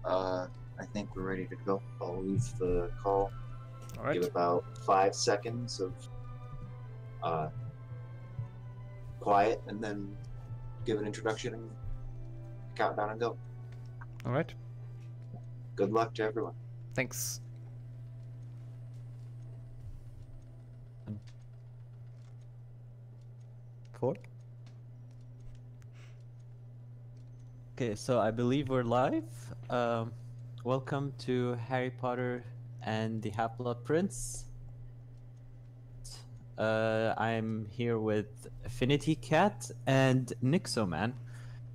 I think we're ready to go. I'll leave the call. All right. Give about 5 seconds of quiet, and then give an introduction and countdown and go. All right. Good luck to everyone. Thanks. Four. Okay, so I believe we're live. Welcome to Harry Potter and the Half-Blood Prince. I'm here with AffinityCat and Nixoman.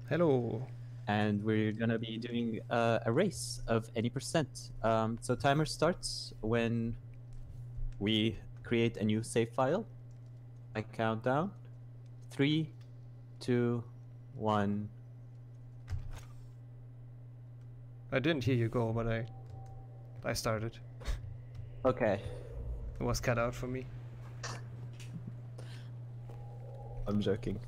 Hello. And we're gonna be doing a race of any percent. So timer starts when we create a new save file. I count down. 3, 2, 1. I didn't hear you go, but I started. Okay. It was cut out for me. I'm joking.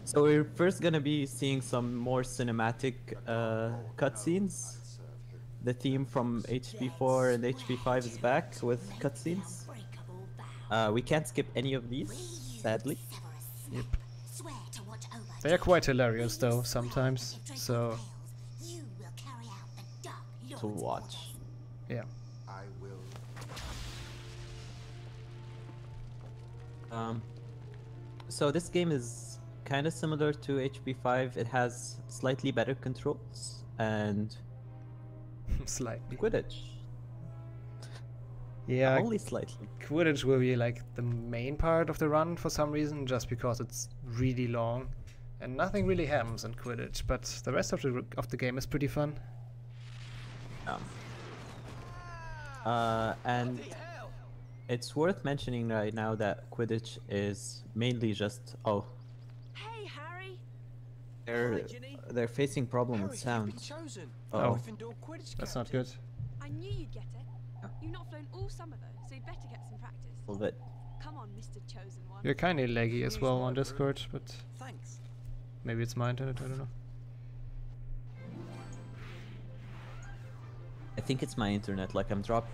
So we're first gonna be seeing some more cinematic cutscenes. The theme from HP4 and HP5 is back with cutscenes. We can't skip any of these, sadly. Yep. They are quite hilarious though, sometimes, so... to watch. Yeah. So this game is kind of similar to HP5. It has slightly better controls and Slightly. Quidditch. Yeah, Only slightly. Quidditch will be like the main part of the run for some reason, just because it's really long and nothing really happens in Quidditch, but the rest of the game is pretty fun. And it's worth mentioning right now that Quidditch is mainly just Hey, Harry. they're facing problem with sound. Oh, that's not good. I knew you'd get it. You've not flown all summer though, so you'd better get some practice. A little bit. Come on, Mr. Chosen One. You're kinda laggy as well on Discord, but Thanks. maybe it's my internet, I don't know. I think it's my internet. Like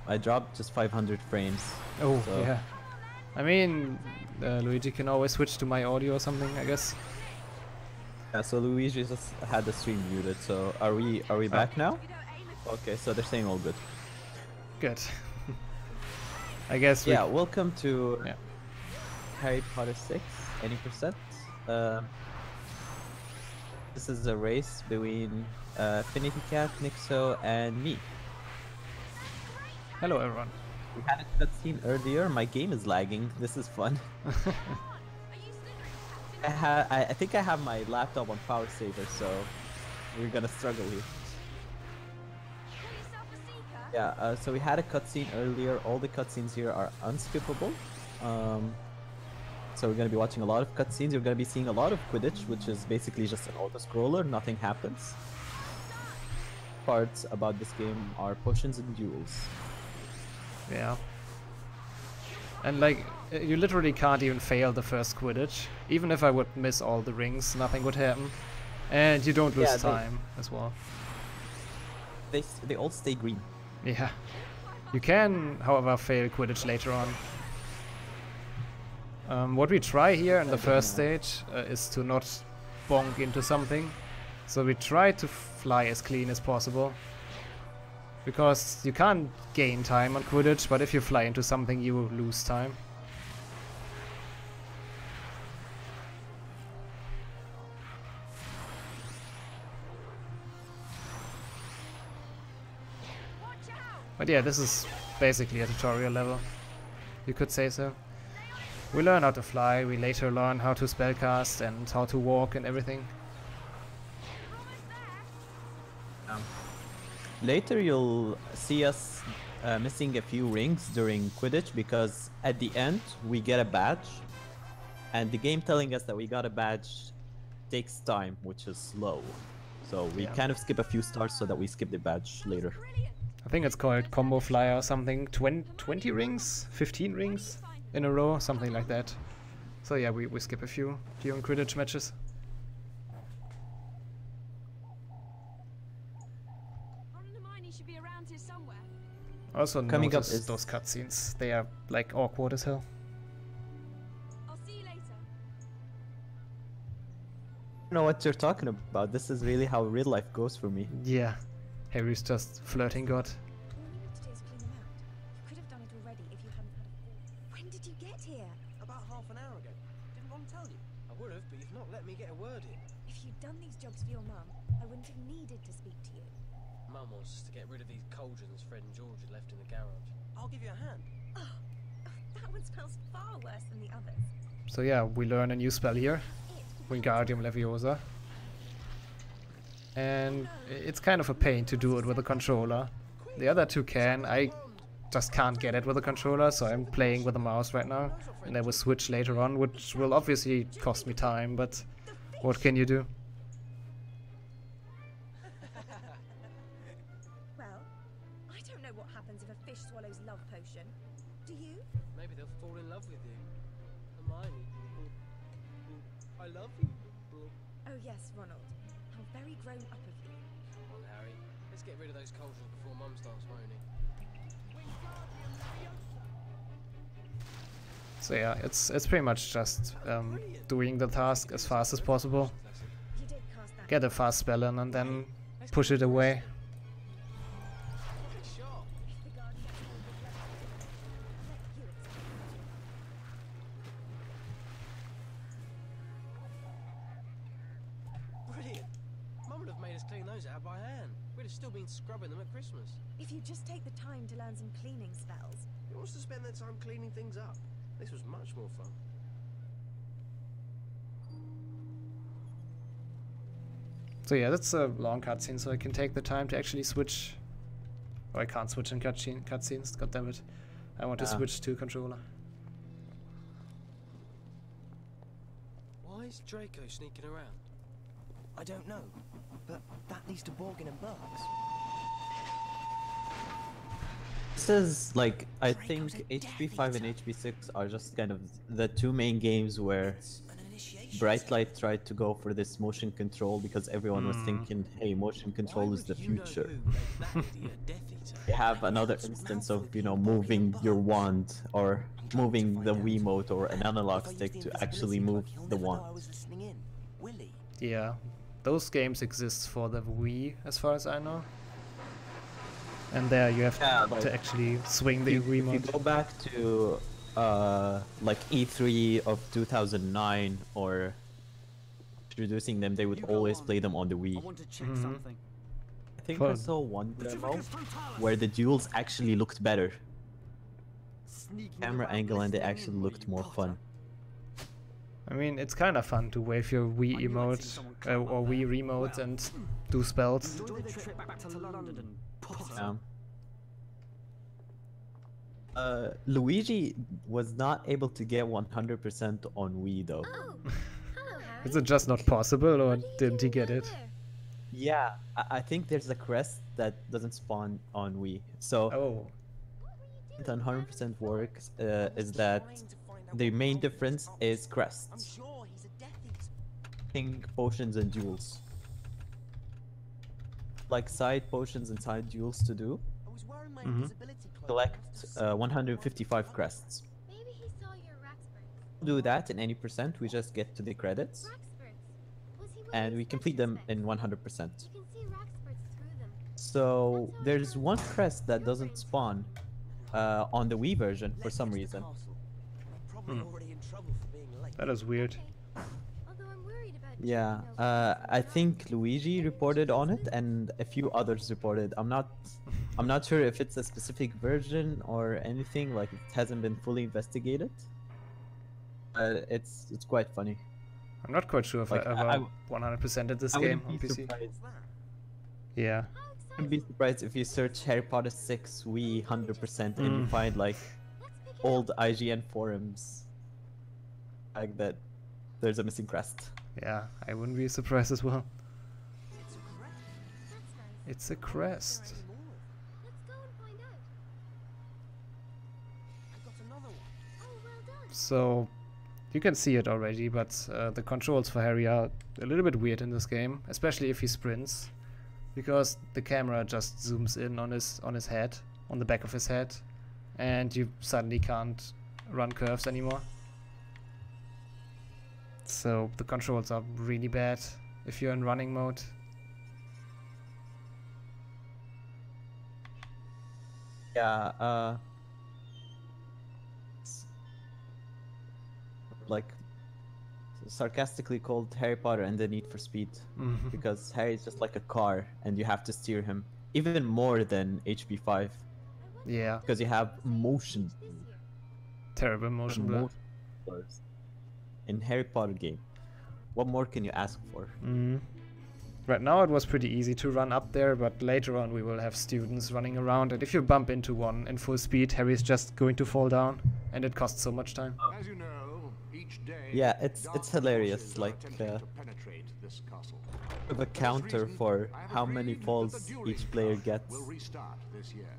I dropped just 500 frames. Oh, so. yeah. I mean, Luigi can always switch to my audio or something, I guess. Yeah, so Luigi just had the stream muted. So are we back now? Okay, so they're saying all good. Good. I guess we... Yeah, welcome to Harry Potter 6, any percent. This is a race between AffinityCat, Nixo, and me. Hello everyone. We had a cutscene earlier. My game is lagging. This is fun. I think I have my laptop on power saver, so we're gonna struggle here. Yeah, so we had a cutscene earlier. All the cutscenes here are unskippable. So we're gonna be watching a lot of cutscenes. You're gonna be seeing a lot of Quidditch, which is basically just an auto-scroller. Nothing happens. Parts about this game are potions and duels. Yeah. And like, you literally can't even fail the first Quidditch. Even if I would miss all the rings, nothing would happen. And you don't lose time as well. They all stay green. Yeah. You can, however, fail Quidditch later on. What we try here in the first stage is to not bonk into something. So we try to fly as clean as possible. Because you can't gain time on Quidditch, but if you fly into something you lose time. But yeah, this is basically a tutorial level. You could say so. We learn how to fly, we later learn how to spellcast and how to walk and everything. Later you'll see us missing a few rings during Quidditch because at the end we get a badge and the game telling us that we got a badge takes time, which is slow. So we kind of skip a few stars so that we skip the badge later. I think it's called Combo Flyer or something. 20 rings? 15 rings in a row? Something like that. So yeah, we skip a few during Quidditch matches. he should be around here somewhere. Also Coming up notice is- those cutscenes. They are like awkward as hell. I'll see you later. I don't know what you're talking about. This is really how real life goes for me. Yeah. Harry's just flirting God. All you need to do is clean them out. You could have done it already if you hadn't had a fall. When did you get here? About half an hour ago. Didn't Ron tell you? I would have, but you've not let me get a word in. If you'd done these jobs for your mum, I wouldn't have needed to speak to you. Mum wants us to get rid of these cauldrons Fred and George had left in the garage. I'll give you a hand. Oh, that one smells far worse than the others. So yeah, we learn a new spell here. Wingardium Leviosa. And it's kind of a pain to do it with a controller. The other two can. I just can't get it with a controller, so I'm playing with a mouse right now. And I will switch later on, which will obviously cost me time, but what can you do? Well, I don't know what happens if a fish swallows love potion. Do you? Maybe they'll fall in love with you. Hermione. I love you. Oh yes, Ronald. How very grown up of you. Come on, Harry. Let's get rid of those cauldrons before Mum starts moaning. So yeah, it's pretty much just doing the task as fast as possible. You did cast that. Get a fast spell in and then push it away. Good shot. If the garden gets hold of left, let you explain. Brilliant. Mum would have made us clean those out by hand. We'd have still been scrubbing them at Christmas. If you just take the time to learn some cleaning spells. Who wants to spend their time cleaning things up? This was much more fun. So yeah, that's a long cutscene, so I can take the time to actually switch. Oh, I can't switch in cutscenes, god damn it. I want to switch to controller. Why is Draco sneaking around? I don't know, but that leads to Borgin and Burks. This is like, I think HP 5 and HP 6 are just kind of the two main games where Brightlight tried to go for this motion control because everyone was thinking, hey, motion control is the future. You have another instance of, you know, moving your wand or moving the Wiimote or an analog stick to actually move the wand. Yeah, those games exist for the Wii, as far as I know. And there you have to actually swing the If you remote. go back to like E3 of 2009 or introducing them, they would always play them on the Wii. I want to check something. I think I saw one demo where the duels actually looked better. Camera angle and they actually looked more fun. I mean, it's kind of fun to wave your Wii emote or Wii remote and do spells. Enjoy the trip back to London, Potter. Luigi was not able to get 100% on Wii though. Oh, hello, Harry. Is it just not possible, or didn't he get it? Yeah, I think there's a crest that doesn't spawn on Wii. So Oh, it 100% works is that the main difference is crests. Sure, he's a Death Eater. Pink potions and duels. Like side potions and side duels to do. I was wearing my invisibility cloak. Collect 155 crests. Maybe he saw your Raxburns. Do that in any percent, we just get to the credits. Raxburns. Was he And wearing we complete special them in specs? 100%. You can see Raxburns through them. So there's one crest that doesn't spawn on the Wii version for some reason. I'm probably already in trouble for being late. that is weird. Okay. Although I'm worried about Yeah, Gino. I think Luigi reported on it and a few others reported. I'm not sure if it's a specific version or anything, like it hasn't been fully investigated. It's quite funny. I'm not quite sure if Like, I ever 100%ed this I game wouldn't on be PC. surprised. Yeah. I wouldn't be surprised if you search Harry Potter 6 Wii 100% and you find like Let's pick it old IGN forums like that there's a missing crest. Yeah, I wouldn't be surprised as well. It's a crest. That's nice. It's a crest. Let's go and find out. I got another one. Oh, well done. So, you can see it already, but the controls for Harry are a little bit weird in this game, especially if he sprints. because the camera just zooms in on his head, on the back of his head, and you suddenly can't run curves anymore. So the controls are really bad if you're in running mode. Yeah, like sarcastically called Harry Potter and the Need for Speed, because Harry is just like a car and you have to steer him even more than HP5 Yeah, because you have motion terrible motion blur. blurs in Harry Potter game. What more can you ask for? Right now it was pretty easy to run up there, but later on we will have students running around, and if you bump into one in full speed, Harry's just going to fall down, and it costs so much time. As you know, each day Yeah, it's hilarious. Like with a counter for how many falls each player gets. will restart this year.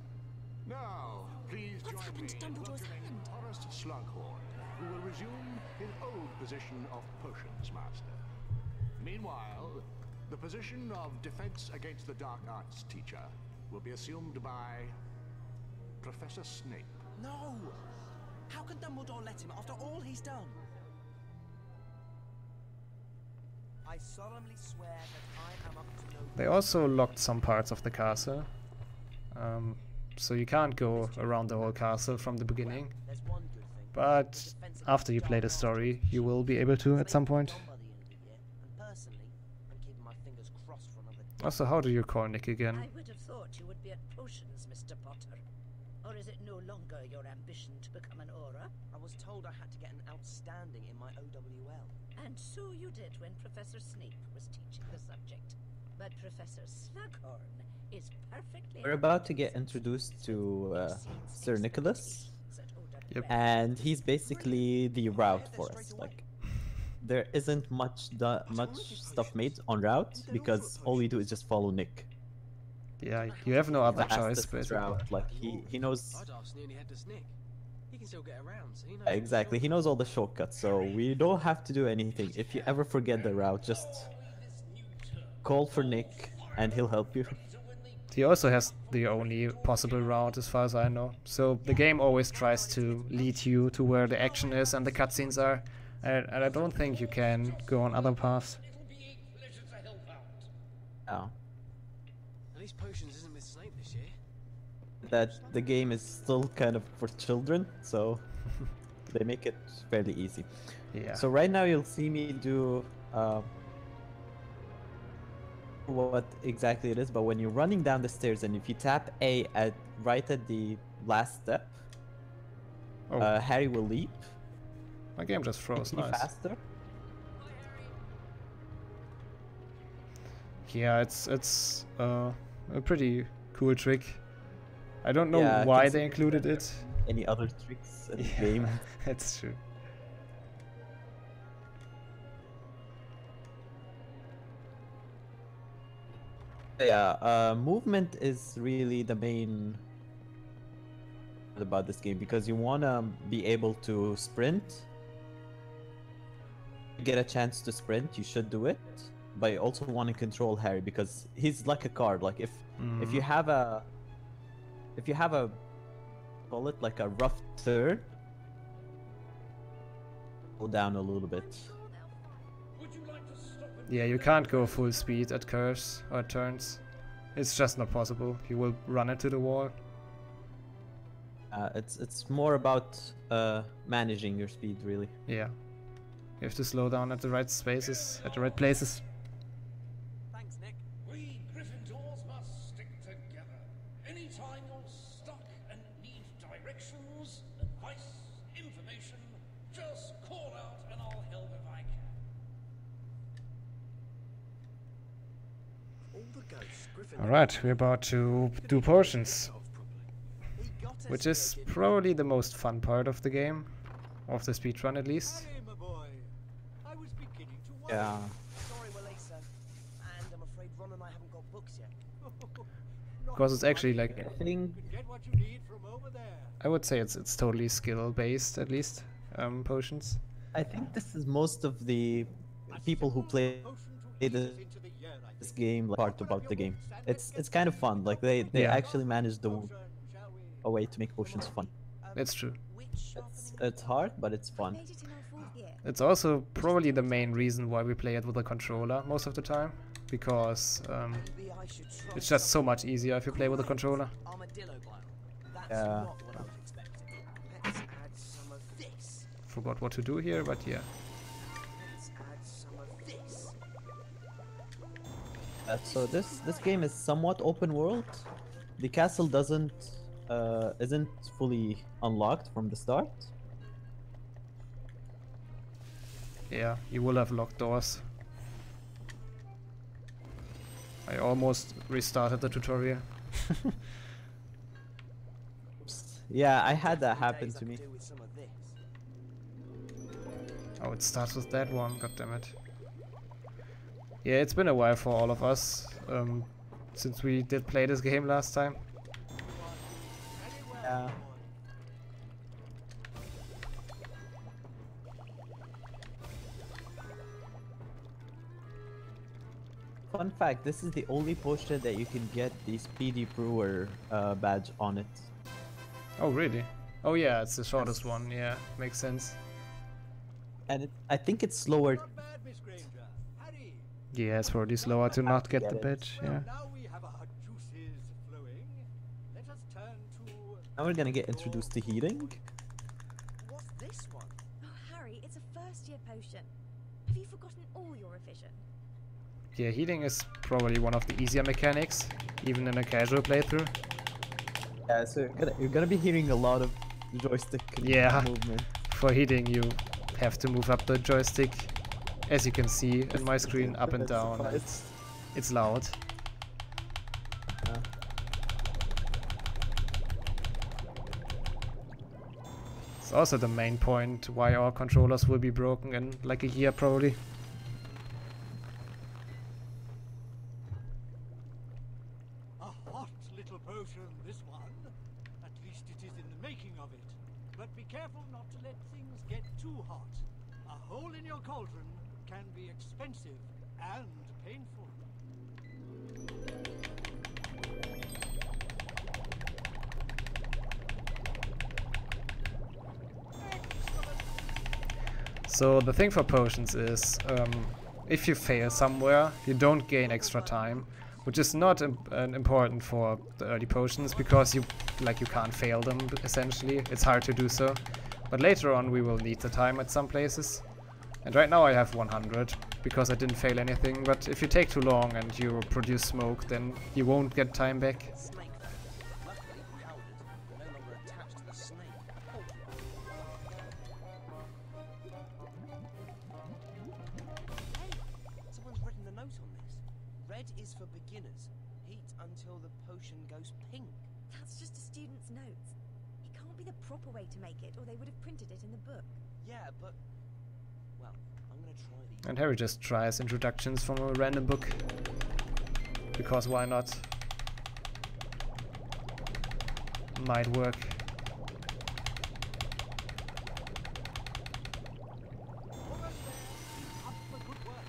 Now, please What's join happened me to in Dumbledore's welcoming hand? Horace Slughorn, who will resume his old position of Potions Master. Meanwhile, the position of Defense Against the Dark Arts teacher will be assumed by Professor Snape. No! How can Dumbledore let him after all he's done? I solemnly swear that I am up to no They also locked some parts of the castle, so you can't go around the whole castle from the beginning, There's one good thing. but after you play the story you will be able to at some point. And personally, I'm keeping my fingers crossed for another. Also, how do you call Nick again? I would have thought you would be at potions, Mr. Potter. Or is it no longer your ambition to become an aura? I was told I had to get an outstanding in my OWL. And so you did when Professor Snape was teaching the subject. But Professor Slughorn is perfectly... We're about to get introduced to Sir Nicholas, Yep. and he's basically the route for us. Like, there isn't much stuff made on route because all we do is just follow Nick. Yeah, you have no other choice, Fastest basically. route. Like he knows I'd ask nearly head to Snick. He can still get around, so he knows. exactly. He knows all the shortcuts, so we don't have to do anything. If you ever forget the route, just call for Nick, and he'll help you. He also has the only possible route as far as I know. So the game always tries to lead you to where the action is and the cutscenes are. And I don't think you can go on other paths. Yeah. At least Potions isn't with Snape this year. That the game is still kind of for children, so they make it fairly easy. Yeah. So right now you'll see me do what exactly it is, but when you're running down the stairs and if you tap A right at the last step, Harry will leap. My game just froze. Nice. Faster. Yeah, it's a pretty cool trick. I don't know Yeah, why they considering included there it. Any other tricks in the Yeah, game? that's true. Yeah, movement is really the main about this game because you wanna be able to sprint. Get a chance to sprint, you should do it, but you also want to control Harry because he's like a card. Like if you have a call it like a rough turn, go down a little bit. Yeah, you can't go full speed at curves or turns. It's just not possible. You will run into the wall. It's more about managing your speed, really. Yeah. You have to slow down at the right spaces, at the right places. Thanks, Nick. We Gryffindors must stick together. Anytime you're stuck and need directions, advice, information, just call out and I'll help if I can. All the ghosts Gryffindor Alright, we're about to do potions, He got us which is naked. probably the most fun part of the game, of the speedrun at least. Hey, my boy. I was beginning to wonder. Yeah. Sorry, Walesa. And I'm afraid Ron and I haven't got books yet. Because it's actually like, I think You can get what you need from over there. I would say it's totally skill based at least, potions. this is most of the people who play Potion to the ease into the this game like, part about the game. It's kind of fun. Like they Yeah. actually managed a way to make potions fun. It's true. It's hard, but it's I fun. made it in our 4th year. It's also probably the main reason why we play it with a controller most of the time, because Maybe I should try it's just so much easier if you play with a controller. armadillo bile. That's Yeah. not what I was expecting. Let's add some of this. Forgot what to do here, but yeah. Let's add some of this. So this game is somewhat open world. The castle isn't fully unlocked from the start. Yeah, you will have locked doors. I almost restarted the tutorial. Oops. Yeah, I had that happen to me. Do with some of this. Oh, it starts with that one, god damn it. Yeah, it's been a while for all of us, since we did play this game last time. Yeah. Fun fact, this is the only potion that you can get the Speedy Brewer badge on it. Oh, really? Oh yeah, it's the shortest one, yeah, makes sense. And I think it's slower. Not bad, Miss Granger. Harry, Yeah, it's probably slower to not get the Get it. badge, yeah. now we have our juices flowing. Let us turn to... Now we're gonna get introduced to healing. What's this one? Oh, Harry, it's a 1st year potion. Have you forgotten all your revision? Yeah, healing is probably one of the easier mechanics, even in a casual playthrough. Yeah, so you're gonna be hearing a lot of joystick Yeah. movement. For healing, you have to move up the joystick, as you can see in my screen, up and down. Surprise. It's loud. It's also the main point why our controllers will be broken in like a year probably. A hot little potion, this one. At least it is in the making of it. But be careful not to let things get too hot. A hole in your cauldron can be expensive and painful. So the thing for potions is, if you fail somewhere, you don't gain extra time, which is not important for the early potions because you can't fail them essentially. It's hard to do so, but later on we will need the time at some places. And right now I have 100 because I didn't fail anything. But if you take too long and you produce smoke, then you won't get time back. Snake venom. Luckily, powdered, no longer attached to the snake. Hey, someone's written a note on this. Red is for beginners. Heat until the potion goes pink. That's just a student's notes. It can't be the proper way to make it, or they would have printed it in the book. Yeah, but well, I'm gonna try these. And Harry just tries introductions from a random book. Because why not? Might work. Almost there. Up for good work.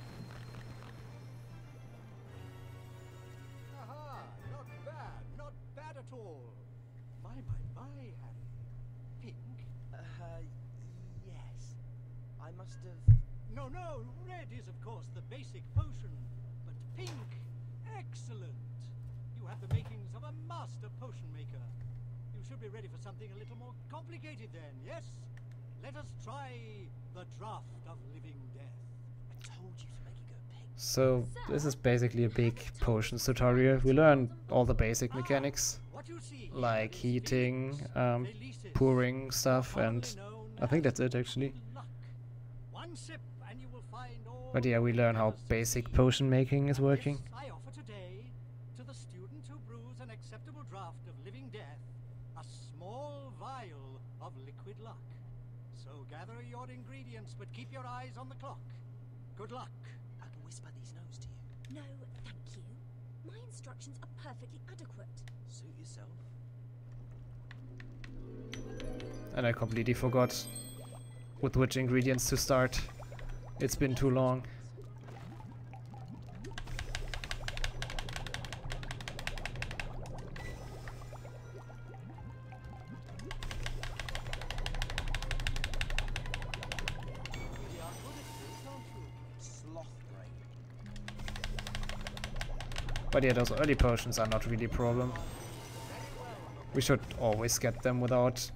Aha! Not bad. Not bad at all. My, Harry. Pink? Yes. I must have. No, red is of course the basic potion, but pink, excellent. You have the makings of a master potion maker. You should be ready for something a little more complicated then, yes? Let us try the draft of living death. I told you to make it go pink. So this is basically a big potions tutorial. We learn all the basic mechanics, What you see here like is heating, Felicis, pouring stuff, and commonly known I think as that's it actually. luck. One sip and you will find all But yeah, we learn how the basic succeed. potion making is working. This I offer today to the student who brews an acceptable draft of living death, a small vial of liquid luck. So gather your ingredients, but keep your eyes on the clock. Good luck. I can whisper these notes to you. No, thank you. My instructions are perfectly adequate. Suit yourself. And I completely forgot with which ingredients to start. It's been too long. But yeah, those early potions are not really a problem. We should always get them without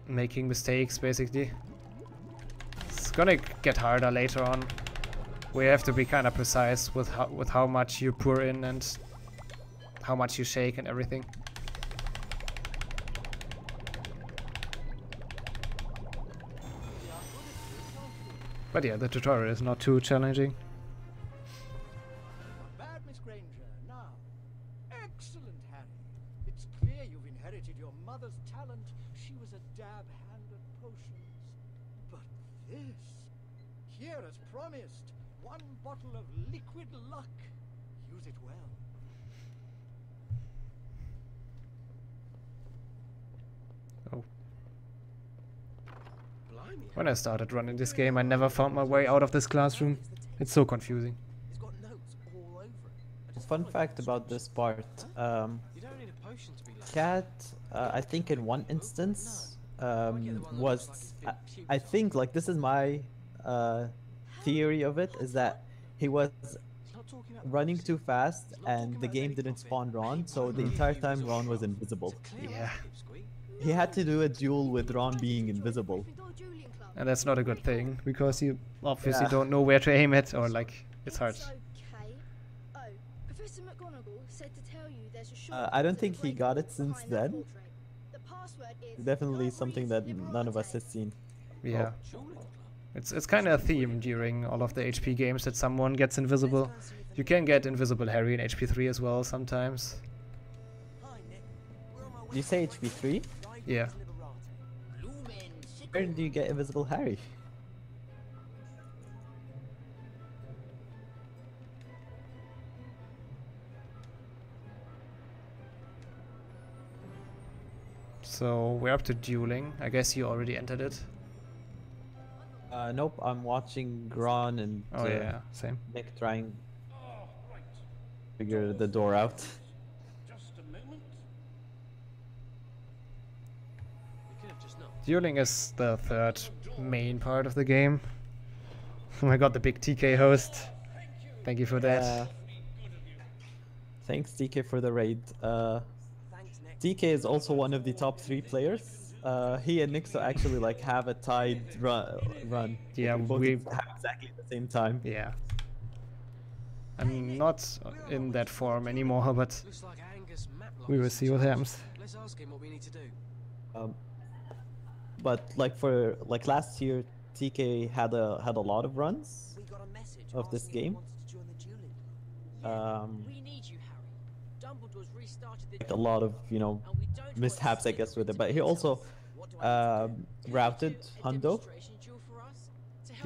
making mistakes, basically. It's gonna get harder later on. We have to be kind of precise with how much you pour in and how much you shake and everything. But yeah, the tutorial is not too challenging. Bad, Miss Granger. Now, excellent, Harry. It's clear you've inherited your mother's talent. She was a dab hand at potions. But this, here as promised, one bottle of liquid luck. Use it well. Oh. Blimey. When I started running this game, I never found my way out of this classroom. It's so confusing. It's got notes all over it. I just Fun thought fact you'd about this part. You don't need a potion to be like Cat, I think in one instance, was, I think, like, this is my theory of it, is that he was running too fast and the game didn't spawn Ron, so the entire time Ron was invisible. Yeah. He had to do a duel with Ron being invisible. And that's not a good thing, because you obviously don't know where to aim it, or like, it's hard. Okay. Oh, Professor McGonagall said to tell you there's a short I don't think he got it since then. The password is Definitely something that none of us has seen. Yeah. It's kind of a theme during all of the HP games that someone gets invisible. You can get invisible Harry in HP3 as well sometimes. Did you say HP3? Yeah. Where do you get invisible Harry? So we're up to dueling. I guess you already entered it. Nope, I'm watching Gron and Oh yeah, same. Nick trying to figure the door out. Just a moment. You could have just not. Dueling is the third main part of the game. Oh my god, the big TK host. Thank you for that. Thanks TK for the raid. TK is also one of the top 3 players. He and Nixo actually like have a tied run. Yeah, both we have exactly the same time. Yeah. I'm not in that form anymore, but Looks like Angus Matlock we will is see in what charge. happens. Let's ask him what we need to do. But like for like last year, TK had a lot of runs We got a message of this asking if you game. wanted to join the dueling club. We need you, Harry. Dumbledore's restarted the Like a lot of, you know, and we don't mishaps I guess with it. But he also routed Hundo.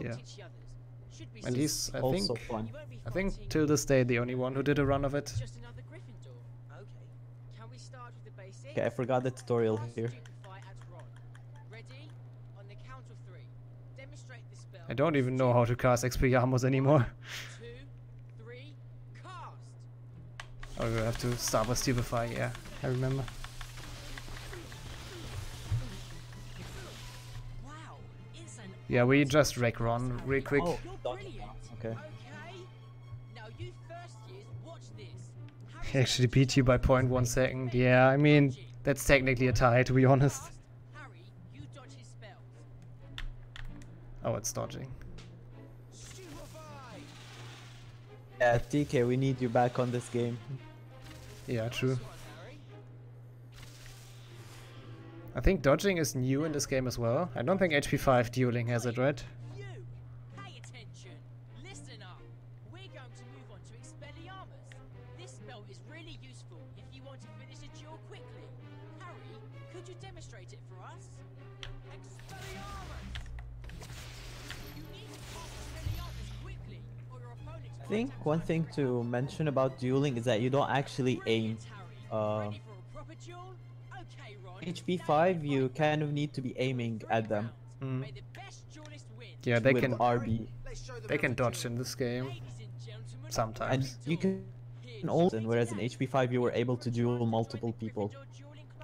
Yeah. Should be And he's, I Also think, fun. till this day the only one who did a run of it. just another Gryffindor. Okay. Can we start with the basics? Okay, I forgot the tutorial here. Ready? On the count of 3. Demonstrate the spell. I don't even know how to cast Expelliarmus anymore. 2, 3, cast. Oh, we have to start with Stupefy, yeah, I remember. Wow, it's an Yeah, we just wreck Ron real quick. Oh, brilliant. okay. Okay. Now you first years, watch this. He actually beat you by 0.1 second. Yeah, I mean, that's technically a tie, to be honest. Harry, you dodge his spells. Oh, it's dodging. Yeah, TK, we need you back on this game. Yeah, true. I think dodging is new in this game as well. I don't think HP5 dueling has it, right? You, pay attention. Listen up. We're going to move on to Expelliarmus. This spell is really useful if you want to finish a duel quickly. Harry, could you demonstrate it for us? Expelliarmus! You need to cast Expelliarmus quickly, or your opponent I think one thing to mention about dueling is that you don't actually aim. Ready for a proper duel? Okay, Ron. HP5, you kind of need to be aiming at them. Mm. May the best duelist win. Yeah, they with can RB. they can dodge in this game Ladies and gentlemen, And sometimes. you can also, whereas in HP5 you were able to duel multiple people.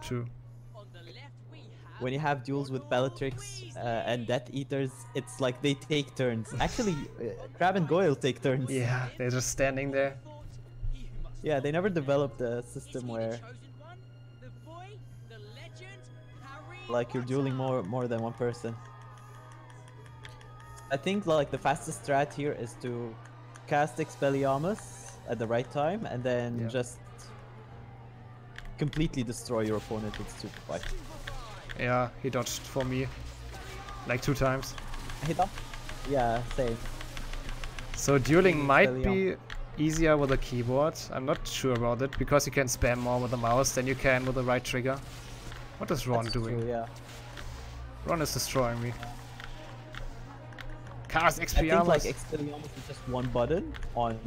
True. on the left we have When you have duels with Bellatrix and Death Eaters, it's like they take turns. Actually, Crab and Goyle take turns. Yeah, they're just standing there. he who must Yeah, they never developed a system where like you're dueling more than one person. I think like the fastest strat here is to cast Expelliarmus at the right time and then just completely destroy your opponent with Super Fight. Yeah, he dodged for me like 2 times. He dodged? Yeah, same. So dueling might be easier with a keyboard. I'm not sure about it because you can spam more with the mouse than you can with the right trigger. What is Ron doing? True, yeah. Ron is destroying me. Cast Expelliarmus. I think like Expelliarmus is just one button on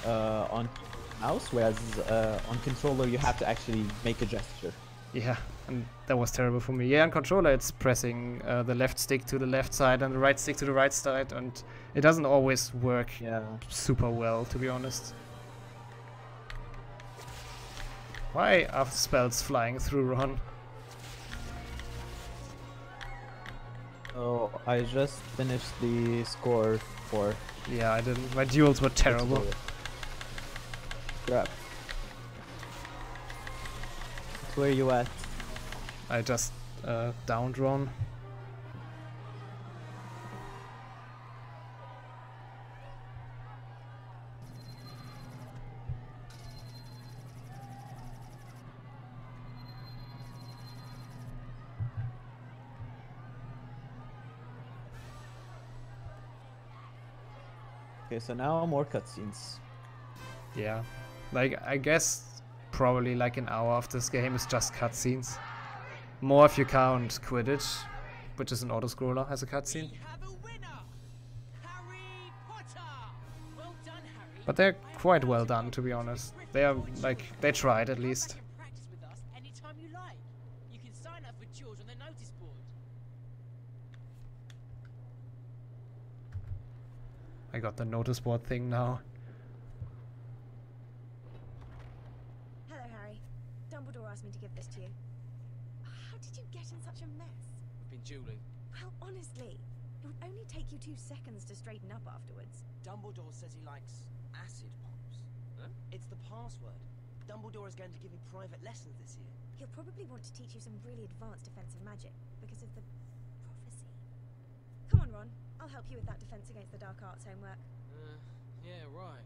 on mouse, whereas on controller you have to actually make a gesture. Yeah, and that was terrible for me. Yeah, on controller it's pressing the left stick to the left side and the right stick to the right side, and it doesn't always work super well, to be honest. Why are spells flying through Ron? Oh, I just finished the score for... Yeah, I didn't. My duels were terrible. Crap. Where are you at? I just downed Ron. Okay, so now more cutscenes. Yeah, like I guess probably like an hour of this game is just cutscenes. More if you count Quidditch, which is an auto-scroller, as a cutscene. But they're quite well done, to be honest. They are like, they tried at least. I got the notice board thing now. Hello, Harry. Dumbledore asked me to give this to you. How did you get in such a mess? We've been dueling. Well, honestly, it would only take you 2 seconds to straighten up afterwards. Dumbledore says he likes acid pops. Huh? It's the password. Dumbledore is going to give you private lessons this year. He'll probably want to teach you some really advanced defensive magic because of the prophecy. Come on, Ron. I'll help you with that defense against the dark arts homework. Yeah, right.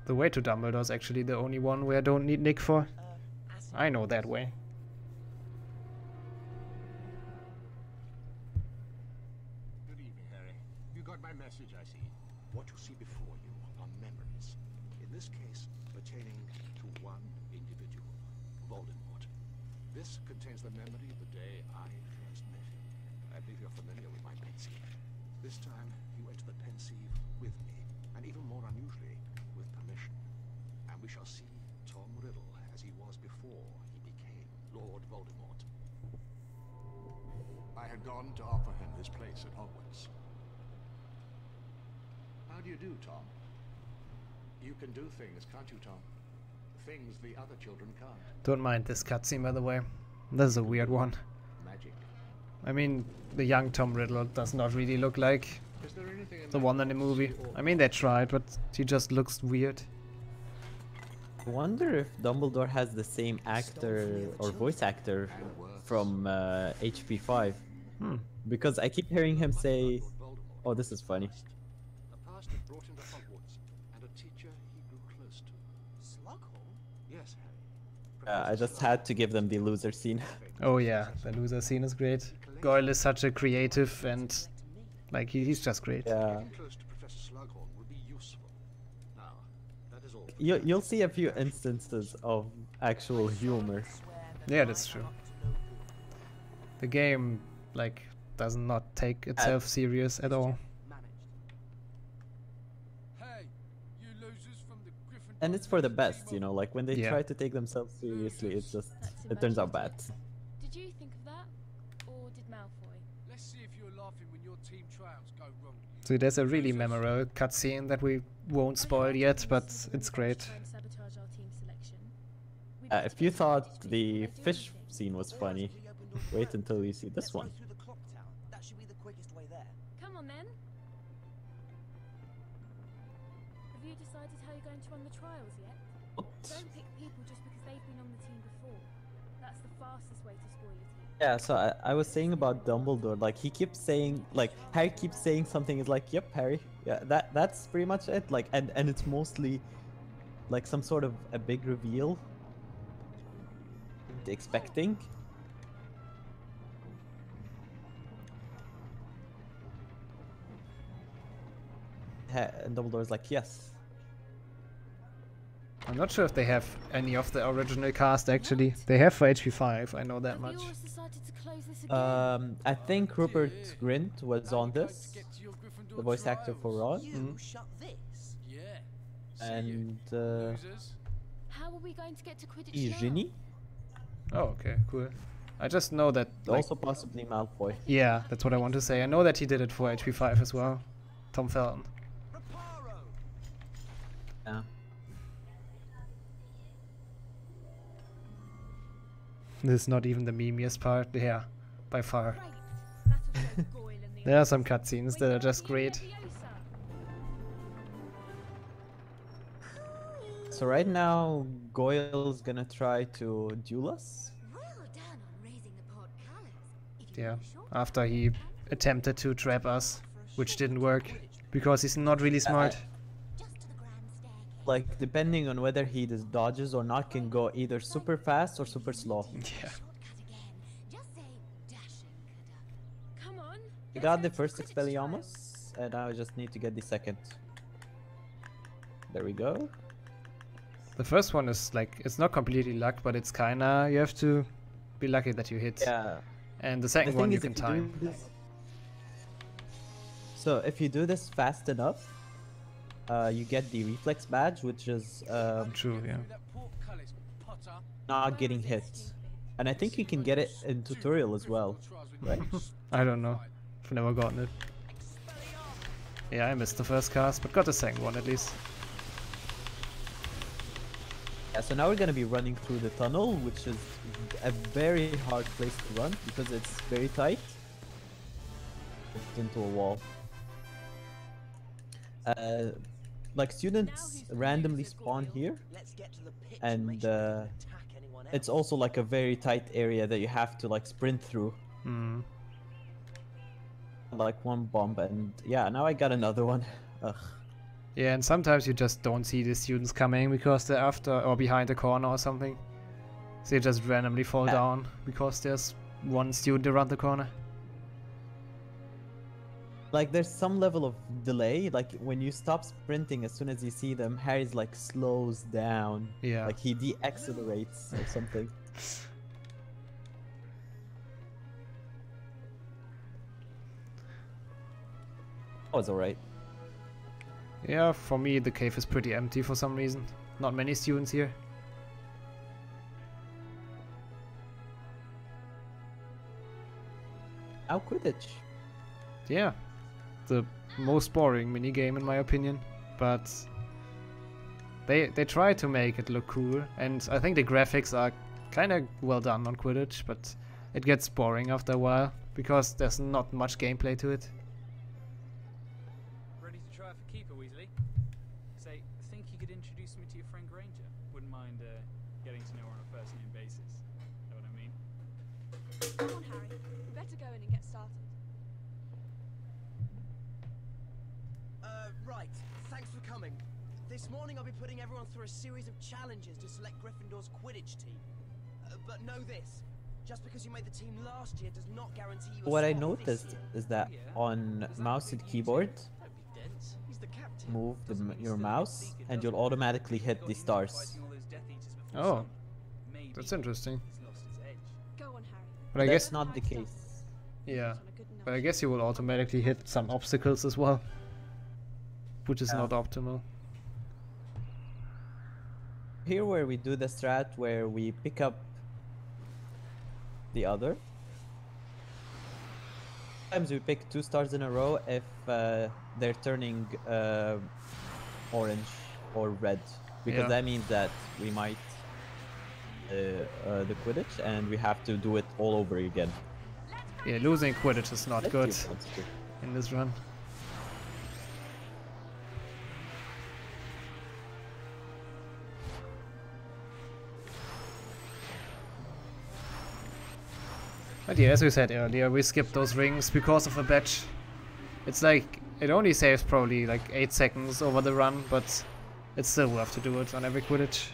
The way to Dumbledore is actually the only one where I don't need Nick for. I know that way. Good evening, Harry. You got my message, I see. What you see before you are memories. In this case, pertaining to one individual, Voldemort. This contains the memory of the day I first met him. I believe you're familiar with my pensieve. This time, you enter the pensieve with me, and even more unusually, with permission. And we shall see Tom Riddle as he was before he became Lord Voldemort. I had gone to offer him this place at Hogwarts. How do you do, Tom? You can do things, can't you, Tom? Things the other children can't. Don't mind this cutscene, by the way. This is a weird one. Magic. I mean, the young Tom Riddle does not really look like the one in the movie. I mean, they tried, but he just looks weird. I wonder if Dumbledore has the same actor or voice actor from HP5. Because I keep hearing him say, oh, this is funny. A past that brought him to Hogwarts, and a teacher he grew close to. Slughorn? Yes, Harry. I just had to give them the loser scene. Oh yeah, the loser scene is great. Goyle is such a creative and like he's just great. Yeah. Close to Professor Slughorn would be useful. Now, that is all. You'll see a few instances of actual humor. Yeah, that's true. The game like does not take itself serious at all. And it's for the best, you know, like when they try to take themselves seriously, it turns out bad. Did you think of that? Or did Malfoy? Let's see if you're laughing when your team trials go wrong. So there's a really memorable cutscene that we won't spoil yet, but it's great. If you thought the fish scene was funny, wait until you see this one. there. Come on then. Have you decided how you're going to run the trials yet? What? Don't pick people just because they've been on the team before. That's the fastest way to spoil your team. Yeah, so I was saying about Dumbledore, like he keeps saying, like Harry keeps saying something is like, yep, Harry, yeah, that's pretty much it, like, and it's mostly like some sort of a big reveal. Expecting. And Dumbledore's like, yes. I'm not sure if they have any of the original cast actually. They have for HP5, I know that much. I think Rupert Grint was on this, the voice actor for Ron. Shut this. Yeah. And how are we going to get to Quidditch now? Ginny? Oh, okay, cool. I just know that. Like, also possibly Malfoy. Yeah, that's what I want to say. I know that he did it for HP5 as well. Tom Felton. Yeah. This is not even the memeiest part. Yeah, by far. There are some cutscenes that are just great. So right now, Goyle's gonna try to duel us. Yeah, after he attempted to trap us, which didn't work, because he's not really smart. Like, depending on whether he does dodges or not, can go either super fast or super slow. Yeah. We got the first Expelliarmus, and now I just need to get the second. There we go. The first one is like, it's not completely luck, but it's kinda, you have to be lucky that you hit. Yeah. And the second one you can time. So if you do this fast enough, you get the reflex badge, which is true, yeah. Not getting hit. And I think you can get it in tutorial as well, right? I don't know. I've never gotten it. Yeah, I missed the first cast, but got the second one at least. Yeah, so now we're gonna be running through the tunnel, which is a very hard place to run because it's very tight. It's into a wall. Like students randomly spawn here, and it's also like a very tight area that you have to like sprint through. Like one bomb, and yeah, now I got another one. Ugh. Yeah, and sometimes you just don't see the students coming because they're after or behind a corner or something. So you just randomly fall down because there's one student around the corner. Like there's some level of delay, like when you stop sprinting as soon as you see them, Harry's like slows down. Yeah. Like he de-accelerates or something. Oh, it's alright. Yeah, for me the cave is pretty empty for some reason. Not many students here. Now Quidditch. Yeah, the most boring minigame in my opinion, but they try to make it look cool, and I think the graphics are kind of well done on Quidditch, but it gets boring after a while because there's not much gameplay to it. Ready to try for keeper, Weasley? Say, think you could introduce me to your friend Granger? Wouldn't mind getting to know her on a first name basis. Know what I mean? Come on, Harry. We better go in and get started. Right. Thanks for coming. This morning I'll be putting everyone through a series of challenges to select Gryffindor's Quidditch team. But know this. Just because you made the team last year does not guarantee you a What I spot this noticed year. is that on mouse and keyboard, move your mouse and you'll automatically hit the stars. Oh, that's interesting. Go on, Harry. But I That's guess not the case. yeah, but I guess you will automatically hit some obstacles as well, which is not optimal. Here where we do the strat where we pick up the other. Sometimes we pick 2 stars in a row if they're turning orange or red, because that means that we might the Quidditch and we have to do it all over again. Yeah, losing Quidditch is not good. in this run. But yeah, as we said earlier, we skipped those rings because of a badge. It's like, it only saves probably like 8 seconds over the run, but it's still worth to do it on every Quidditch.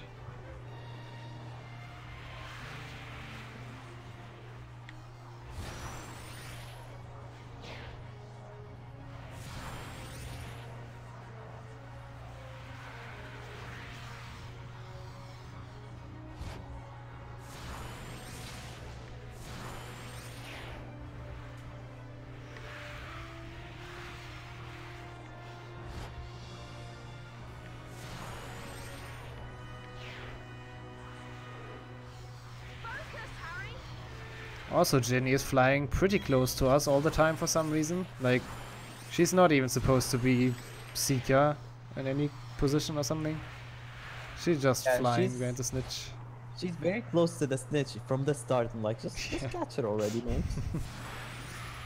Also, Ginny is flying pretty close to us all the time for some reason. Like, she's not even supposed to be Seeker in any position or something. She's just flying behind the snitch. She's very close to the snitch from the start. I'm like, just catch her already, man.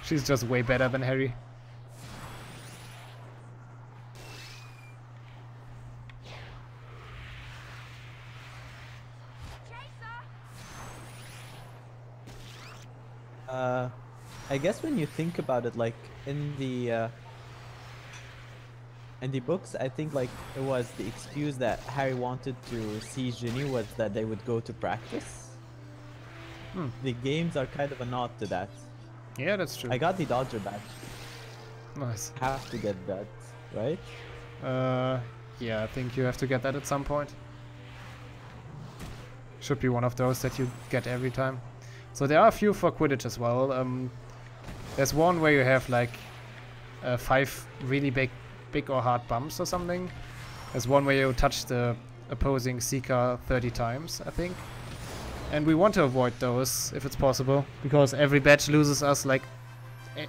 She's just way better than Harry. I guess when you think about it, like in the books, I think like it was the excuse that Harry wanted to see Ginny was that they would go to practice. The games are kind of a nod to that. Yeah, that's true. I got the Dodger badge. Nice. Have to get that, right? Yeah, I think you have to get that at some point. Should be one of those that you get every time. So there are a few for Quidditch as well. There's one where you have like 5 really big or hard bumps or something. There's one where you touch the opposing Seeker 30 times, I think. And we want to avoid those if it's possible, because every badge loses us like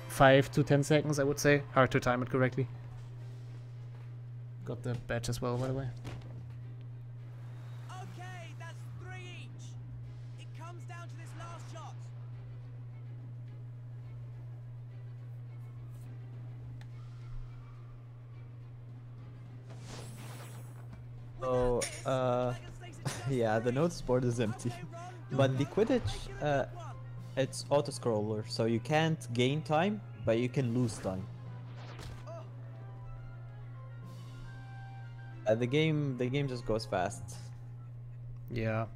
5 to 10 seconds, I would say. Hard to time it correctly. Got the badge as well, by the way. Okay, that's 3 each. It comes down to this last shot. So, yeah, the notice board is empty. But the Quidditch, it's auto-scroller, so you can't gain time, but you can lose time. The game just goes fast. Yeah,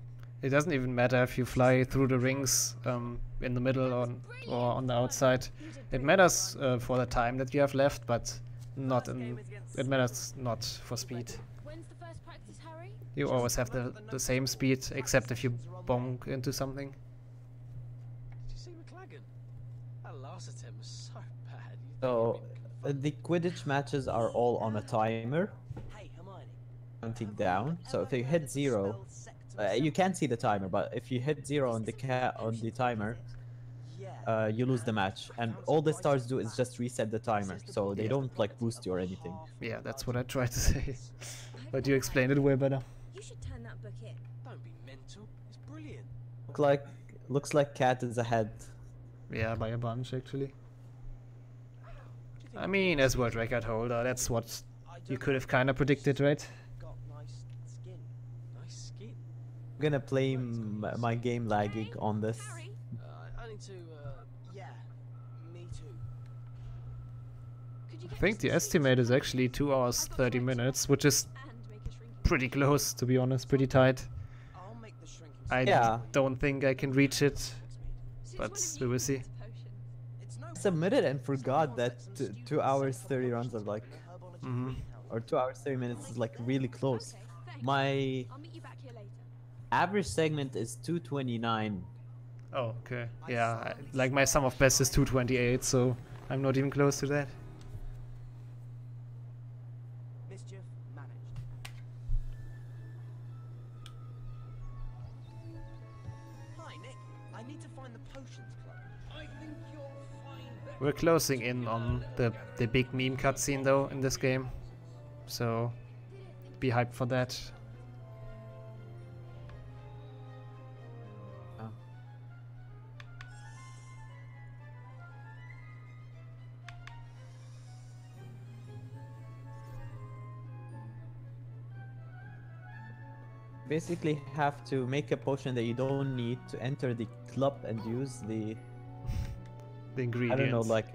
it doesn't even matter if you fly through the rings in the middle or on the outside. It matters for the time that you have left, but not in. It matters not for speed. When's the first practice, Harry? You always have the same speed, except if you bonk into something. Did you see McLagan? That last attempt was so bad. So, the Quidditch matches are all on a timer. Counting down. So if you hit 0, you can't see the timer, but if you hit 0 on the timer, you lose the match. And all the stars do is just reset the timer, so they don't like boost you or anything. Yeah, that's what I tried to say. But you explained it way better. You should turn that book in. Don't be mental. It's brilliant. Looks like Cat is ahead. Yeah, by a bunch actually. I mean, as world record holder, that's what you could have kind of predicted, right? I'm gonna play my game lagging on this. I need to, yeah, me too. I think the estimate is actually 2 hours 30 minutes, which is pretty close, to be honest, pretty tight. I don't think I can reach it, but we will see. I submitted and forgot that 2 hours 30 runs are like, or 2 hours 30 minutes is like really close. My average segment is 229. Oh, okay. Yeah, like my sum of best is 228, so I'm not even close to that. Mischief managed. Hi, Nick. I need to find the potions club. I think you'll find that We're closing in on the big meme cutscene though in this game, so be hyped for that. basically have to make a potion that you don't need to enter the club and use the ingredients. I don't know, like,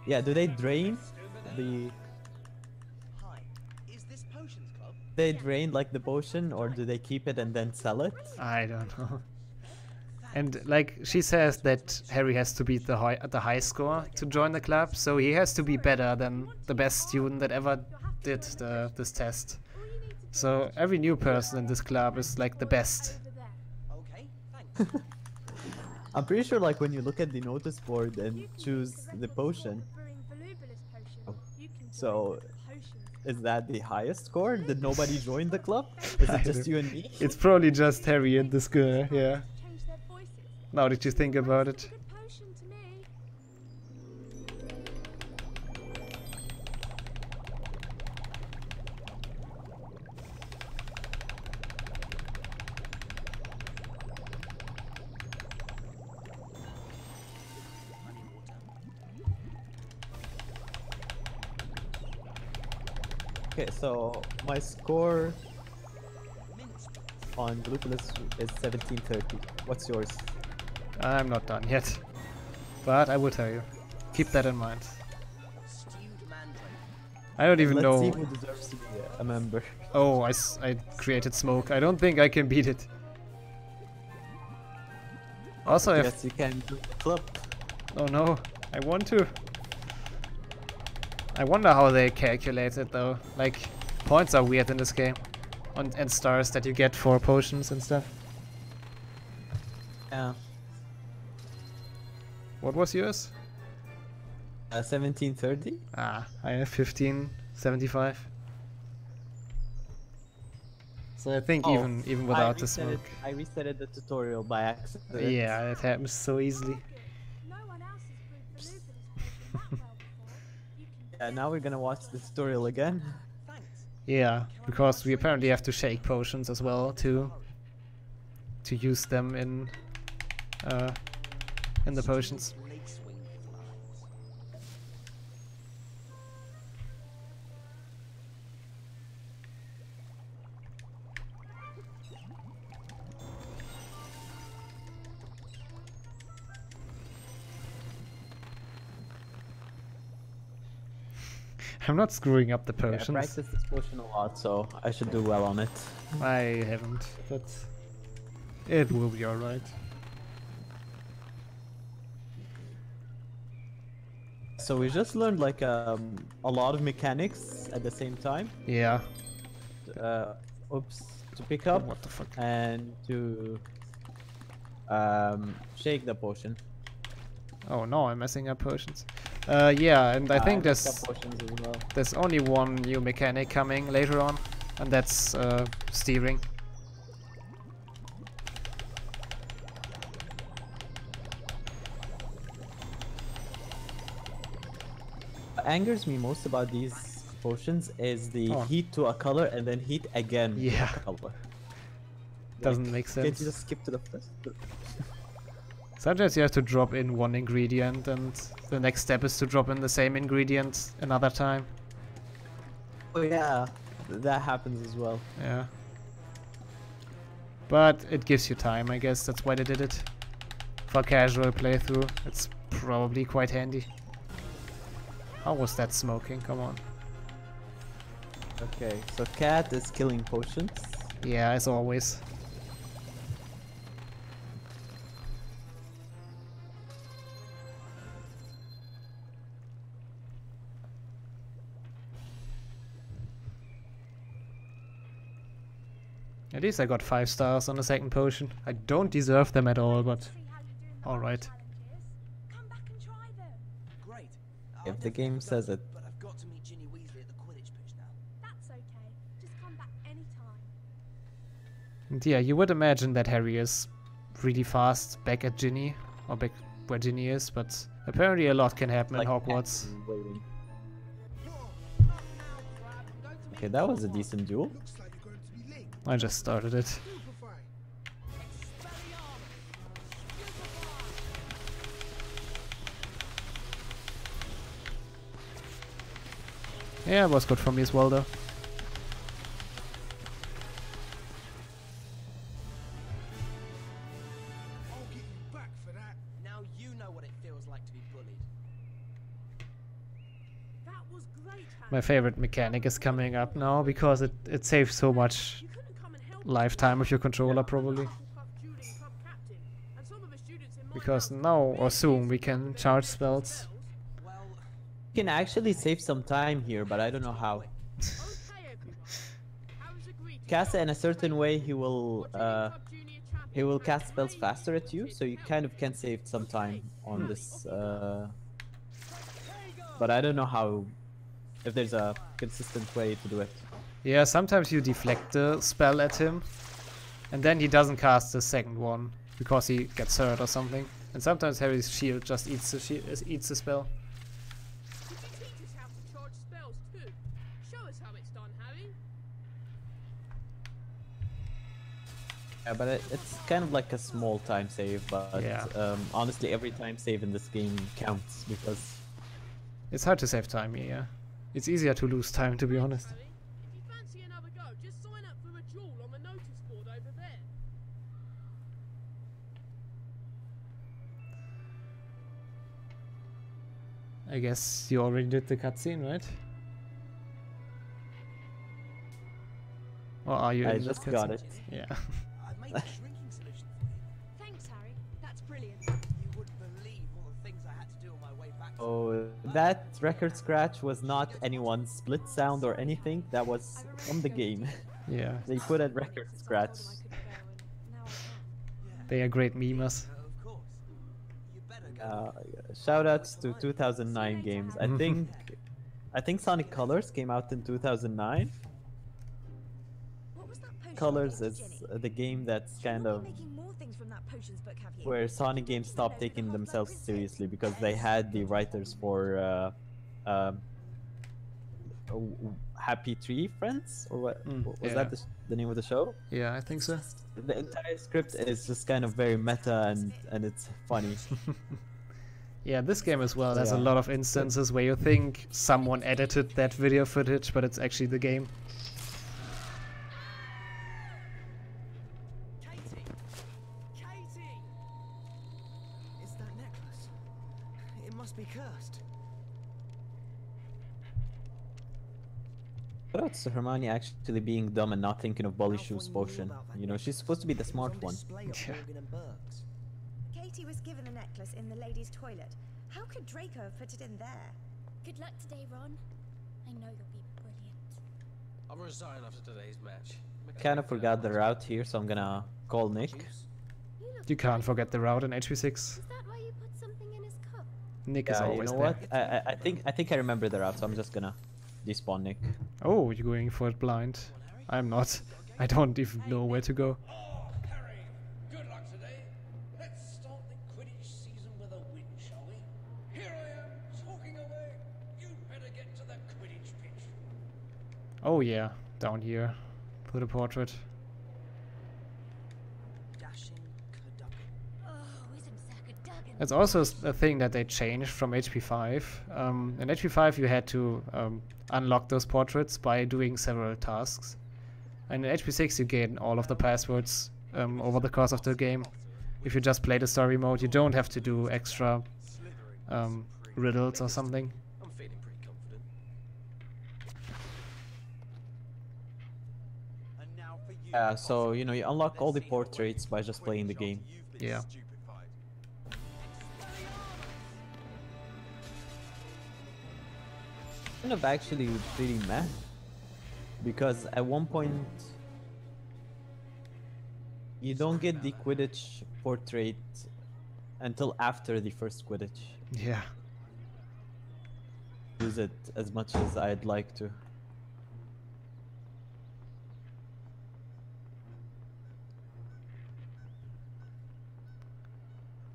yeah, do they drain the? Hi, is this Potions Club? They drain like the potion, or do they keep it and then sell it? I don't know. And like she says that Harry has to beat the high score to join the club, so he has to be better than the best student that ever did this test. So every new person in this club is like the best. Okay, thanks. I'm pretty sure like when you look at the notice board and choose the potion. So is that the highest score? Did nobody join the club? Is it just you and me? It's probably just Harry and this girl, yeah. Now that you think about it. Okay, so my score on Blue Plus is 1730. What's yours? I'm not done yet, but I will tell you. Keep that in mind. I don't even know. Let's see who deserves to be a member. Oh, I created smoke. I don't think I can beat it. Also, yes, you can do the club. Oh no, I want to. I wonder how they calculate it though. Like, points are weird in this game. And stars that you get for potions and stuff. Yeah. What was yours? 1730. Ah, I have 1575. So I think even without the smoke. I resetted the tutorial by accident. Yeah, it happens so easily. Yeah, now we're gonna watch the tutorial again. Yeah, because we apparently have to shake potions as well to use them in the potions. I'm not screwing up the potions. Yeah, I practiced this potion a lot, so I should do well on it. I haven't, but it will be alright. So we just learned like a lot of mechanics at the same time. Yeah. To pick up what the fuck? And to shake the potion. Oh no, I'm messing up potions. Yeah, and I think there's only one new mechanic coming later on, and that's steering. What angers me most about these potions is the heat to a color and then heat again to a color. Doesn't make sense. Can't you just skip to the first? Sometimes you have to drop in one ingredient and the next step is to drop in the same ingredient another time. Oh yeah, that happens as well. Yeah. But it gives you time, I guess. That's why they did it. For casual playthrough, it's probably quite handy. How was that smoking? Come on. Okay, so Cat is killing potions. Yeah, as always. At least I got 5 stars on the second potion. I don't deserve them at all, but alright. Great. If the game says it. But I've got to meet Ginny Weasley at the Quidditch pitch now. That's okay. Just come back anytime. And yeah, you would imagine that Harry is really fast back at Ginny, or back where Ginny is, but apparently a lot can happen in Hogwarts. Okay, that was a decent duel. I just started it. Yeah, it was good for me as well though. My favorite mechanic is coming up now because it saves so much lifetime of your controller probably. Because now or soon we can charge spells. You can actually save some time here, but I don't know how. Cast it in a certain way, he will cast spells faster at you, so you kind of can save some time on this. But I don't know how, if there's a consistent way to do it. Yeah, sometimes you deflect the spell at him, and then he doesn't cast the second one because he gets hurt or something. And sometimes Harry's shield just eats the spell. Yeah, but it's kind of like a small time save, but yeah. Honestly, every time save in this game counts because it's hard to save time. Yeah, it's easier to lose time, to be honest. I guess you already did the cutscene, right? Or are you? I just got it. Yeah. Thanks, Harry. That's brilliant. You wouldn't believe all the things I had to do on my way back. Oh, that record scratch was not anyone's split sound or anything. That was from the game. Yeah. They put a record scratch. They are great memers. Shoutouts to 2009 games. I think Sonic Colors came out in 2009. Colors is the game that's kind of where Sonic games stopped taking themselves seriously because they had the writers for Happy Tree Friends, or what was that the name of the show? Yeah, I think so. The entire script is just kind of very meta and it's funny. Yeah, this game as well has a lot of instances where you think someone edited that video footage, but it's actually the game. Katie! It's that necklace. It must be cursed. Shoutouts to Hermione actually being dumb and not thinking of Bully Shoes potion. You know, she's supposed to be the smart one. Yeah. Katie was given the necklace in the ladies' toilet. How could Draco have put it in there? Good luck today, Ron. I know you'll be brilliant. I'll resign after today's match. Kind of forgot the route here, so I'm gonna call Nick. You can't forget the route in HP6. Is that why you put something in his cup? Nick is always you know there. what? I think I remember the route, so I'm just gonna despawn Nick. Oh, you're going for it blind. I'm not. I don't even know where to go. Harry, good luck today. Let's start the Quidditch season with a win, shall we? Here I am, talking away. You better get to the Quidditch pitch. Oh yeah, down here. Put a portrait. It's also a thing that they changed from HP5. In HP5 you had to unlock those portraits by doing several tasks. And in HP6 you gain all of the passwords over the course of the game. If you just play the story mode, you don't have to do extra riddles or something. I'm feeling pretty confident. So, you know, you unlock all the portraits by just playing the game. Yeah. Kind of actually pretty meh, because at one point you don't get the Quidditch portrait until after the first Quidditch. Yeah. Use it as much as I'd like to.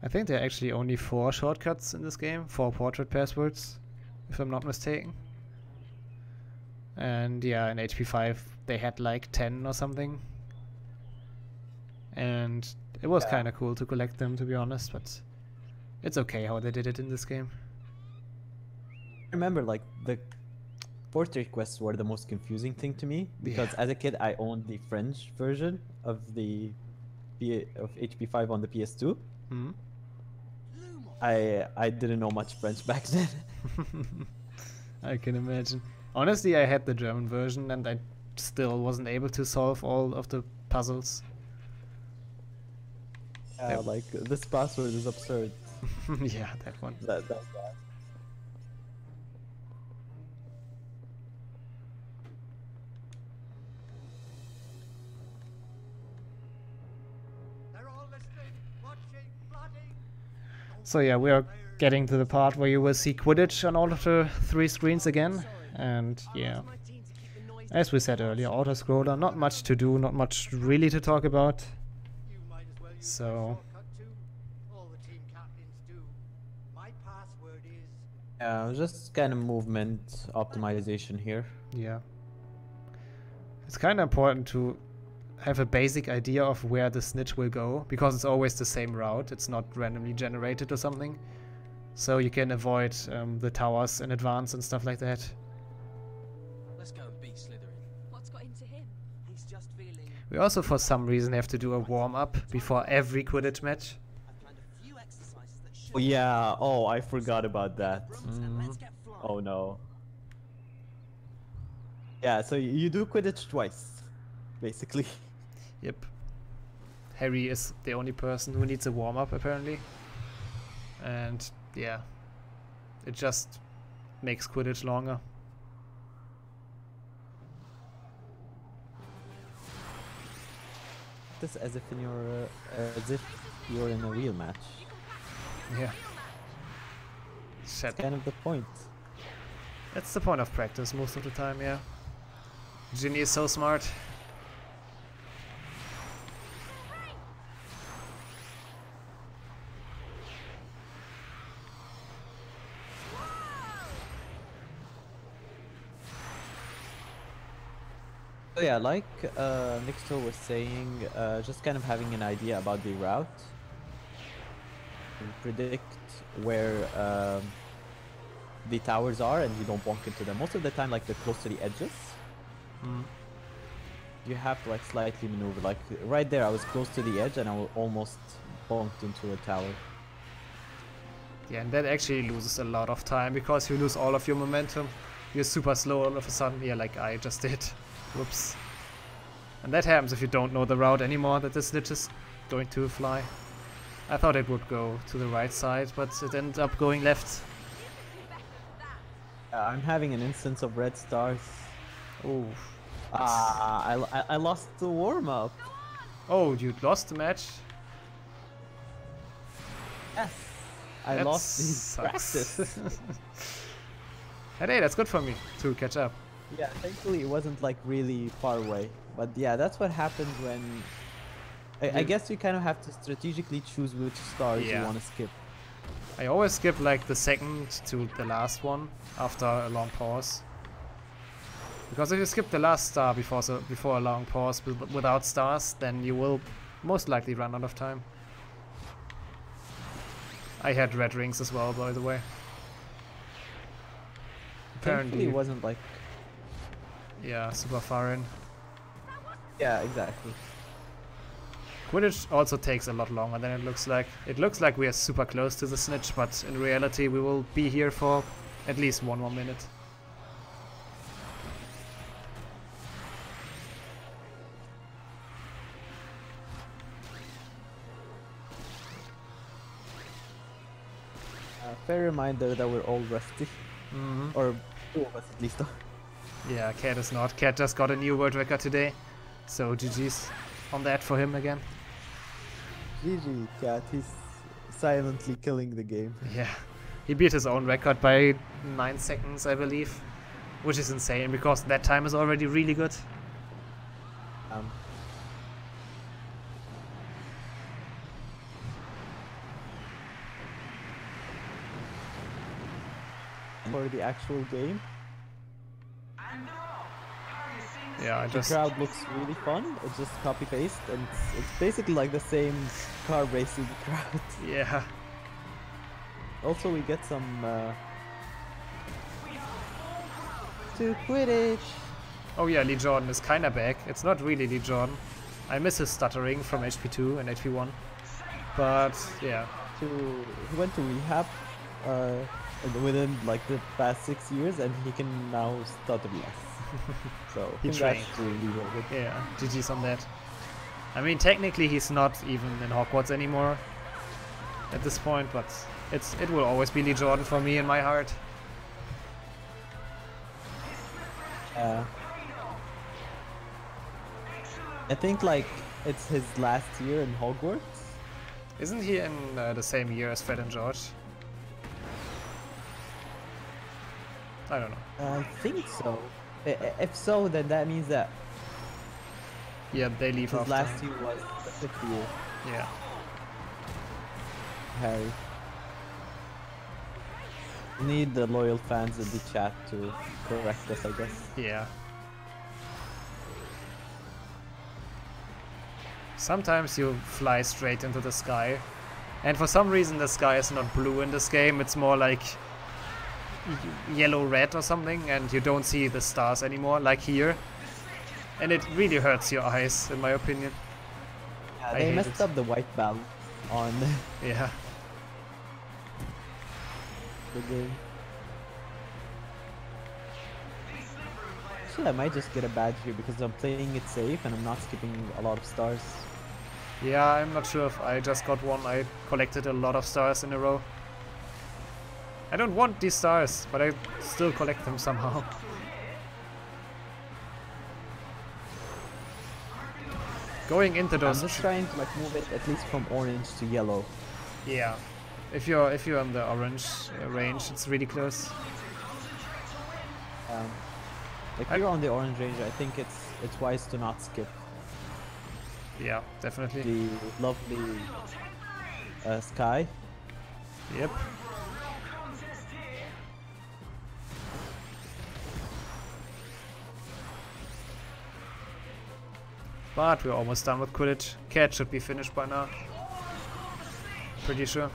I think there are actually only 4 shortcuts in this game, 4 portrait passwords, if I'm not mistaken. And yeah, in HP5 they had like 10 or something. And it was kind of cool to collect them, to be honest, but it's okay how they did it in this game. I remember, like, the portrait quests were the most confusing thing to me, because as a kid I owned the French version of the HP5 on the PS2. Hmm? I didn't know much French back then. I can imagine. Honestly, I had the German version and I still wasn't able to solve all of the puzzles. Like this password is absurd. Yeah, that one. That's bad. So yeah, we are getting to the part where you will see Quidditch on all of the 3 screens again. And yeah, as we said earlier, auto-scroller, not much to do, not much really to talk about. So... yeah, just kind of movement optimization here. Yeah. It's kind of important to have a basic idea of where the snitch will go, because it's always the same route, it's not randomly generated or something. So you can avoid the towers in advance and stuff like that. Let's go and beat Slytherin. What's got into him? He's just feeling... We also for some reason have to do a warm-up before every Quidditch match. Oh yeah, oh I forgot about that. Oh no. Yeah, so you do Quidditch twice, basically. Yep. Harry is the only person who needs a warm-up apparently. And yeah, it just makes Quidditch longer. This as if you're in a real match. Yeah. That's kind of the point. That's the point of practice most of the time, yeah. Ginny is so smart. So yeah, like Nixtor was saying, just kind of having an idea about the route. And predict where the towers are and you don't bonk into them. Most of the time, like they're close to the edges. You have to like slightly maneuver. Like right there, I was close to the edge and I almost bonked into a tower. Yeah, and that actually loses a lot of time because you lose all of your momentum. You're super slow all of a sudden, yeah, like I just did. Whoops. And that happens if you don't know the route anymore, that the snitch is going to fly. I thought it would go to the right side, but it ended up going left. I'm having an instance of red stars. Oh. I lost the warm-up. Oh, you lost the match? Yes. I lost the practice. Hey, that's good for me to catch up. Yeah, thankfully it wasn't like really far away. But yeah, that's what happens when... I guess you kind of have to strategically choose which stars you want to skip. I always skip like the second to the last one after a long pause. Because if you skip the last star before a long pause without stars, then you will most likely run out of time. I had red rings as well, by the way. Apparently it wasn't like... yeah, super far in. Yeah, exactly. Quidditch also takes a lot longer than it looks like. It looks like we are super close to the snitch, but in reality we will be here for at least 1 more minute. Fair reminder that we're all rusty. Or 2 of us at least. Yeah, Cat is not. Cat just got a new world record today. So GG's on that for him again. GG, Cat. He's silently killing the game. Yeah. He beat his own record by 9 seconds, I believe. Which is insane, because that time is already really good. For the actual game. Yeah, the crowd looks really fun. It's just copy paste, and it's basically like the same car racing crowd. Yeah. Also, we get some to Quidditch. Oh yeah, Lee Jordan is kinda back. It's not really Lee Jordan. I miss his stuttering from HP2 and HP1. But yeah. He went to rehab. within like the past 6 years, and he can now stutter less. So He congrats trained. to Leroy. Yeah, GG's on that. I mean, technically he's not even in Hogwarts anymore at this point, but it will always be Lee Jordan for me in my heart. I think like it's his last year in Hogwarts. Isn't he in the same year as Fred and George? I don't know. I think so. If so, then that means that Yeah, they leave his after. last year was the 5th year. Yeah. Harry. We need the loyal fans in the chat to correct us, I guess. Yeah. Sometimes you fly straight into the sky, and for some reason the sky is not blue in this game, it's more like yellow-red or something, and you don't see the stars anymore, like here. And it really hurts your eyes, in my opinion. Yeah, I they hate messed it. up the white balance on Yeah. the game. Actually, I might just get a badge here because I'm playing it safe and I'm not skipping a lot of stars. Yeah, I'm not sure if I just got one. I collected a lot of stars in a row. I don't want these stars, but I still collect them somehow. Going into I'm those... just trying to like move it at least from orange to yellow. Yeah. If you're on the orange range, it's really close. If you're on the orange range, I think it's wise to not skip Yeah, definitely. the lovely sky. Yep. But we're almost done with Quidditch. Cat should be finished by now. Pretty sure.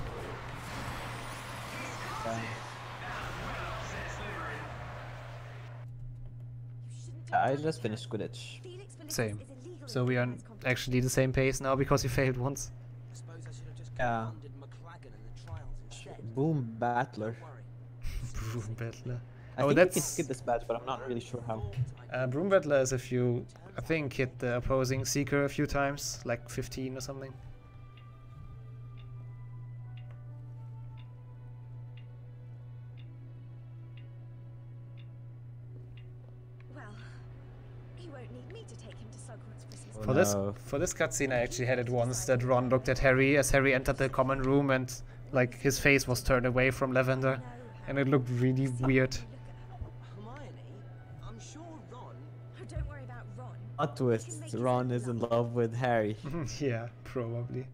I just finished Quidditch. Same. So we are actually the same pace now because you failed once. Yeah. Boom Battler. Broom Battler. I Oh, think that's... you can skip this badge, but I'm not really sure how. Broom Battler is if you, I think, hit the opposing Seeker a few times, like 15 or something. Well, he won't need me to take him to Sogwarts Christmas. For this cutscene, I actually had it once that Ron looked at Harry as Harry entered the common room, and like his face was turned away from Lavender, and it looked really weird. Hermione, I'm sure Ron. Oh, don't worry about Ron. A twist. Ron is in love with Harry. Yeah, probably.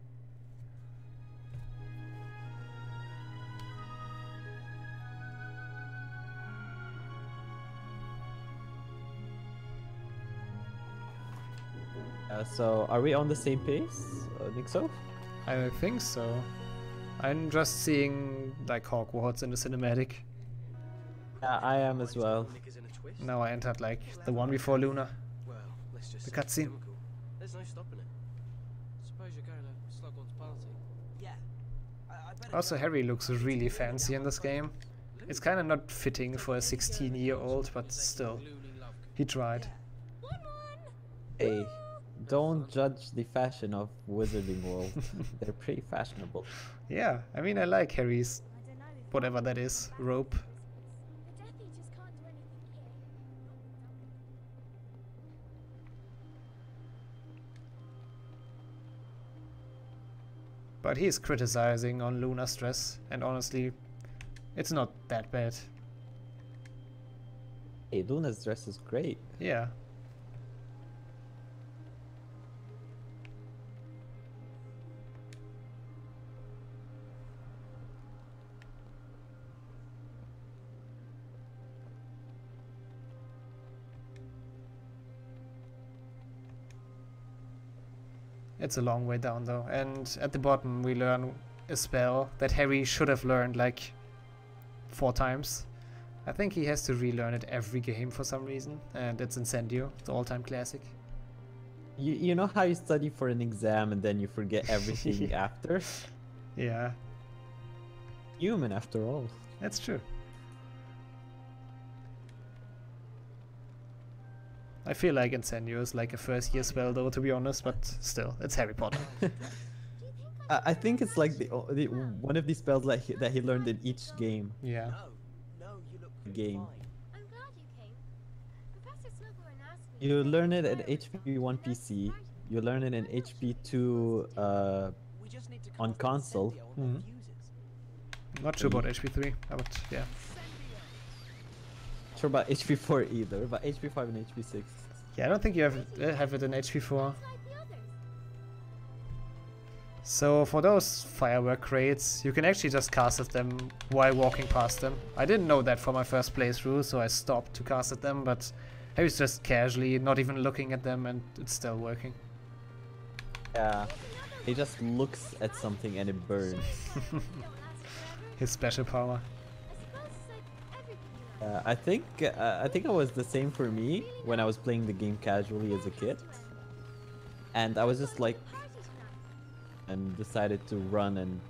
So, are we on the same pace? I think so. I think so. I'm just seeing like Hogwarts in the cinematic. Yeah, I am as well. Now I entered like the one before Luna. Well, let's just The cutscene. There's no stopping it. Suppose you're going to Slughorn's party. Yeah. I better Also, Harry looks really fancy in this game. It's kind of not fitting for a 16-year-old, but still, he tried. Hey, don't judge the fashion of Wizarding World. They're pretty fashionable. Yeah, I mean, I like Harry's, whatever that is, rope. The Death Eaters can't do anything here. But he's criticizing on Luna's dress, and honestly, it's not that bad. Hey, Luna's dress is great. Yeah. It's a long way down though, and at the bottom we learn a spell that Harry should have learned like 4 times. I think he has to relearn it every game for some reason, and it's Incendio, the all-time classic. You know how you study for an exam and then you forget everything after? Yeah. Human after all. That's true. I feel like Incendio is like a first year spell though, to be honest, but still, it's Harry Potter. I think it's like the one of these spells that he learned in each game. Yeah. Game. I'm glad you came. Professor Slughorn asked me. You learn it at HP 1 PC. You learn it in HP 2 on console. Not sure about HP 3, but yeah. Sure about HP 4 either, but HP 5 and HP 6. Yeah, I don't think you have it in HP 4. So for those firework crates, you can actually just cast at them while walking past them. I didn't know that for my first playthrough, so I stopped to cast at them, but I was just casually, not even looking at them, and it's still working. Yeah, he just looks at something and it burns. His special power. I think it was the same for me when I was playing the game casually as a kid, and I was just like, and decided to run and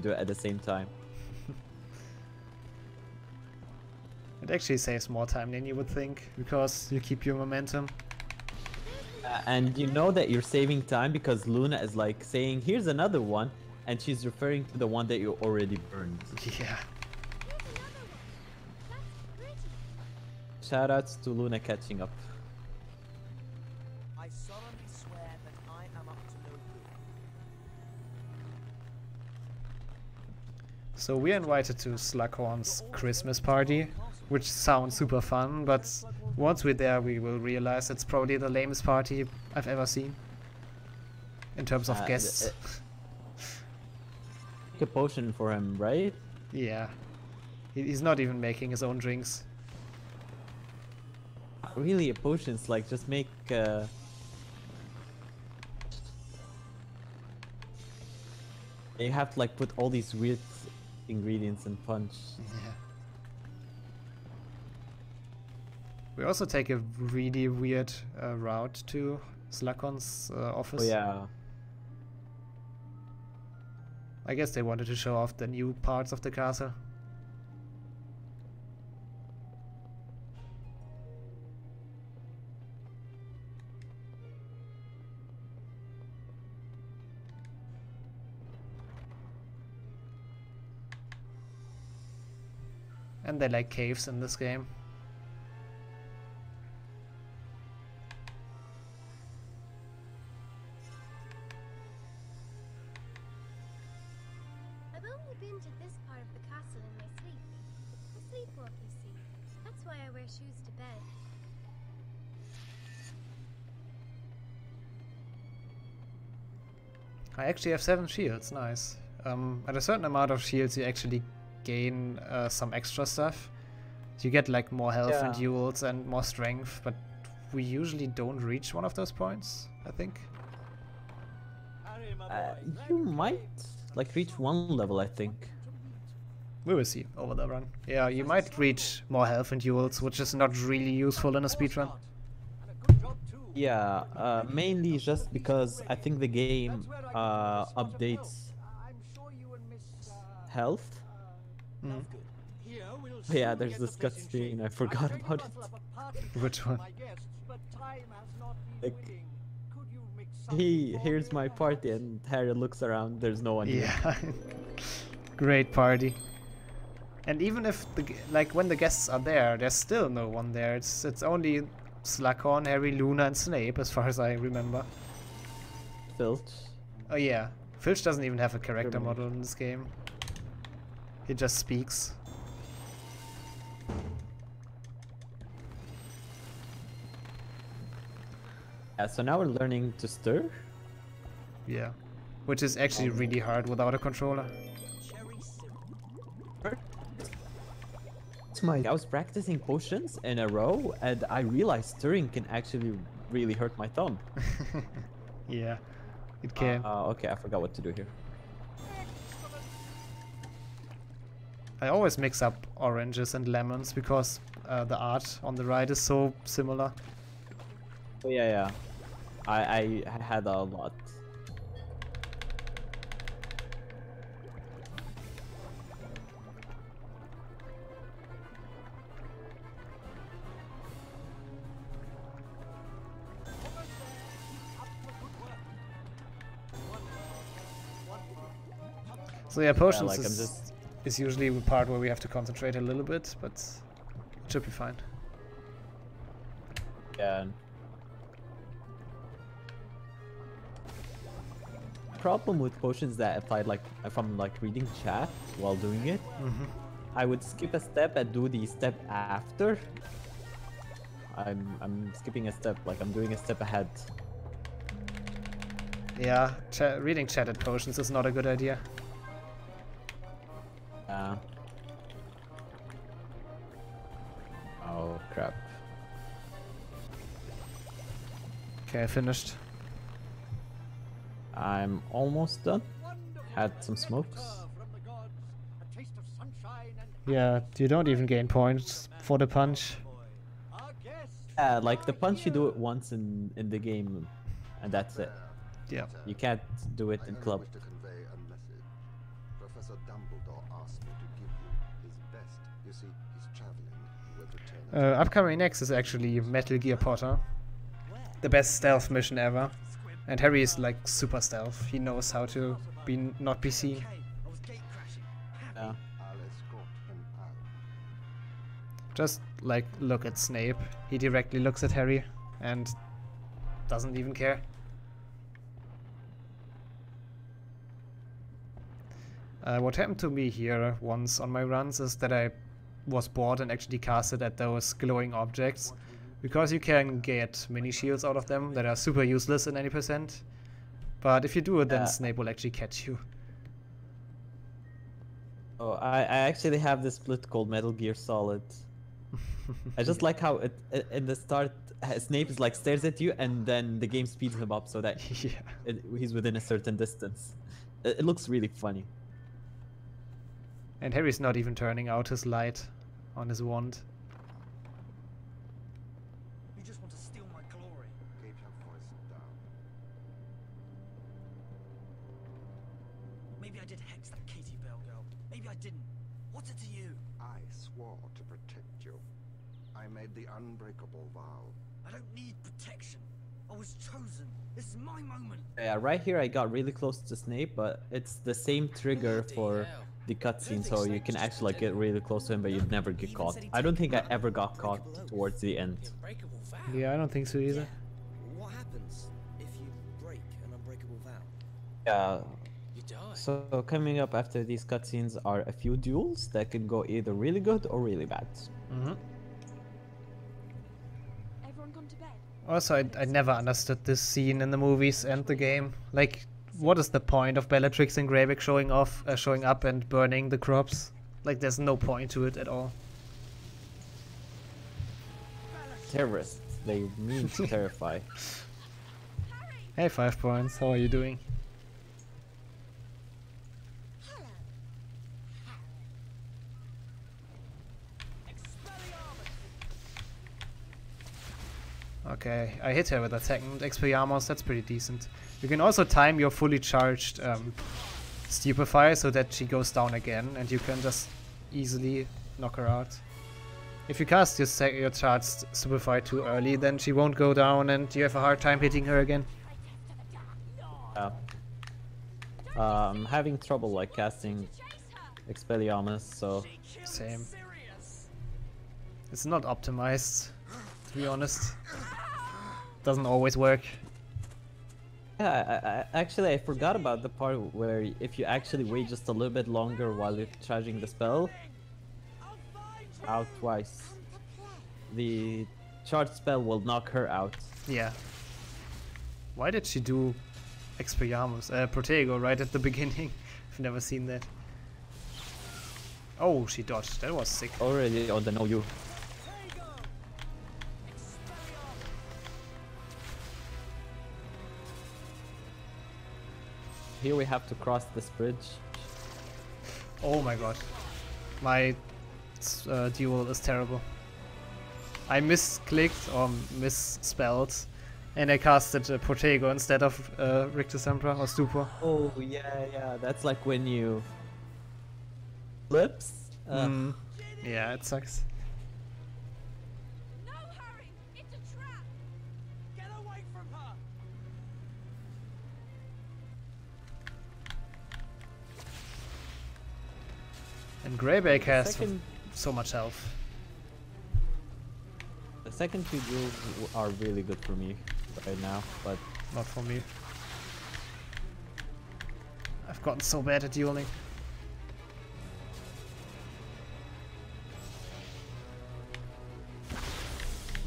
do it at the same time. It actually saves more time than you would think, because you keep your momentum. And you know that you're saving time because Luna is like saying, here's another one, and she's referring to the one that you already burned. Yeah. Shoutouts to Luna catching up. I solemnly swear that I am up to no good. So we're invited to Slughorn's Christmas party, which sounds super fun, but once we're there we will realize it's probably the lamest party I've ever seen. In terms of guests. Make a potion for him, right? Yeah. He's not even making his own drinks. Really, a potion's like just make you have to like put all these weird ingredients in punch. Yeah. We also take a really weird route to Slughorn's office. Oh yeah. I guess they wanted to show off the new parts of the castle. And they like caves in this game. I've only been to this part of the castle in my sleep. I sleepwalk, you see. That's why I wear shoes to bed. I actually have 7 shields, nice. At a certain amount of shields you actually gain some extra stuff. You get like more health and duels and more strength, but we usually don't reach one of those points, I think. You might like reach one level, I think. We will see over the run. Yeah, you might reach more health and duels, which is not really useful in a speedrun. Yeah, mainly just because I think the game updates health. Yeah, there's this cutscene, I forgot about it. Which one? Like, here's my party, and Harry looks around, there's no one here. Yeah. Great party. And even if like when the guests are there, there's still no one there. It's only Slughorn, Harry, Luna, and Snape, as far as I remember. Filch. Oh yeah, Filch doesn't even have a character model in this game. He just speaks. Yeah, so now we're learning to stir. Yeah, which is actually really hard without a controller. I was practicing potions in a row, and I realized stirring can actually really hurt my thumb. Yeah, it can. Okay, I forgot what to do here. I always mix up oranges and lemons because the art on the right is so similar. Oh yeah. I had a lot. So yeah, potions like, is usually the part where we have to concentrate a little bit, but it should be fine. Yeah. Problem with potions that if I'm like reading chat while doing it, I would skip a step and do the step after. I'm skipping a step, like I'm doing a step ahead. Yeah, reading chatted potions is not a good idea. Oh crap. Okay, I finished. I'm almost done. Had some smokes. Yeah, you don't even gain points for the punch. Yeah, like the punch you do it once in the game, and that's it. Yeah. You can't do it in club. Professor Dumbledore asked me to give you his best. You see, he's traveling with return. Upcoming next is actually Metal Gear Potter. The best stealth mission ever. And Harry is like super stealth. He knows how to not be seen. Yeah. Just like look at Snape. He directly looks at Harry and doesn't even care. What happened to me here once on my runs is that I was bored and actually casted at those glowing objects. Because you can get mini shields out of them that are super useless in any percent. But if you do it, then Snape will actually catch you. Oh, I actually have this split called Metal Gear Solid. I just like how in the start Snape is like stares at you and then the game speeds him up so that he's within a certain distance. It looks really funny. And Harry's not even turning out his light on his wand. You just want to steal my glory. Keep your voice down. Maybe I did hex that Katie Bell girl. Maybe I didn't. What's it to you? I swore to protect you. I made the unbreakable vow. I don't need protection. I was chosen. This is my moment. Yeah, right here I got really close to Snape, but it's the same trigger for the cutscene, so you can actually like get really close to him, but you'd never get caught. I don't think I ever got caught towards the end. Yeah, I don't think so either. What happens if you break an unbreakable vow? Yeah. You die. So coming up after these cutscenes are a few duels that can go either really good or really bad. Everyone gone to bed? Also, I never understood this scene in the movies and the game. Like, what is the point of Bellatrix and Greyback showing up and burning the crops? Like, there's no point to it at all. Terrorists. They mean to terrify. Hey, 5 points. How are you doing? Okay, I hit her with a second Expelliarmus, that's pretty decent. You can also time your fully charged Stupefy so that she goes down again and you can just easily knock her out. If you cast your charged Stupefy too early, then she won't go down and you have a hard time hitting her again. Yeah. I'm having trouble like casting Expelliarmus, so... Same. It's not optimized, to be honest. Doesn't always work. Yeah, actually I forgot about the part where if you actually wait just a little bit longer while you're charging the spell, out twice, the charged spell will knock her out. Yeah. Why did she do Expelliarmus? Protego right at the beginning. I've never seen that. Oh, she dodged. That was sick. Already on the know you. Here we have to cross this bridge. Oh my god. My duel is terrible. I misclicked or misspelled and I casted Protego instead of Rictus Sempra or Stupor. Oh yeah, that's like when you flips. Yeah, it sucks. No, Harry! It's a trap! Get away from her! And Greyback has second- so much health. The second two duels are really good for me right now, but Not for me. I've gotten so bad at dueling.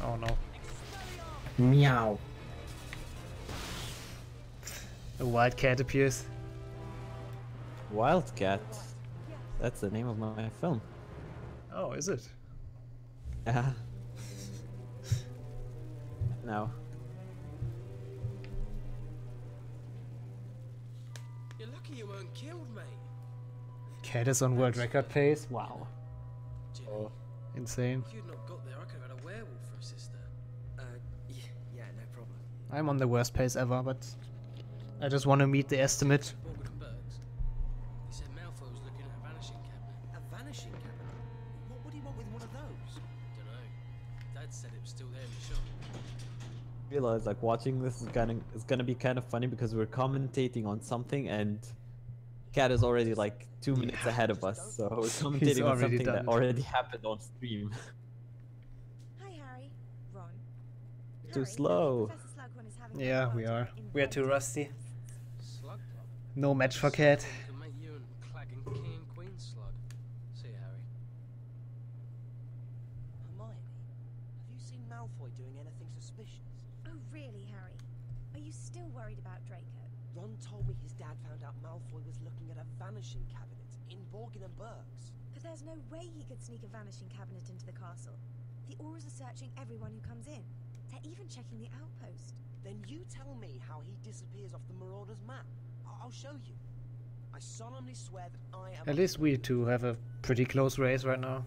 Oh no. Meow. A wild cat appears. Wildcat. That's the name of my film. Oh, is it? Yeah. No. You're lucky you weren't killed, mate. Cat is on world record pace. Wow. Jimmy, Insane. if you'd not got there, I could have had a werewolf for a sister. Yeah, no problem. I'm on the worst pace ever, but I just want to meet the estimate. Morgan and Burks. He said Malfoy was looking at a vanishing cabinet. A vanishing cabinet? What would he want with one of those? Dunno. Dad said it was still there in the shop. I realize like watching this is gonna be kind of funny because we're commentating on something and Cat is already like 2 minutes ahead of us, so we're commentating on already something done that it. already happened on stream. Hi, Harry. Ron. Too Harry, slow. Professor Slughorn is having a Yeah, party we are. in We are too Brighton. rusty. Slug Club. No match for Cat. Can make you and Clag and King and Queen slug. See you, Harry. Hermione, have you seen Malfoy doing anything suspicious? Oh, really, Harry? Are you still worried about Draco? Ron told me his dad found out Malfoy was looking at a vanishing cabinet in Borgin and Burke's. But there's no way he could sneak a vanishing cabinet into the castle. The Aurors are searching everyone who comes in. They're even checking the outpost. Then you tell me how he disappears off the Marauder's map. I'll show you. I solemnly swear that I am... At least we two have a pretty close race right now.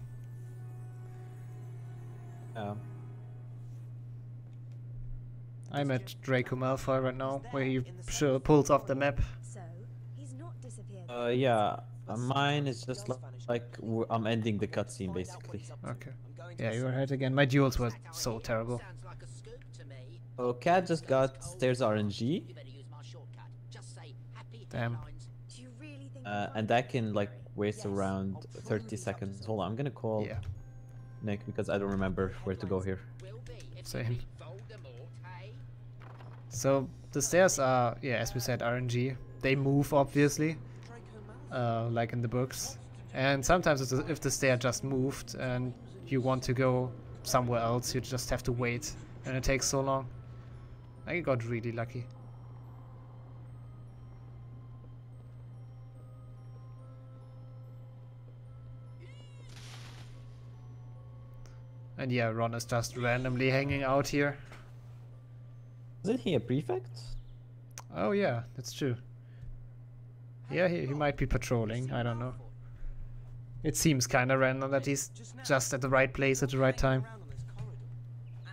I'm at Draco Malfoy right now, where he sure pulls off the map. So, he's not disappeared. Yeah. Mine is just I'm ending the cutscene basically. Okay. Yeah, you're ahead again. My duels were so terrible. So Cat just got stairs RNG. Damn. Do you really think And that can like waste around 30 seconds. Hold on, I'm gonna call Nick because I don't remember where to go here. Same. So the stairs are, yeah, as we said, RNG. They move obviously, like in the books. And sometimes if the stair just moved and you want to go somewhere else, you just have to wait, and it takes so long. I got really lucky. And yeah, Ron is just randomly hanging out here. Isn't he a prefect? Oh yeah, that's true. Yeah, he might be patrolling, I don't know. It seems kinda random that he's just at the right place at the right time.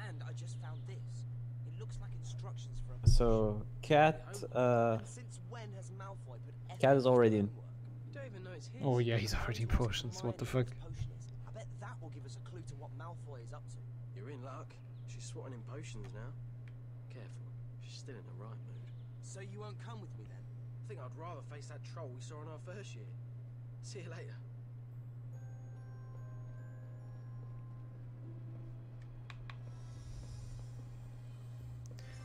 And I just found this. It looks like instructions for a... So Cat Since when has Malfoy put Cat is already in. Don't even know it's his. Oh yeah, he's already in potions, what the fuck. I bet that will give us a clue to what Malfoy is up to. You're in luck. She's swatting in potions now. Careful. She's still in the right mood. So you won't come with me then? I think I'd rather face that troll we saw in our first year. See you later.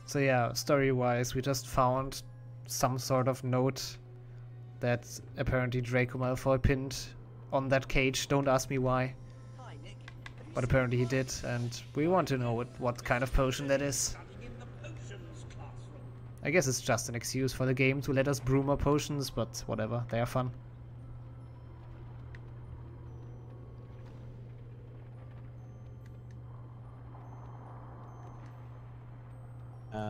So yeah, story-wise, we just found some sort of note that apparently Draco Malfoy pinned on that cage. Don't ask me why. But apparently he did, and we want to know what kind of potion that is. I guess it's just an excuse for the game to let us brew more potions, but whatever, they are fun.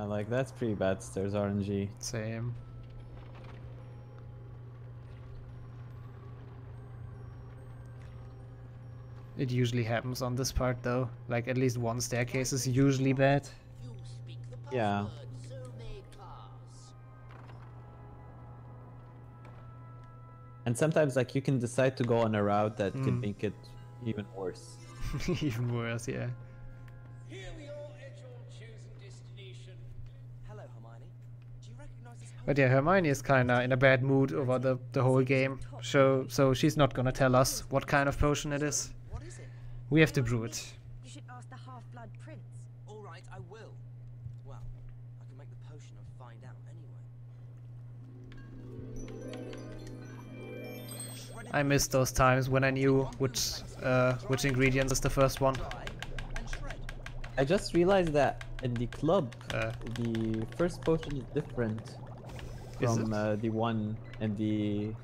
Like that's pretty bad stairs RNG. Same. It usually happens on this part though, like at least one staircase is usually bad. Yeah. And sometimes like you can decide to go on a route that could make it even worse. Even worse, yeah. Here we are at your chosen destination. Hello, Hermione. Do you But yeah, Hermione is kinda in a bad mood over the whole game. So she's not gonna tell us what kind of potion it is. We have to brew it. You should ask the Half-Blood Prince. All right, I will. Well, I can make the potion and find out anyway. I miss those times when I knew which ingredients is the first one. I just realized that in the club, the first potion is different from the one in the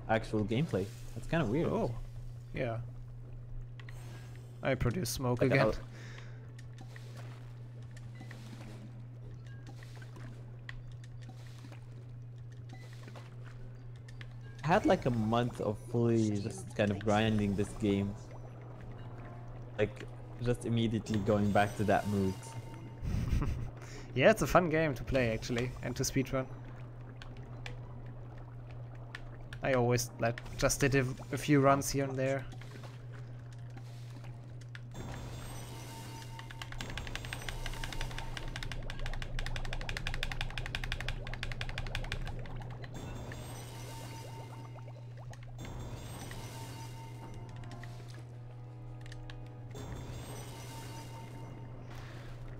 actual gameplay. That's kind of weird. Oh, yeah. I produce smoke Like again. I had like a month of fully just kind of grinding this game. Like, just immediately going back to that mood. Yeah, it's a fun game to play actually, and to speedrun. I always like just did a few runs here and there.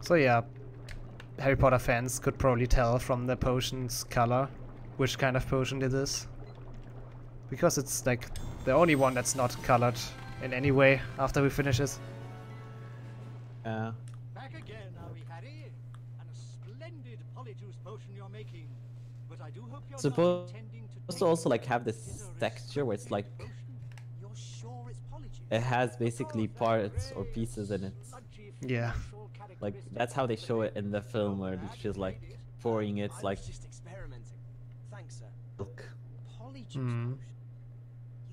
So yeah, Harry Potter fans could probably tell from the potion's color which kind of potion it is. Because it's like the only one that's not colored in any way after we finish it. Back again, are we, Harry? And a splendid polyjuice potion you're making. But I do hope you're Supposed not intending to also like have this texture where it's like it has basically parts or pieces in it. Yeah. Like that's how they show it in the film where she's like pouring it like just experimenting. Thanks, sir. milk. Polyjuice Mm. potion.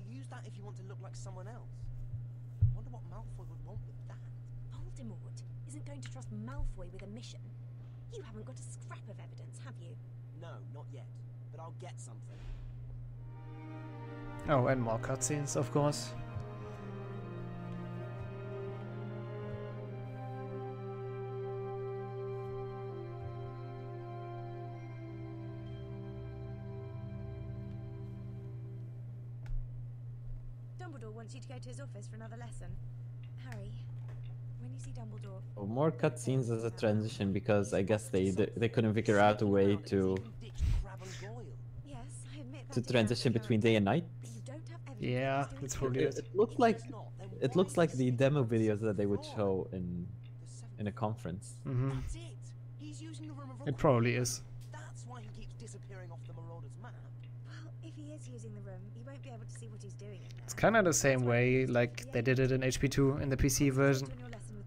You use that if you want to look like someone else. Wonder what Malfoy would want with that. Voldemort isn't going to trust Malfoy with a mission. You haven't got a scrap of evidence, have you? No, not yet. But I'll get something. Oh, and more cutscenes, of course. Dumbledore wants you to go to his office for another lesson. Harry, when you see Dumbledore... Oh, more cutscenes as a transition because I guess they couldn't figure out a way to Yes, I admit that to transition between day and night. Yeah, it's probably it. It looks like the demo videos that they would show in a conference. Mm-hmm. That's it. He's using the room of It probably is. That's why he keeps disappearing off the Marauder's map. Well, if he is using the room, you won't be able to see what he's doing in there. It's kind of the same way like they did it in HP2 in the PC version.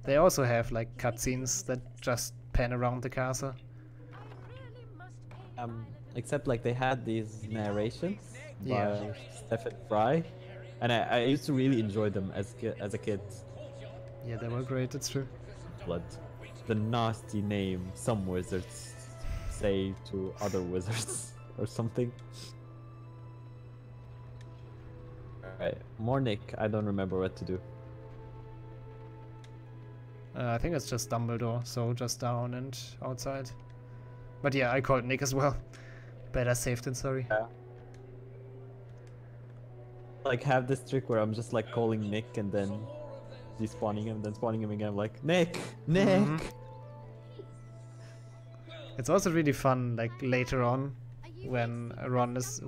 They also have like cutscenes that just pan around the castle. Except like they had these narrations Yeah. by Stephen Fry, and I used to really enjoy them as a kid. Yeah, they were great, it's true. Blood, the nasty name some wizards say to other wizards or something. Alright, more Nick. I don't remember what to do. I think it's just Dumbledore, so just down and outside. But yeah, I called Nick as well. Better safe than sorry. Yeah. Like have this trick where I'm just like calling Nick and then despawning him, then spawning him again. I'm like Nick. Mhm. It's also really fun, like later on, when Ron is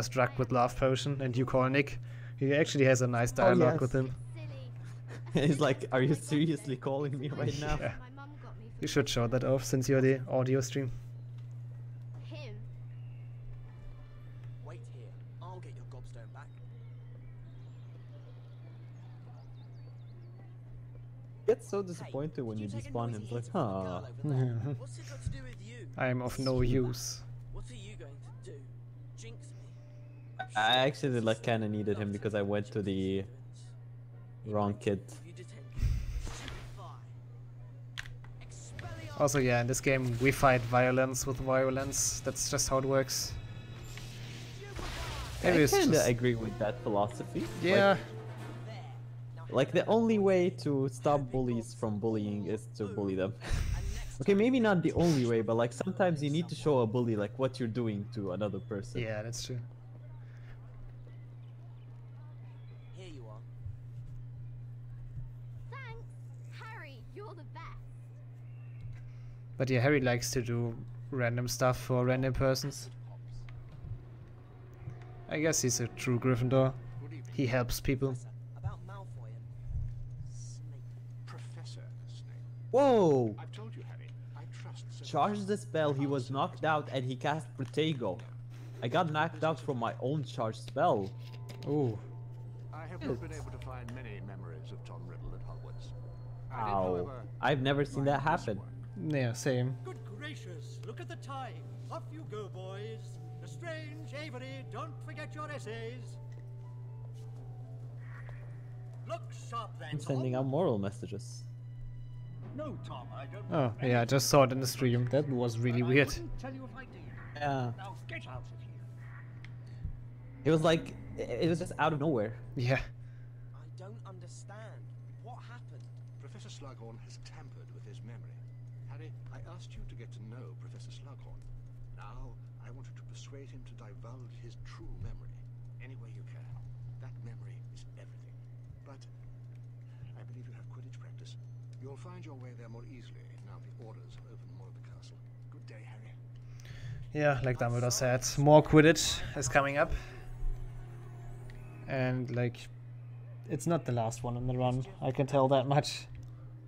drugged with love potion and you call Nick. He actually has a nice dialogue with him. He's like, "Are you seriously calling me right now?" Yeah. You should show that off since you're the audio stream. Wait here. I'll get your gobstone back. Gets so disappointed when you despawn him. It's like, huh. What's it got to do with you? I am of no use. What are you going to do? Jinx me? I actually like kind of needed him because I went to the wrong kid. Also, yeah, in this game we fight violence with violence. That's just how it works. Maybe I it's kind of just... agree with that philosophy. Yeah. Like the only way to stop bullies from bullying is to bully them. Okay, maybe not the only way, but like sometimes you need to show a bully like what you're doing to another person. Yeah, that's true. Here you are. Thanks, Harry. You're the best. But yeah, Harry likes to do random stuff for random persons. I guess he's a true Gryffindor. He helps people. About Malfoy and Snape. Professor Snape. Whoa! I've told you, Harry. I trust. Charged the spell, he was knocked out and he cast Protego. I got knocked out from my own charged spell. Ooh. I have not been able to find many memories of Tom Riddle at Hogwarts. Ow. I've never seen that happen. Yeah, same. Good gracious, look at the time. Off you go, boys. Lestrange, Avery, don't forget your essays. Look sharp then, I'm sending out moral messages. No, Tom, I don't. Oh, yeah, I just saw it in the stream. That was really weird. Tell you if I did. Yeah. Now get out of here. It was like, it was just out of nowhere. Yeah. I don't understand. What happened? Professor Slughorn has tampered with his memory. Harry, I asked you to get to know Professor Slughorn. Now, I want you to persuade him to divulge his true memory. Any way you can. That memory is everything. But I believe you have Quidditch practice. You'll find your way there more easily now the orders have opened more of the castle. Good day, Harry. Yeah, like Dumbledore said, more Quidditch is coming up. And like, it's not the last one in the run, I can tell that much.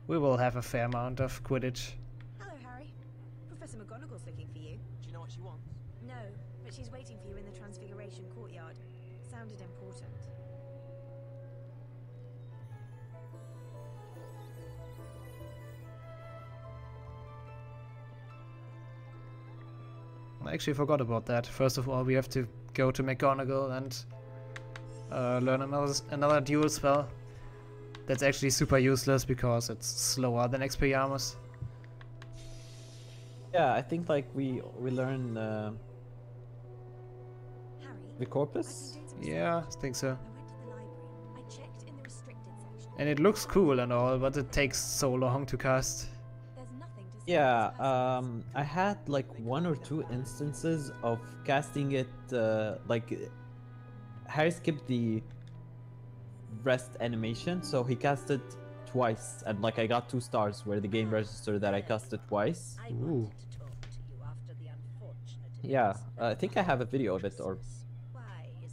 We will have a fair amount of Quidditch. Hello, Harry. Professor McGonagall's looking for you. Do you know what she wants? No, but she's waiting for you in the Transfiguration courtyard. Sounded important. I actually forgot about that. First of all, we have to go to McGonagall and learn another duel spell. That's actually super useless because it's slower than Expelliarmus. Yeah, I think like we learn Vicorpus. Yeah, I think so. I went to the library. I checked in the restricted section. And it looks cool and all, but it takes so long to cast. There's nothing to Yeah, I had like 1 or 2 instances of casting it like Harry skipped the rest animation, so he cast it twice, and like I got 2 stars where the game registered that I cast it twice. Ooh. Yeah, I think I have a video of it or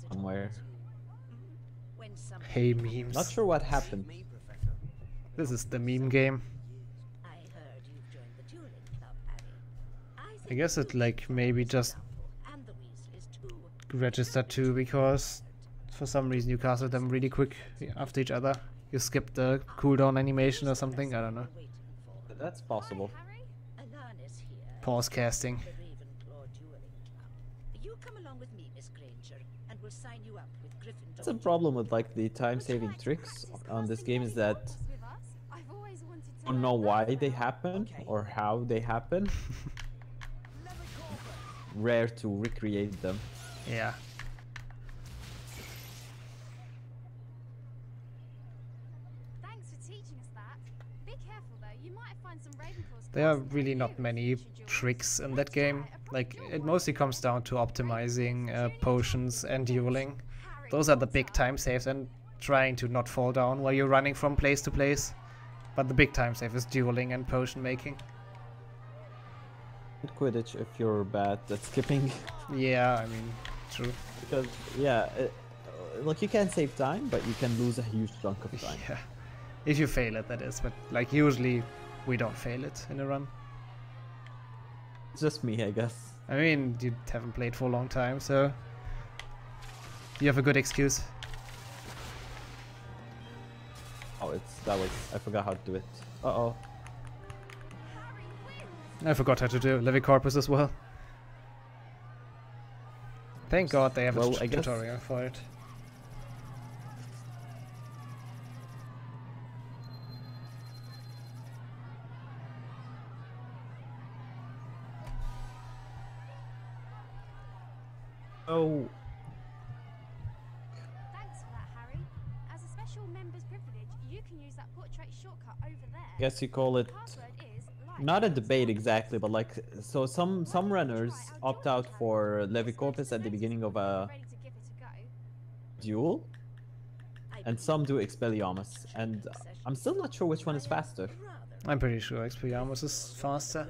somewhere. Hey, memes. Not sure what happened. This is the meme game. I guess it like maybe just registered 2 because for some reason you casted them really quick after each other. You skipped the cooldown animation or something, I don't know. That's possible. Pause casting. You come along with me, Miss Granger, and we'll sign you up with Gryffindor. That's a problem with like the time-saving tricks on this game is that I don't know why they happen or how they happen. Rare to recreate them. Yeah. Thanks for teaching us that. Be careful though, you might find some Ravenclaws. There are really not many tricks in that game. Like, it mostly comes down to optimizing potions and dueling. Those are the big time saves, and trying to not fall down while you're running from place to place. But the big time save is dueling and potion making. Quidditch if you're bad at skipping. Yeah, I mean, true. Because, yeah, like you can save time, but you can lose a huge chunk of time. Yeah. If you fail it, that is. But, like, usually we don't fail it in a run. It's just me, I guess. I mean, you haven't played for a long time, so you have a good excuse. Oh, I forgot how to do it. Uh-oh. I forgot how to do Levicorpus as well. Thank God they have a tutorial for it. Oh. Thanks for that, Harry. As a special member's privilege, you can use that portrait shortcut over there. I guess you call it not a debate exactly, but like, so some runners opt out for Levicorpus at the beginning of a duel, and some do Expelliarmus, and I'm still not sure which one is faster. I'm pretty sure Expelliarmus is faster,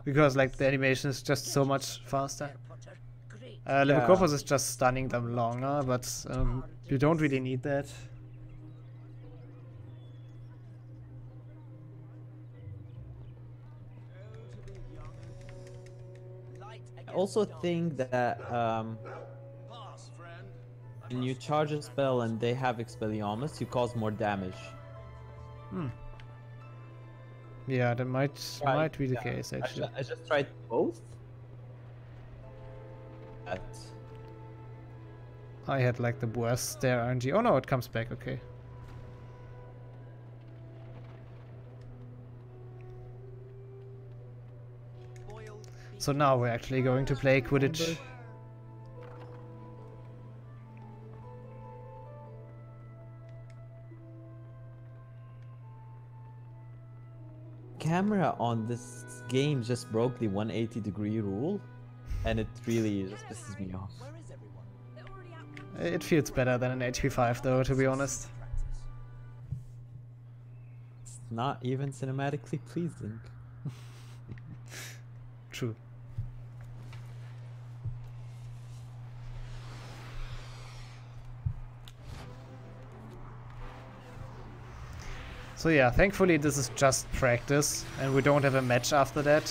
because like the animation is just so much faster. Levicorpus is just stunning them longer, but you don't really need that. I also think that when you charge a spell and they have Expelliarmus, you cause more damage. Yeah, that might be the case actually. I just tried both. I had like the worst there RNG. Oh no, it comes back, okay. So now we're actually going to play Quidditch. Camera on this game just broke the 180-degree rule, and it really just pisses me off. It feels better than an HP5 though, to be honest. It's not even cinematically pleasing. True. So yeah, thankfully this is just practice and we don't have a match after that.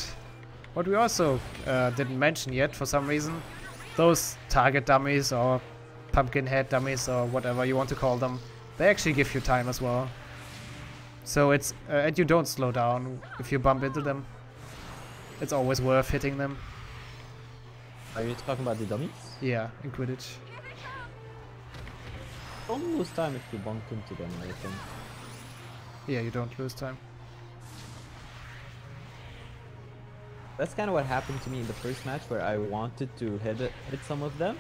What we also didn't mention yet for some reason, those target dummies or pumpkin head dummies or whatever you want to call them, they actually give you time as well. So it's and you don't slow down if you bump into them. It's always worth hitting them. Are you talking about the dummies? Yeah, in Quidditch. Don't lose time if you bump into them, I think. Yeah, you don't lose time. That's kind of what happened to me in the first match, where I wanted to hit some of them,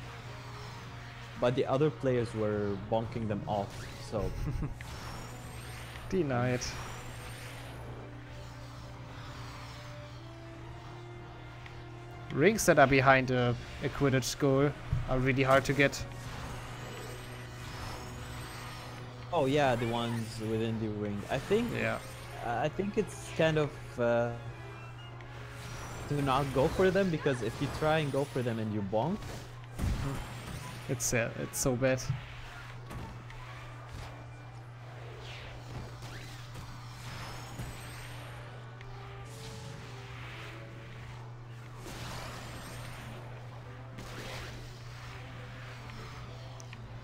but the other players were bonking them off, so... Denied. Rings that are behind a Quidditch goal are really hard to get. Oh yeah, the ones within the ring. I think. Yeah. I think it's kind of to not go for them, because if you try and go for them and you bonk, it's so bad.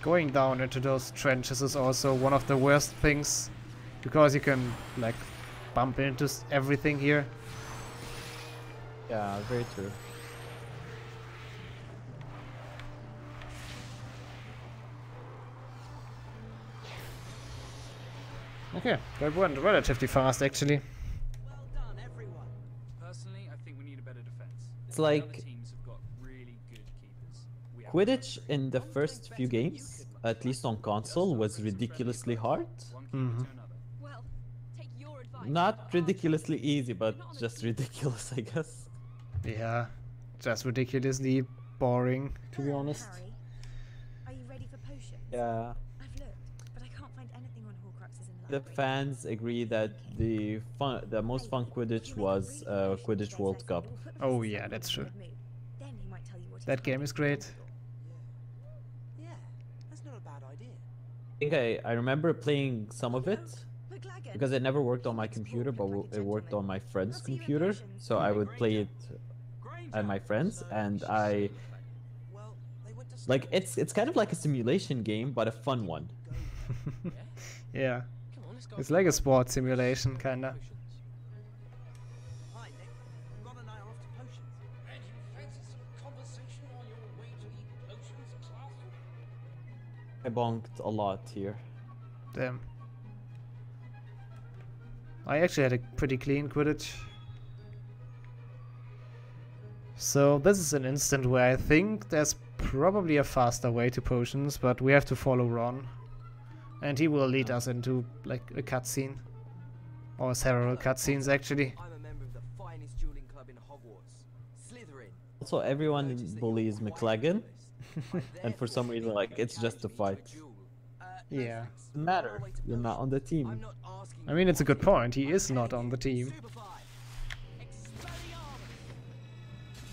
Going down into those trenches is also one of the worst things, because you can like bump into everything here. Yeah, very true. Okay, that went relatively fast actually. Well done, everyone. Personally, I think we need a better defense. It's like teams have got really good keepers. Quidditch in the first few games, at least on console, was ridiculously hard. Well, take your advice. Not ridiculously easy, but just ridiculous, I guess. Yeah, just ridiculously boring, to be honest. Harry, are you ready for potions? Yeah. I've looked, but I can't find anything on Horcruxes in The fans agree that the most fun Quidditch was Quidditch World Cup. Oh yeah, that's true. That game is great. Yeah, that's not a bad idea. I think I remember playing some of it, because it never worked on my computer, but it worked on my friend's computer, so I would play it at my friend's, and like it's kind of like a simulation game, but a fun one. Yeah, it's like a sports simulation, kinda. Hi, Nick. Got an hour off to potions. And you fancy some conversation on your way to the potions classroom? I bonked a lot here. Damn. I actually had a pretty clean Quidditch. So this is an instant where I think there's probably a faster way to potions, but we have to follow Ron. And he will lead us into like a cutscene. Or several cutscenes actually. I'm a member of the Hogwarts. Slytherin. Also, everyone bullies McLagan, and for some reason, like, it's just a fight. Yeah. Doesn't matter. You're not on the team. I mean, it's a good point. He is not on the team.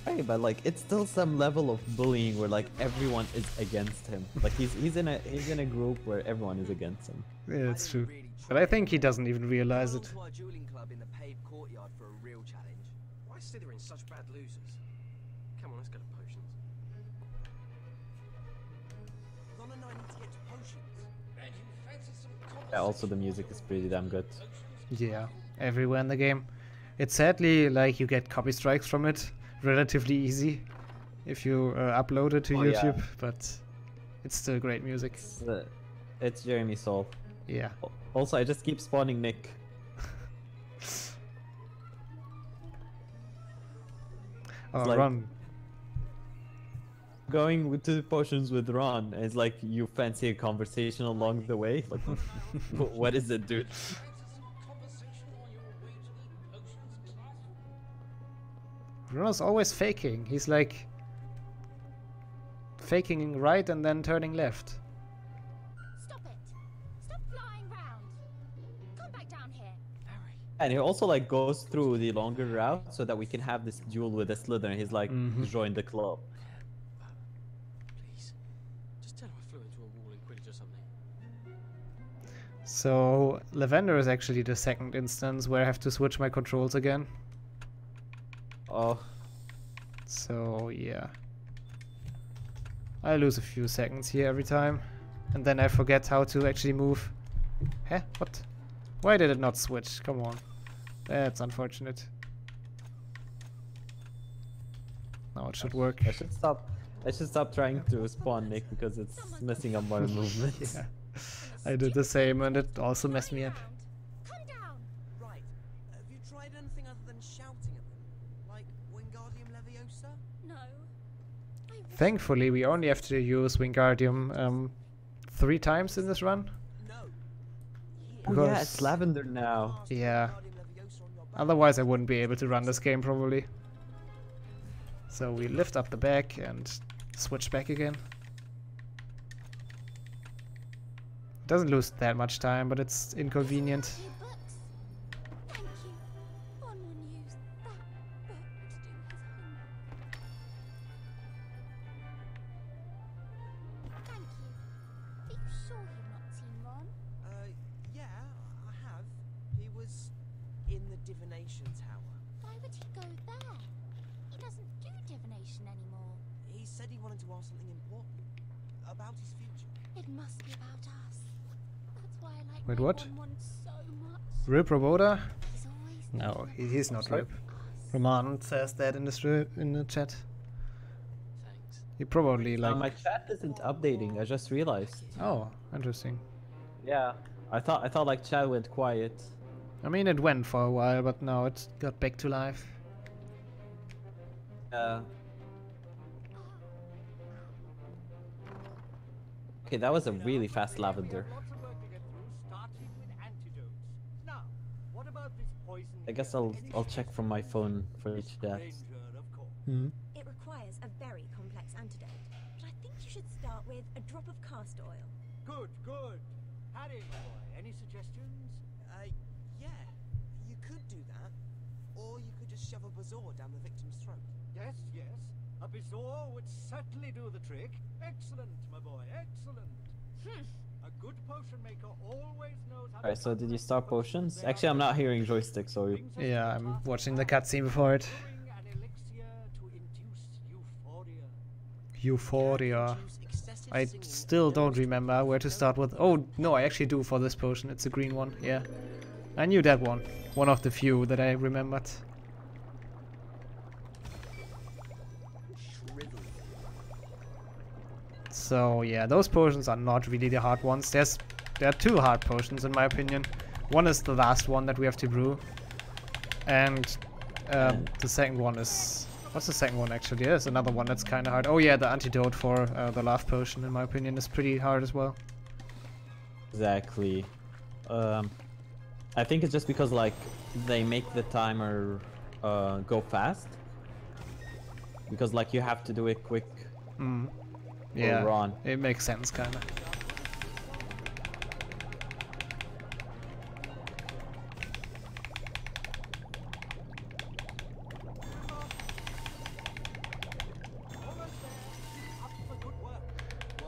Hey, but like, it's still some level of bullying where like everyone is against him. Like he's in a group where everyone is against him. Yeah, it's true. But I think he doesn't even realize it. To our dueling club in the paved courtyard for a real challenge. Why is Slytherin such bad losers? Come on, let's go to potions. Ron and I need to get to potions. And you fancy some Yeah, also the music is pretty damn good. Yeah, everywhere in the game. It's sadly like you get copy strikes from it relatively easy if you upload it to YouTube, but it's still great music. It's Jeremy Soule. Yeah. Also, I just keep spawning Nick. Oh, like, Ron. Going to potions with Ron, and it's like you fancy a conversation along the way. Like, what is it, dude? Ron's always faking. He's like faking right and then turning left. Stop it! Stop flying round! Come back down here. And he also like goes through the longer route so that we can have this duel with a Slytherin. He's like, join the club. Please, just tell him I flew into a wall in Quidditch or something. So Lavender is actually the second instance where I have to switch my controls again. Oh. So yeah. I lose a few seconds here every time. And then I forget how to actually move. Huh? What? Why did it not switch? Come on. That's unfortunate. Now it should work. I should stop trying to spawn Nick because it's messing up my movement. Yeah. I did the same and it also messed me up. Right. Have you tried anything other than shouting at them? Like Wingardium Leviosa? No. Thankfully, we only have to use Wingardium 3 times in this run. Oh yeah, it's Lavender now. Yeah. Otherwise, I wouldn't be able to run this game probably. So we lift up the back and switch back again. Doesn't lose that much time, but it's inconvenient. Thank you. Ron will use that book to do his homework. Thank you. Are you sure you've not seen Ron? Yeah, I have. He was in the divination tower. Why would he go there? He doesn't do divination anymore. He said he wanted to ask something important about his future. It must be about us. That's why I like Wait, my what? Ron so much. Rip Robota? He's always No, he's not Rip. Roman says that in the chat. He probably like. My chat isn't updating. I just realized. Oh, interesting. Yeah, I thought like chat went quiet. I mean, it went for a while, but now it got back to life. Okay, that was a really fast Lavender. I guess I'll check from my phone for the chat. It requires a very complex antidote, but I think you should start with a drop of castor oil. Good, good. Harry, my boy, any suggestions? Yeah, you could do that, or you could just shove a bazaar down the victim's throat. Yes, yes. A bazaar would certainly do the trick. Excellent, my boy, excellent. A good potion maker always knows how Alright, so did you start potions? Actually, I'm not hearing joystick, so... Yeah, I'm watching the cutscene before it. Euphoria. I still don't remember where to start with. Oh, no, I actually do for this potion. It's a green one, yeah. I knew that one. One of the few that I remembered. So, yeah, those potions are not really the hard ones. There are 2 hard potions, in my opinion. One is the last one that we have to brew. And the second one is... What's the second one actually? There's another one that's kind of hard. Oh yeah, the antidote for the love potion, in my opinion, is pretty hard as well. Exactly. I think it's just because like they make the timer go fast, because like you have to do it quick. Yeah, run. it makes sense, kinda.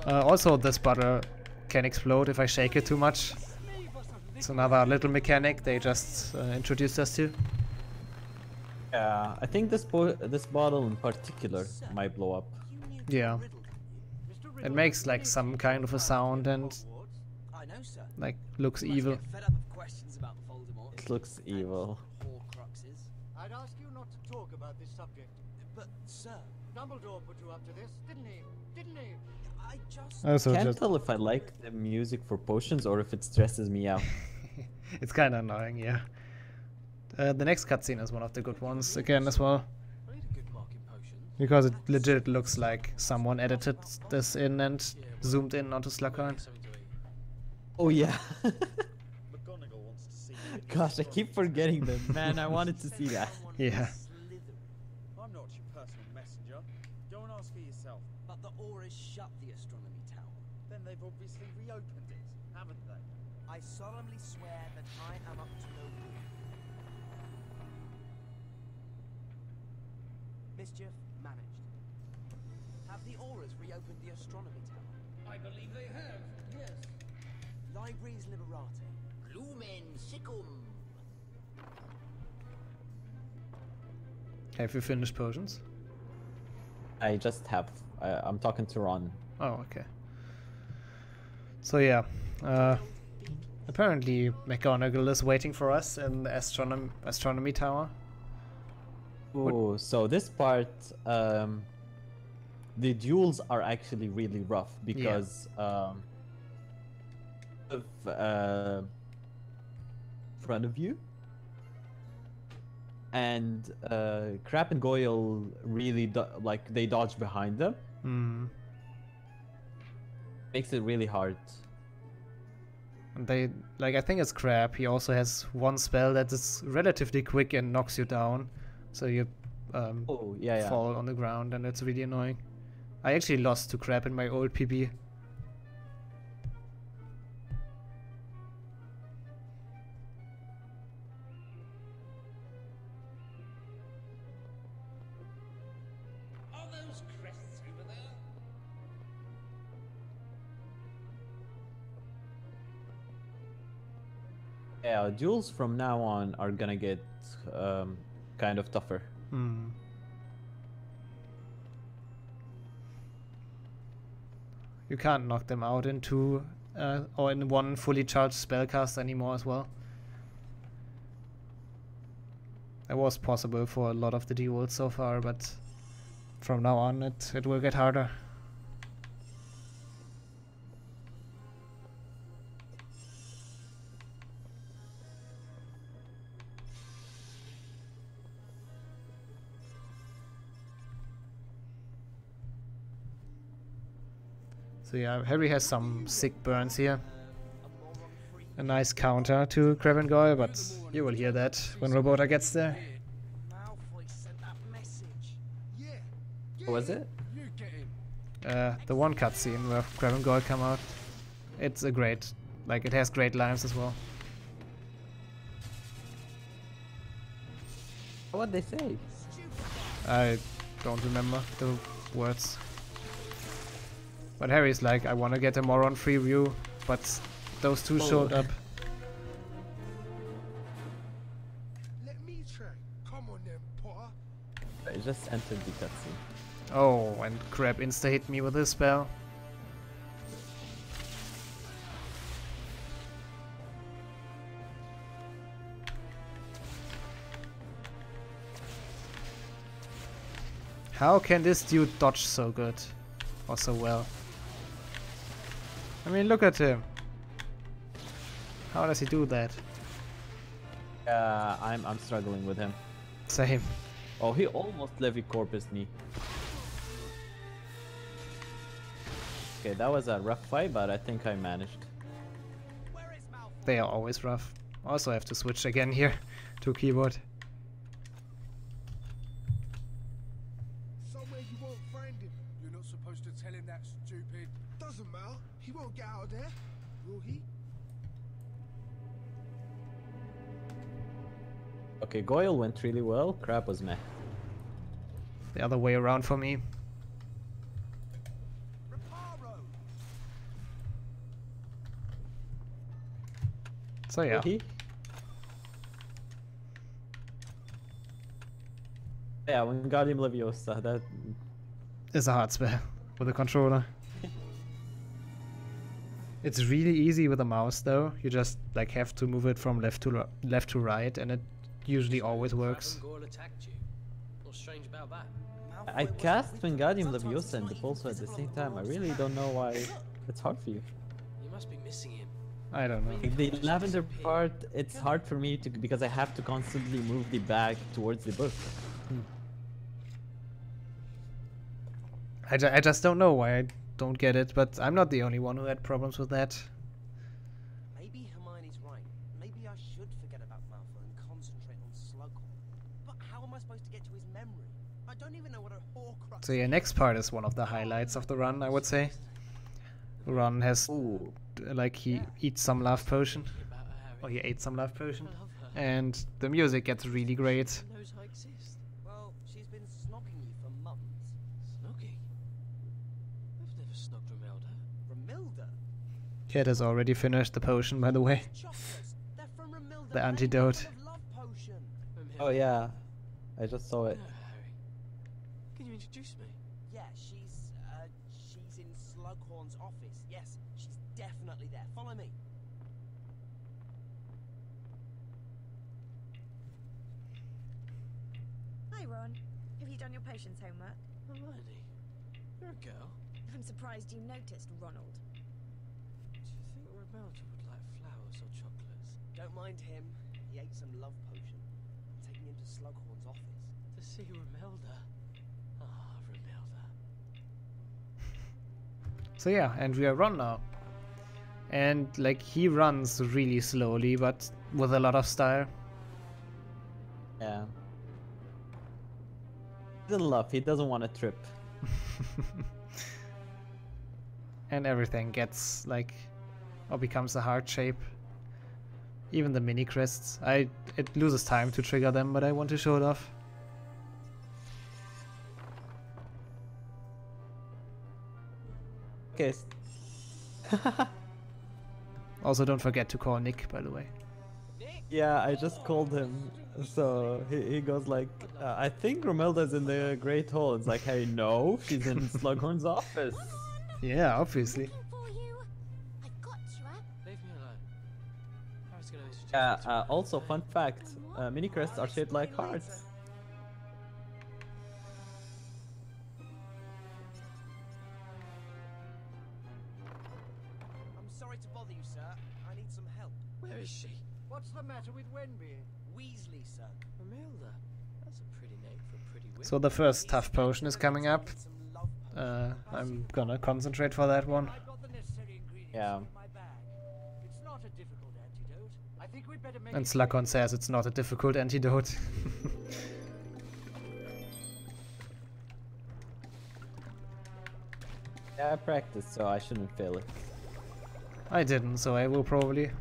Also, this butter can explode if I shake it too much. It's another little mechanic they just introduced us to. Yeah, I think this bottle in particular might blow up. Yeah. It makes like some kind of a sound and like looks evil. It looks evil. I'd ask you not to talk about this subject. But, sir, Dumbledore put you up to this, didn't he? Didn't he? I just... Also Can't tell if I like the music for potions or if it stresses me out. It's kind of annoying, yeah. The next cutscene is one of the good ones again as well. Because it legit looks like someone edited this in and zoomed in onto Slughorn. Oh yeah. Gosh, I keep forgetting them. Man, I wanted to see that. Yeah. I'm not your personal messenger. Go and ask her yourself. But the Aura's shut the astronomy tower. Then they've obviously reopened it, haven't they? I solemnly swear that I am up to no good. Mischief managed. Have the Auras reopened the astronomy tower? I believe they have, yes. Libraries Liberate. Lumen Sicum. Have you finished potions? I just have. I'm talking to Ron. Oh, okay. So yeah, apparently McGonagall is waiting for us in the astronomy tower. Oh, so this part, the duels are actually really rough because front of you, and Crab and Goyle really like they dodge behind them. Makes it really hard. And they like I think it's Crab. He also has one spell that is relatively quick and knocks you down, so you fall on the ground, and it's really annoying. I actually lost to Crab in my old PB. Are those crests over there? Yeah, duels from now on are gonna get kind of tougher. You can't knock them out in two or in one fully charged spellcast anymore as well. That was possible for a lot of the duels so far, but from now on it will get harder. So yeah, Harry has some sick burns here. A nice counter to Crab and Goyle, but you will hear that when Robota gets there. What was it? The one cutscene where Crab and Goyle come out. It's a great, like it has great lines as well. What'd they say? I don't remember the words. But Harry's like, I want to get a moron free view, but those two showed up. Let me try. Come on then, Potter. I just entered the cutscene. Oh, and Crab insta-hit me with his spell. How can this dude dodge so good? Or so well? I mean, look at him. How does he do that? I'm struggling with him. Same. Oh, he almost Levi Corpus me. Okay, that was a rough fight, but I think I managed. They are always rough. Also have to switch again here to keyboard. Somewhere won't get out of there, will he? Okay, Goyle went really well. Crab was meh. The other way around for me. So yeah. Yeah, Wingardium Leviosa, that is a hard spell with a controller. It's really easy with a mouse though. You just like have to move it from left to right, and it usually always works. What's strange about that? I cast Wingardium Leviosa and the Pulsar at the same time. I really don't know why it's hard for you. You must be missing him. I don't know. Like the lavender part, it's hard for me to because I have to constantly move the bag towards the book. I just don't know why I don't get it, but I'm not the only one who had problems with that. Maybe Hermione's right. Maybe I should forget about Malfoy and concentrate on Slughorn. But how am I supposed to get to his memory? I don't even know what a Horcrux. So yeah, next part is one of the highlights of the run, I would say. Ron has like he eats some love potion, or he ate some love potion, and the music gets really great. Well, she's been snogging you for months. Snogging? I've never snogged Romilda. Romilda? Cat has already finished the potion, by the way. The antidote. Oh yeah, I just saw it. Can you introduce me? Yeah, she's in Slughorn's office. Yes, she's definitely there. Follow me. Hi, Ron. Have you done your potions homework? Hermione, you're a girl. I'm surprised you noticed, Ronald. Do you think Romilda would like flowers or chocolates? Don't mind him. He ate some love potion. I'm taking him to Slughorn's office. To see Romilda? Ah, Romilda. So yeah, and we are Ron now. And like he runs really slowly, but with a lot of style. Yeah. He doesn't love, he doesn't want to trip. And everything gets like, or becomes a heart shape. Even the mini crests. It loses time to trigger them, but I want to show it off. Okay. Also, don't forget to call Nick, by the way. Yeah, I just called him. So he goes like, I think Romilda's in the Great Hall. It's like, hey, no, she's in Slughorn's office. Yeah, obviously. Leave me alone. Harry's gonna introduce me to Also, fun fact, mini crests are shaped like hearts. I'm sorry to bother you, sir. I need some help. Where is she? What's the matter with Wenby? Weasley, sir. Romilda. That's a pretty name for a pretty witch. So the first tough potion is coming up. I'm gonna concentrate for that one. Yeah. It's not a difficult antidote. I think we'd better make And Slughorn says it's not a difficult antidote. Yeah, I practiced, so I shouldn't fail it. I didn't, so I will probably.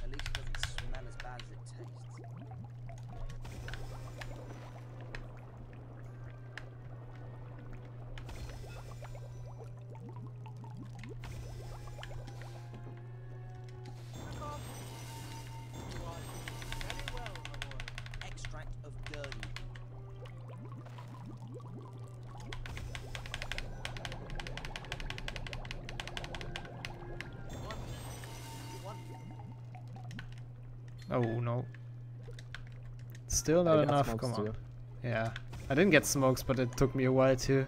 At least it doesn't smell as bad as it tastes. Extract of gurdy. Oh no. Still not enough, come on. Yeah. I didn't get smokes, but it took me a while to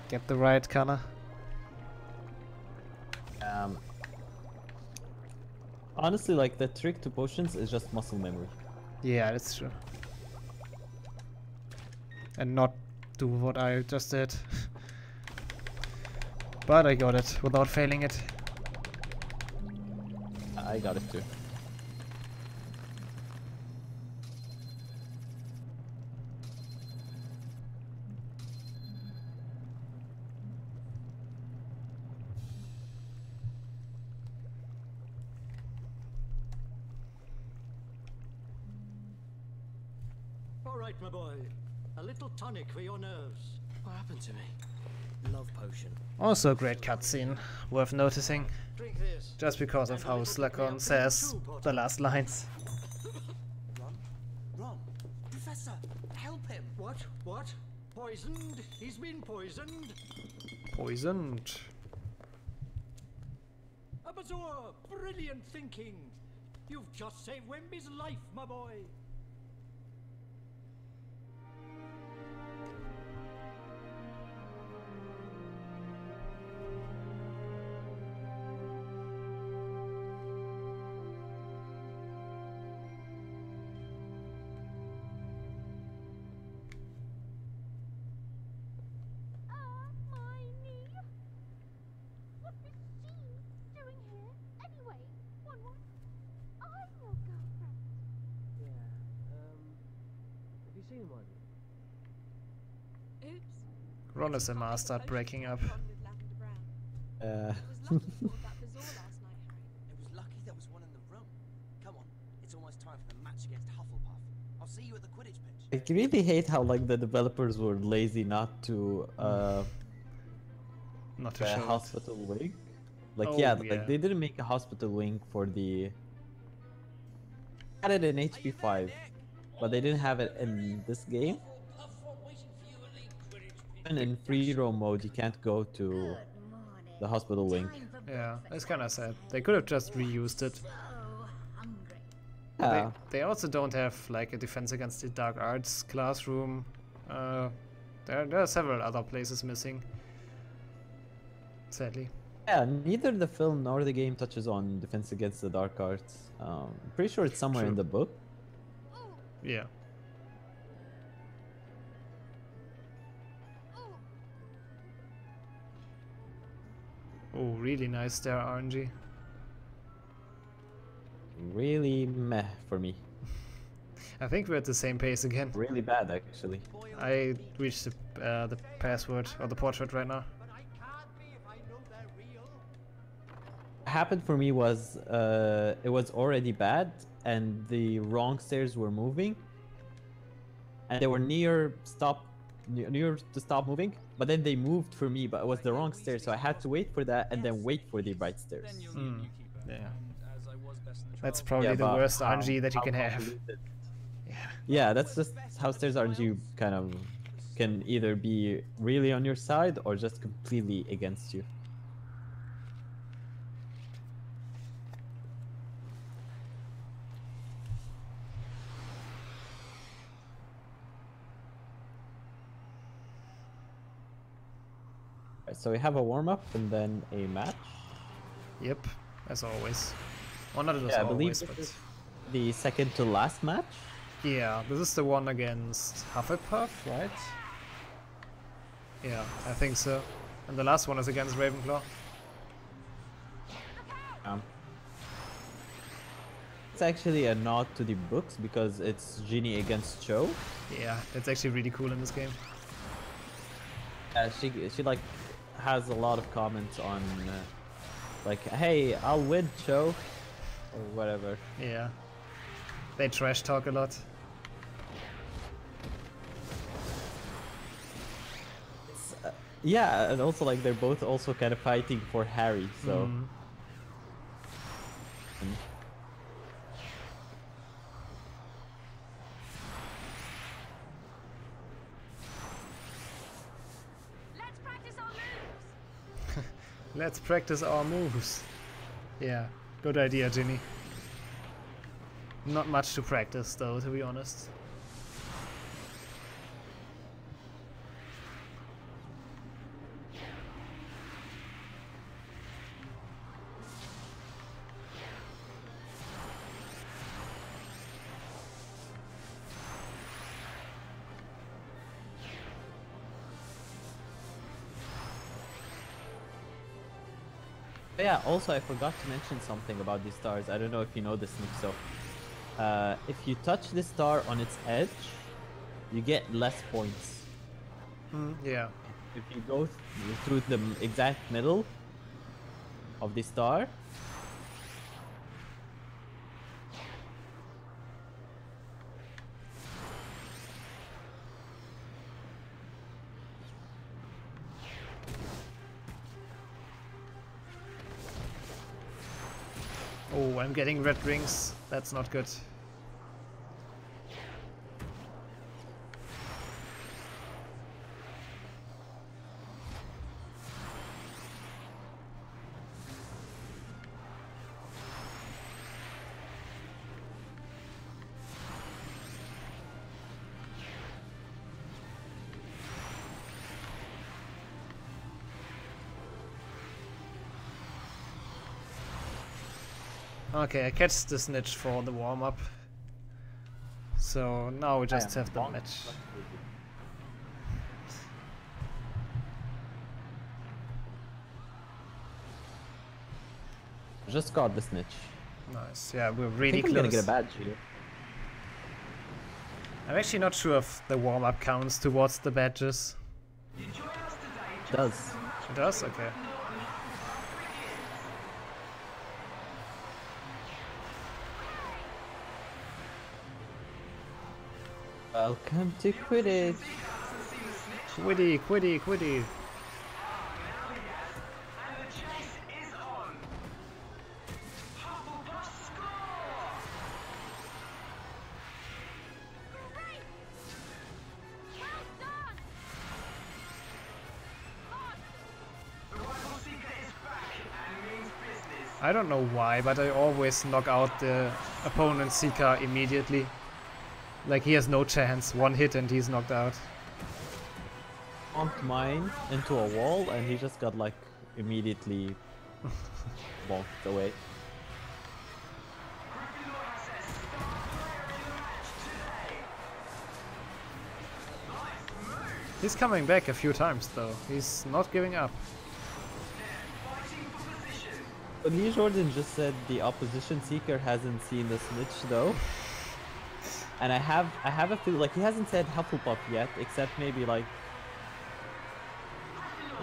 get the right color. Honestly, like the trick to potions is just muscle memory. Yeah, that's true. And not do what I just did. But I got it without failing it. I got it too. All right, my boy. A little tonic for your nerves. What happened to me? Love potion. Also a great cutscene, worth noticing. Drink this. Just because of how Slughorn says the last lines. Ron, Professor, help him. What? What? Poisoned? He's been poisoned. Poisoned. Abazor, brilliant thinking. You've just saved Wemby's life, my boy. Seen one? Oops. Ron is a master at breaking up. It was lucky there was one in the room. Come on, it's almost time for the match against Hufflepuff. I'll see you at the Quidditch pitch. I really hate how like the developers were lazy not to show it. hospital wing. Like Oh, yeah, yeah. like they didn't make a hospital wing for the. Had it in HP5, but they didn't have it in this game. And in free roam mode, you can't go to the hospital wing. Yeah, it's kind of sad. They could have just reused it. Yeah. They also don't have like a defense against the dark arts classroom. There are several other places missing. Sadly. Yeah, neither the film nor the game touches on defense against the dark arts. Pretty sure it's somewhere in the book. Yeah. Oh, really nice there, RNG. Really meh for me. I think we're at the same pace again. Really bad, actually. I reached the password or the portrait right now. What happened for me was it was already bad and the wrong stairs were moving and they were near to stop moving, but then they moved for me, but it was the wrong stairs, so I had to wait for that and then wait for the right stairs. Yeah. That's probably the worst RNG that you can have. Yeah, that's just how stairs RNG kind of can either be really on your side or just completely against you. So we have a warm-up and then a match. Yep, as always. Well, not as I believe always, this but... is the second to last match. Yeah, this is the one against Hufflepuff, right? Yeah, I think so. And the last one is against Ravenclaw. It's actually a nod to the books because it's Ginny against Cho. Yeah, it's actually really cool in this game. She like has a lot of comments on like, hey, I'll win, Cho, or whatever. Yeah, they trash talk a lot. Yeah, and also like they're both also kind of fighting for Harry, so. Let's practice our moves. Yeah, good idea, Ginny. Not much to practice though, to be honest. Yeah, also I forgot to mention something about these stars. I don't know if you know this, Nick. So, if you touch the star on its edge, you get less points. Yeah. If you go through the exact middle of the star, Oh, I'm getting red rings. That's not good. Okay, I catch the snitch for the warm-up. So now we just have the match. just got the snitch. Nice, yeah, we're I really think close. I'm gonna get a badge here. I'm actually not sure if the warm-up counts towards the badges. It does. It does? Okay. Welcome to Quidditch. Quiddy, quiddy, quiddy. I don't know why, but I always knock out the opponent's Seeker immediately. Like, he has no chance. One hit and he's knocked out. Bumped mine into a wall and he just got like immediately bonked away. He's coming back a few times though. He's not giving up. Lee Jordan just said the opposition Seeker hasn't seen the snitch though. And I have a feel like he hasn't said Hufflepuff yet, except maybe like,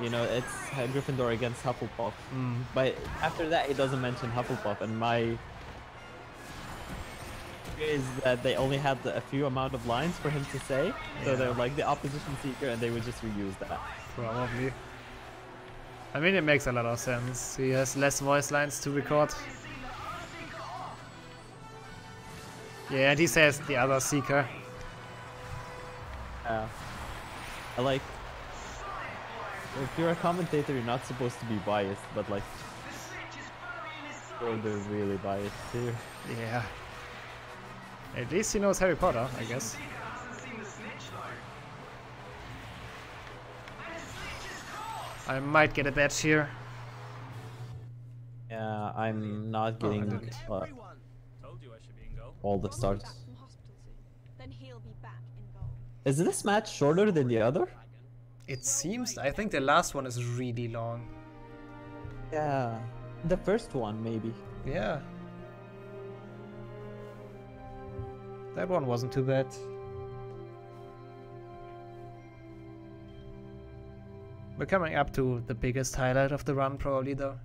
you know, it's Gryffindor against Hufflepuff. But after that he doesn't mention Hufflepuff, and my is that they only had a few amount of lines for him to say, so they're like the opposition Seeker and they would just reuse that. Probably. I mean, it makes a lot of sense. He has less voice lines to record. Yeah, and he says the other Seeker. I like, if you're a commentator, you're not supposed to be biased, but like, they're really biased here. Yeah. At least he knows Harry Potter, I guess. I might get a badge here. Yeah, I'm not getting all the stars. Then he'll be back in goal. Is this match shorter than the other? It seems. I think the last one is really long. Yeah, the first one maybe. Yeah. That one wasn't too bad. We're coming up to the biggest highlight of the run probably though.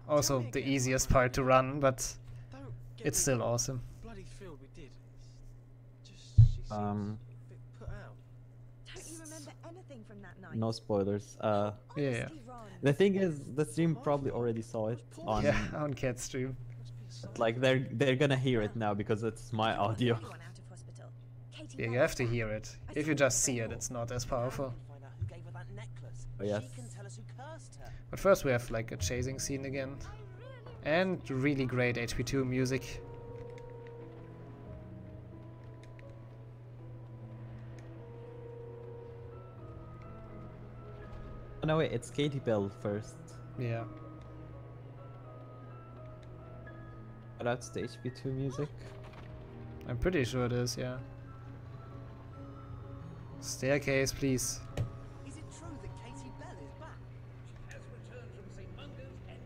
Also the easiest part to run, but it's still awesome. Bloody feel we did. Um, Put out. Don't you remember anything from that night? no spoilers. Yeah. The thing is, the stream probably already saw it on. Yeah, on Cat's stream. Like they're gonna hear it now because it's my audio. Yeah, you have to hear it. If you just see it, it's not as powerful. Oh, yes. But first we have like a chasing scene again. And really great HP2 music. Oh, no wait, it's Katie Bell first. Yeah. But that's the HP2 music. I'm pretty sure it is, yeah. Staircase, please. Is it true that Katie Bell is back? She has returned from St. Mungo's and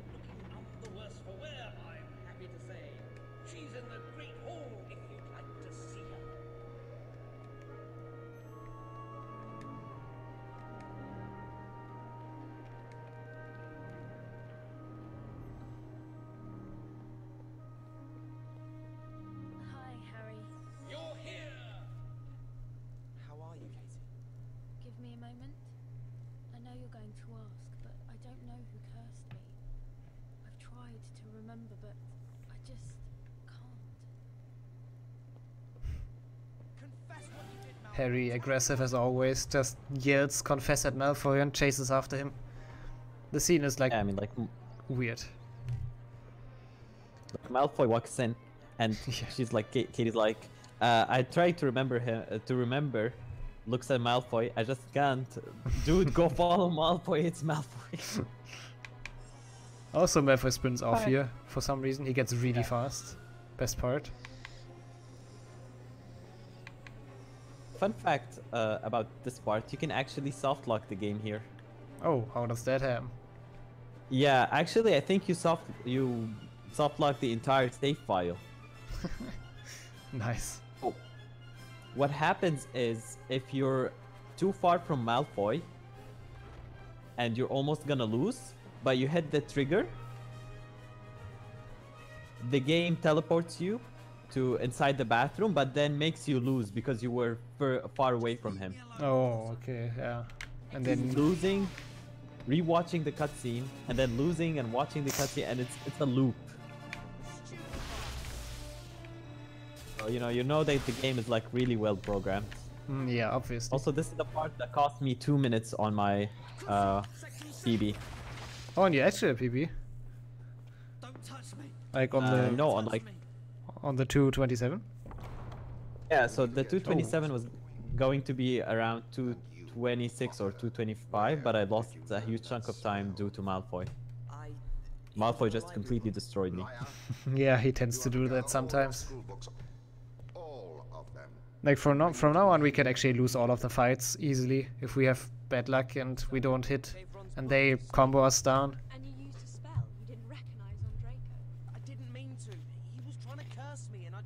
to ask, but I don't know who cursed me. I've tried to remember, but I just can't. Harry, aggressive as always, just yells confess at Malfoy and chases after him. The scene is like, yeah, I mean, like weird. Malfoy walks in, and she's like, Katie's like, I tried to remember him, looks at Malfoy, I just can't. Dude, go follow Malfoy, it's Malfoy. Also, Malfoy sprints off here for some reason. He gets really fast. Best part. Fun fact about this part, you can actually soft lock the game here. Oh, how does that happen? Yeah, actually, I think you soft lock the entire save file. Nice. Oh. What happens is, if you're too far from Malfoy and you're almost gonna lose, but you hit the trigger, the game teleports you to inside the bathroom, but then makes you lose because you were far away from him. Oh, okay, yeah. And then losing, rewatching the cutscene, and then losing and watching the cutscene, and it's a loop. So, you know that the game is like really well programmed. Yeah, obviously. Also, this is the part that cost me 2 minutes on my PB. Oh, and you actually have PB? Like on the no, on like on the 227? Yeah, so the 227 was going to be around 226 or 225, but I lost a huge chunk of time due to Malfoy. Malfoy just completely destroyed me. Yeah, he tends to do that sometimes. Like from now on, we can actually lose all of the fights easily if we have bad luck and we don't hit, and they combo us down. And you used a spell you didn't recognize on Draco. I didn't mean to. He was trying to curse me, and I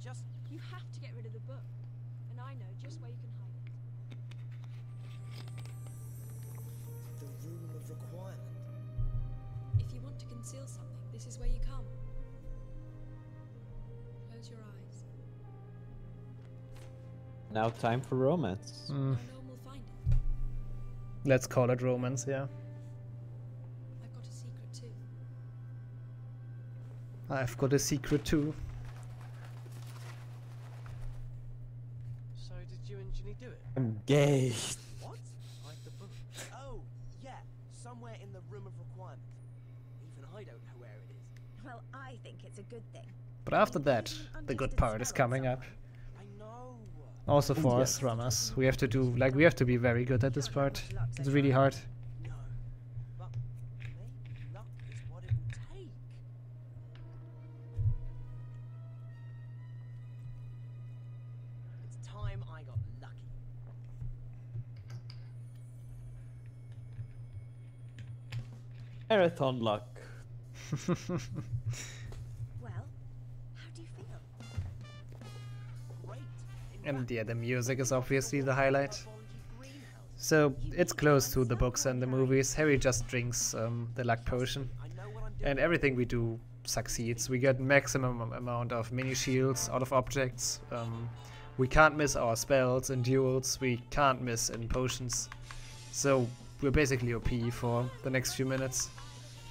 just... You have to get rid of the book, and I know just where you can hide it. The Room of Requirement. If you want to conceal something, this is where you come. Close your eyes. Now time for romance. No one will find it. Let's call it romance, yeah. I've got a secret too. I've got a secret too. So did you and Ginny do it? I'm gay. What? Hide the book. Oh, yeah. Somewhere in the Room of Requirement. Even I don't know where it is. Well, I think it's a good thing. But after that, the good part is coming up. Also for us runners, we have to be very good at this part. It's really hard. But maybe luck is what it will take. It's time I got lucky. Marathon luck. Well, how do you feel? And yeah, the music is obviously the highlight. So it's close to the books and the movies. Harry just drinks the luck potion, and everything we do succeeds. We get maximum amount of mini shields out of objects. We can't miss our spells in duels. We can't miss in potions. So we're basically OP for the next few minutes,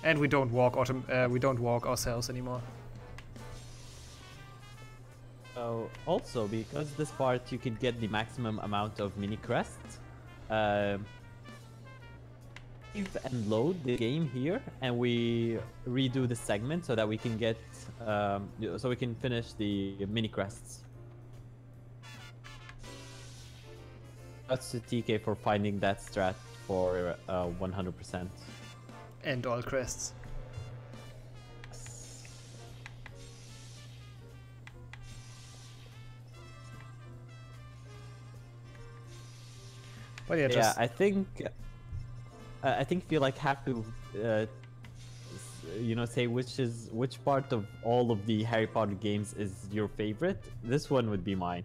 and we don't walk ourselves anymore. Also, because this part you can get the maximum amount of mini crests, save and load the game here, and we redo the segment so that we can get, so we can finish the mini crests. That's the TK for finding that strat for 100%. And all crests. But yeah, just... I think if you like have to, say which part of all of the Harry Potter games is your favorite, this one would be mine.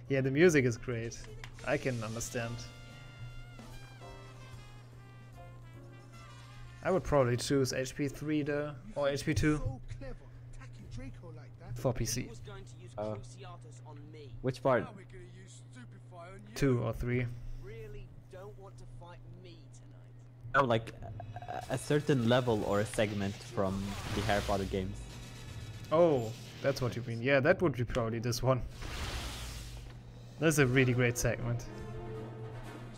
Yeah, the music is great. I can understand. I would probably choose HP 3 though, or HP 2 for PC. Which part? 2 or 3. don't want to fight me tonight. Oh, like a certain level or a segment from the Harry Potter games. Oh, that's what you mean. Yeah, that would be probably this one. That's a really great segment.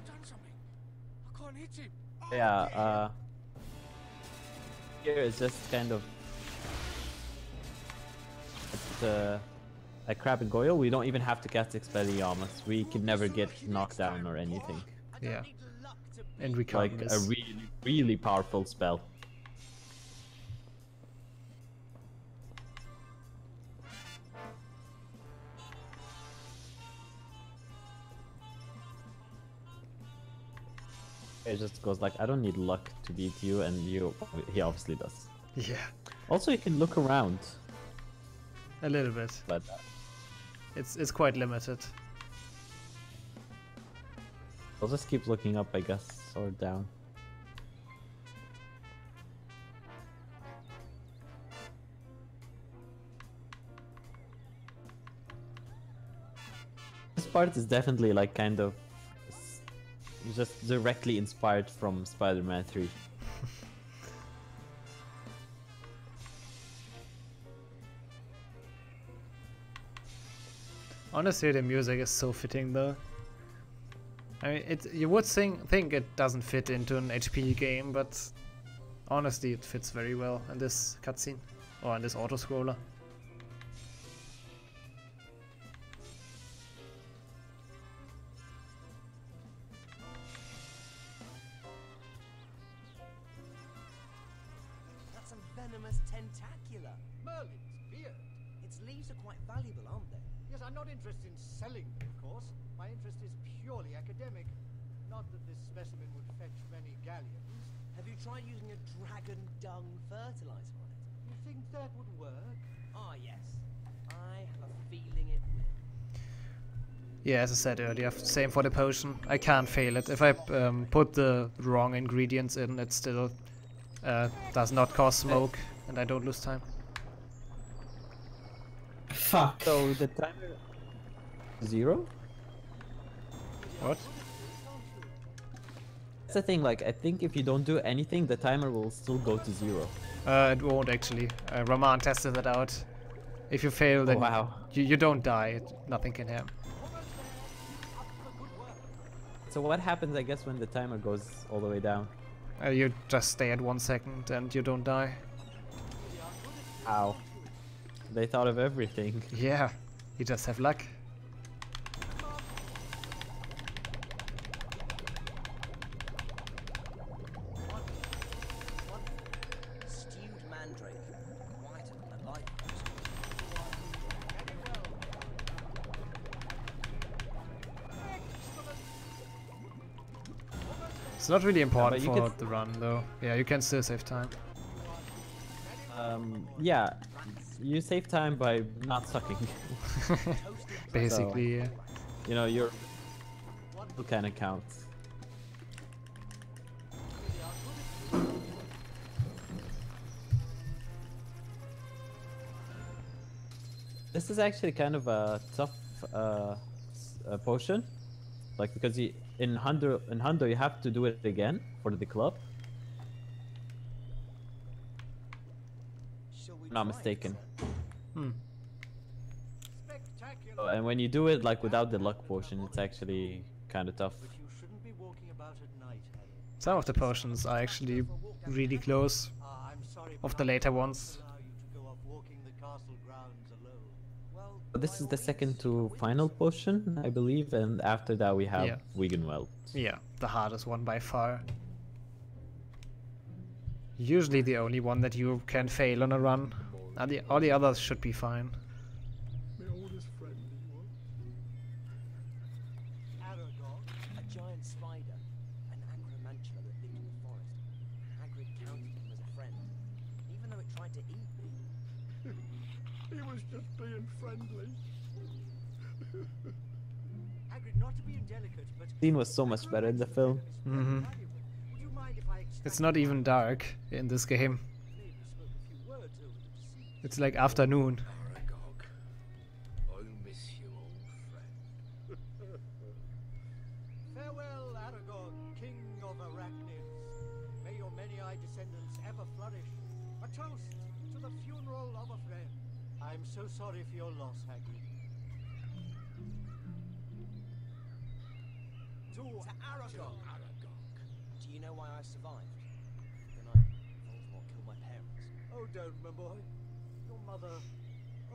I can't hit him. Yeah, here is just kind of at Crab and Goyle, we don't even have to cast Expelliarmus. We can never get knocked down or anything. Yeah. And we can't like miss. a really, really powerful spell. It just goes like, I don't need luck to beat you, and he obviously does. Yeah. Also, you can look around. A little bit. But it's quite limited. I'll just keep looking up, I guess, or down. This part is definitely like kind of just directly inspired from Spider-Man 3. Honestly, the music is so fitting though. I mean, you would think it doesn't fit into an HP game, but honestly, it fits very well in this cutscene or in this auto-scroller. That's a venomous tentacula. Merlin's beard. Its leaves are quite valuable, aren't they? Yes, I'm not interested in selling them, of course. My interest is purely academic. Not that this specimen would fetch many galleons. Have you tried using a dragon dung fertilizer on it? You think that would work? Ah, yes. I have a feeling it will. Yeah, as I said earlier, same for the potion. I can't fail it. If I put the wrong ingredients in, it still does not cause smoke, and I don't lose time. Fuck. So the timer... 0? What? That's the thing, like, I think if you don't do anything, the timer will still go to 0. It won't actually. Raman tested it out. If you fail, then you don't die. Nothing can happen. So what happens, I guess, when the timer goes all the way down? You just stay at 1 second and you don't die. Ow. They thought of everything. Yeah, you just have luck. Stewed mandrake. Quite a light. It's not really important you for can- the run, though. Yeah, you can still save time. Yeah, you save time by not sucking. Basically, yeah. You know, your kind of counts. This is actually kind of a tough potion, like because in Hundo you have to do it again for the club. If I'm not mistaken. Oh, and when you do it like without the luck potion, it's actually kind of tough. You shouldn't be walking about at night, Harry. Some of the potions are actually really close. I'm sorry, Of the later ones. allow you to go off walking the castle grounds alone. Well, This is the second to final potion, I believe, and after that we have Yeah. Wiggenweld. Yeah, the hardest one by far. Usually the only one that you can fail on a run. All the others should be fine. My oldest friend, you Aragog, a giant spider, an acromantula that lived in the forest. Hagrid counted him as a friend, even though it tried to eat me. He was just being friendly. Hagrid, not to be indelicate, but Scene was so much better in the film. Hmm. would you mind if I It's not even dark in this game. maybe spoke a few words over the sea? It's like afternoon. Aragog, I'll miss you, old friend. Farewell, Aragog. king of arachnids. May your many-eyed descendants ever flourish. A toast to the funeral of a friend. I'm so sorry for your loss, Haggy. To Aragog. Do you know why I survived? The night Voldemort killed my parents. Oh, don't, my boy. Your mother.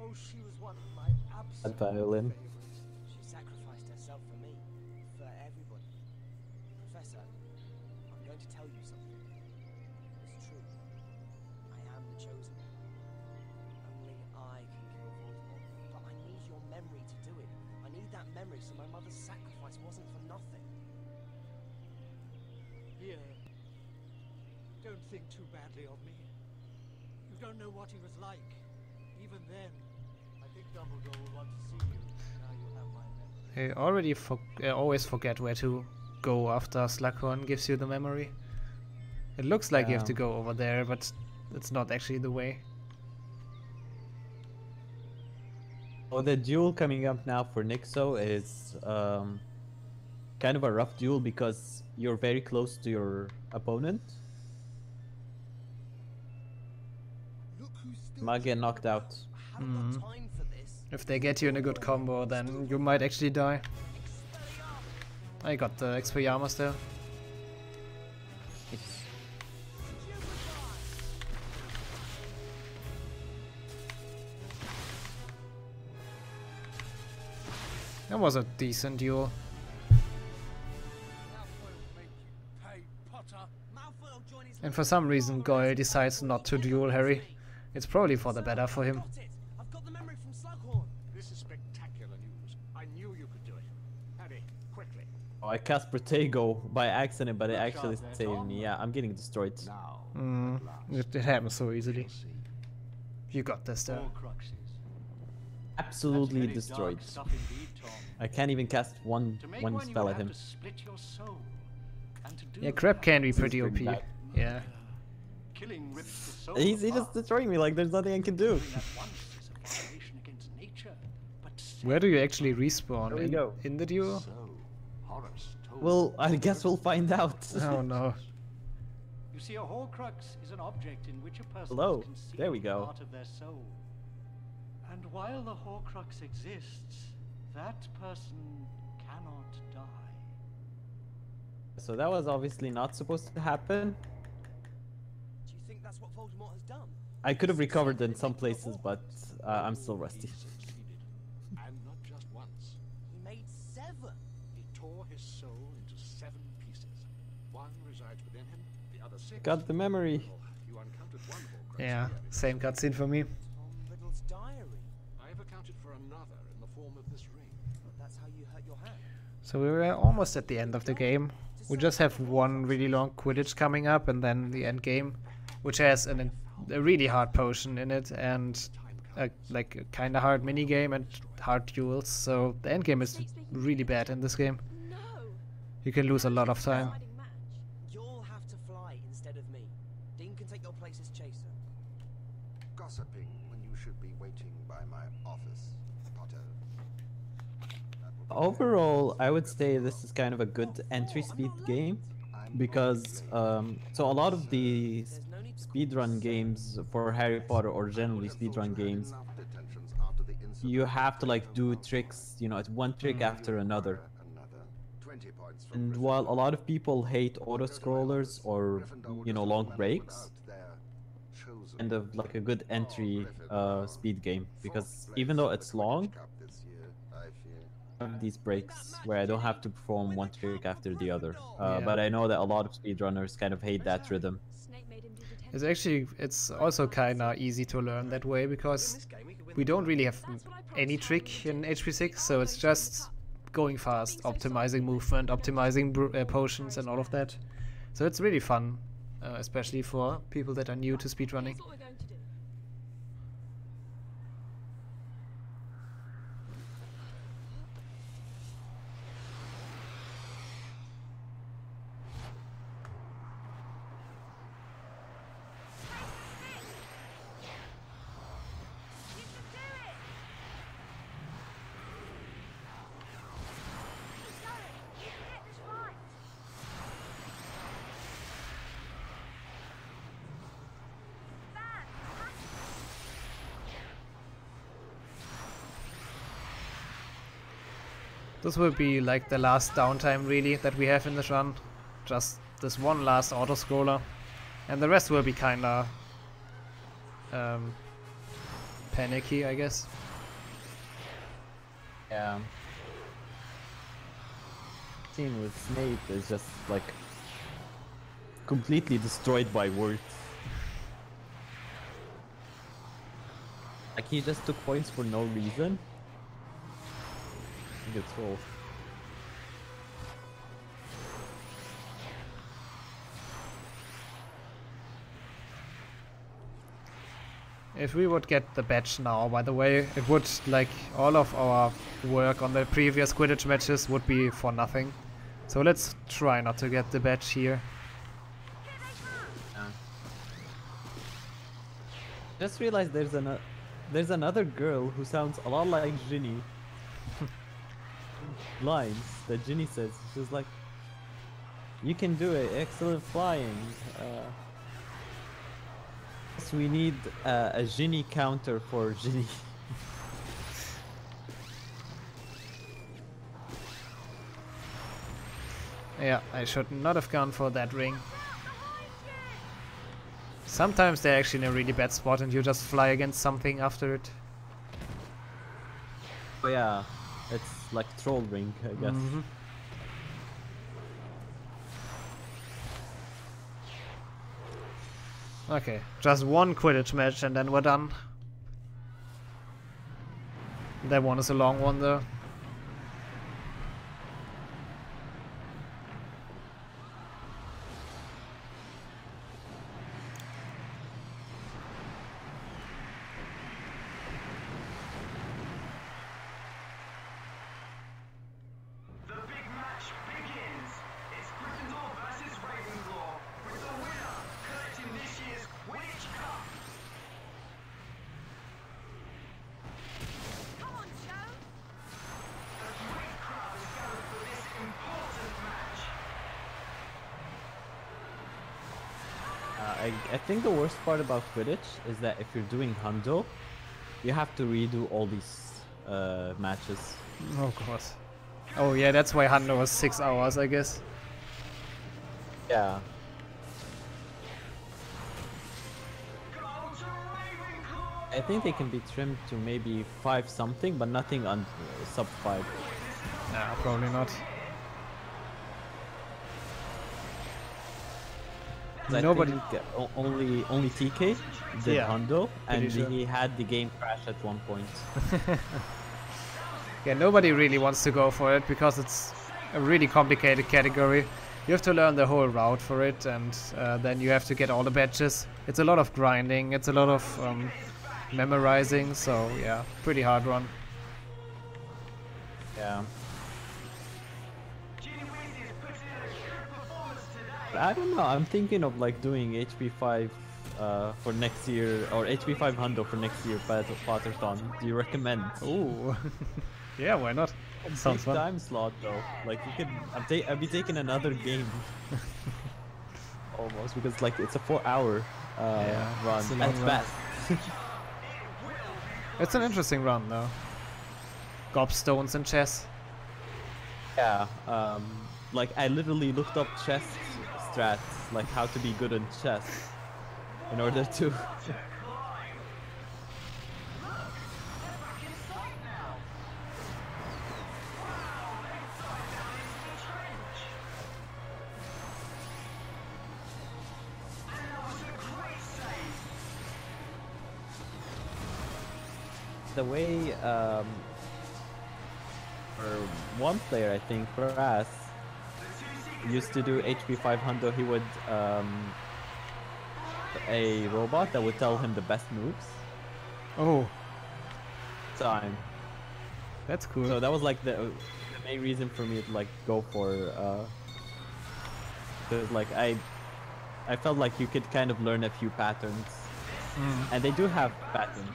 Oh, she was one of my absolute violin. favorites. She sacrificed herself for me, for everybody. Professor, I'm going to tell you something. It's true. I am the chosen one. Only I can kill Voldemort. But I need your memory to do it. I need that memory so my mother's sacrifice wasn't for nothing. Here. Don't think too badly of me. You don't know what he was like. Even then, I think Dumbledore will want to see you. Now you have my memory. I already always forget where to go after Slughorn gives you the memory. It looks like you have to go over there, but it's not actually the way. Oh, the duel coming up now for Nixo is kind of a rough duel because you're very close to your opponent. Might get knocked out. If they get you in a good combo, then you might actually die. I got the Expelliarmus there. That was a decent duel. And for some reason Goyle decides not to duel Harry. It's probably for the better for him. I've got the memory from Slughorn. This is spectacular news. I knew you could do it. Harry, quickly. Oh, I cast Protego by accident, but it actually saved me. Yeah, I'm getting destroyed. It happens so easily. You got this there. Absolutely destroyed. I can't even cast one spell at him. Yeah, Crab can be pretty OP. Yeah. He's just destroying me like there's nothing I can do. Where do you actually respawn? There we go. In the duel? Well, I guess we'll find out. Oh no. You see, a Horcrux is an object in which a person Hello. can see There we go. part of their soul. And while the Horcrux exists, that person cannot die. So that was obviously not supposed to happen. Do you think that's what Voldemort has done? I could have recovered in some places, but I'm still rusty. And not just once. He made 7. He tore his soul into 7 pieces. One resides within him, the other 6. Got the memory. You uncounted one Horcrux. Yeah, same cutscene for me. Tom Riddle's diary. I have accounted for another in the form of this ring. That's how you hurt your hand. So we were almost at the end of the game. We just have one really long Quidditch coming up and then the end game, which has a really hard potion in it and like a kind of hard mini game and hard duels. So the end game is really bad in this game. You can lose a lot of time. You'll have to fly instead of me. Dean can take your place as chaser. Gossiping when you should be waiting by my office, Potter. Overall, I would say this is kind of a good entry speed game because so a lot of the speedrun games for Harry Potter or generally speedrun games, you have to like do tricks, you know, it's one trick after another. And while a lot of people hate auto scrollers or, you know, long breaks, kind of like a good entry speed game because even though it's long, I have these breaks where I don't have to perform one trick after the other. But I know that a lot of speedrunners kind of hate that rhythm. It's also kind of easy to learn that way because we don't really have any trick in HP6, so it's just going fast, optimizing movement, optimizing potions and all of that. So it's really fun, especially for people that are new to speedrunning. This will be like the last downtime really that we have in this run. Just this one last auto-scroller. And the rest will be kinda panicky, I guess. Yeah. Scene with Snape is just like completely destroyed by words. Like he just took points for no reason. Good troll. If we would get the badge now, by the way, it would, like, all of our work on the previous Quidditch matches would be for nothing. So let's try not to get the badge here. Just realized there's another girl who sounds a lot like Ginny. Lines that Ginny says. She's like, "You can do it. Excellent flying." So we need a Ginny counter for Ginny. Yeah, I should not have gone for that ring. Sometimes they're actually in a really bad spot and you just fly against something after it. Oh yeah, it's like troll ring, I guess. Mm-hmm. Okay, just one Quidditch match and then we're done. That one is a long one though. I think the worst part about Quidditch is that if you're doing Hundo, you have to redo all these matches. Oh god. Oh yeah, that's why Hundo was 6 hours, I guess. Yeah. I think they can be trimmed to maybe 5 something, but nothing on sub 5. Nah, probably not. Nobody only TK did Hundo, and sure. he had the game crash at one point. Yeah, nobody really wants to go for it because it's a really complicated category. You have to learn the whole route for it, and then you have to get all the badges. It's a lot of grinding, it's a lot of memorizing, so yeah, pretty hard run. Yeah. I don't know, I'm thinking of like doing HP 5 for next year, or HP 5 Hundo for next year Potterthon. Do you recommend? Ooh. Yeah, why not? Sounds fun. Time slot though. Like you could, I'll be taking another game. Almost, because like it's a 4-hour run at best. It's an interesting run though. Gobstones and chess. Yeah, like I literally looked up chess strats, like how to be good in chess, in order to. The way, for one player, I think, Brass used to do HP 500, he would, a robot that would tell him the best moves. Oh. Time. That's cool. So that was like the main reason for me to like go for, cause like I felt like you could kind of learn a few patterns. And they do have patterns.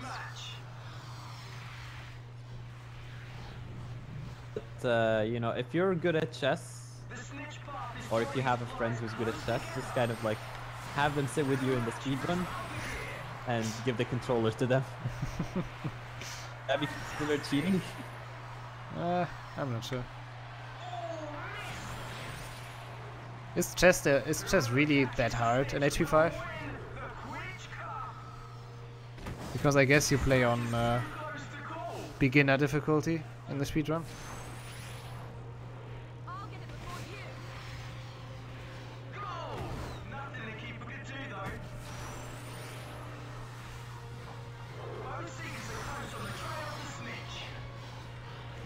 But, you know, if you're good at chess, or if you have a friend who's good at chess, just kind of like have them sit with you in the speedrun and give the controllers to them. That'd be considered cheating. I'm not sure. Is chess really that hard in HP 5? Because I guess you play on beginner difficulty in the speedrun.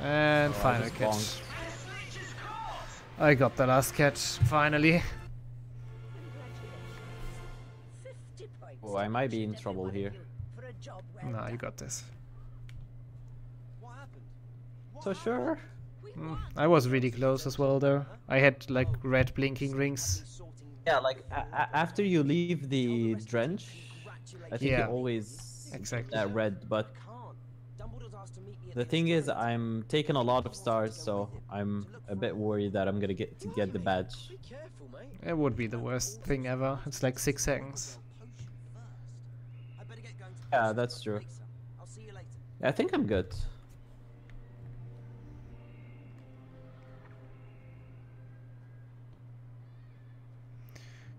And final catch. I got the last catch, finally. Oh, I might be in trouble here. Nah, you got this. So sure. I was really close as well though. I had like red blinking rings. Yeah, like after you leave the drench, I think you always that red, but the thing is I'm taking a lot of stars, so I'm a bit worried that I'm gonna get the badge. It would be the worst thing ever. It's like 6 seconds. Yeah, that's true. I think I'm good.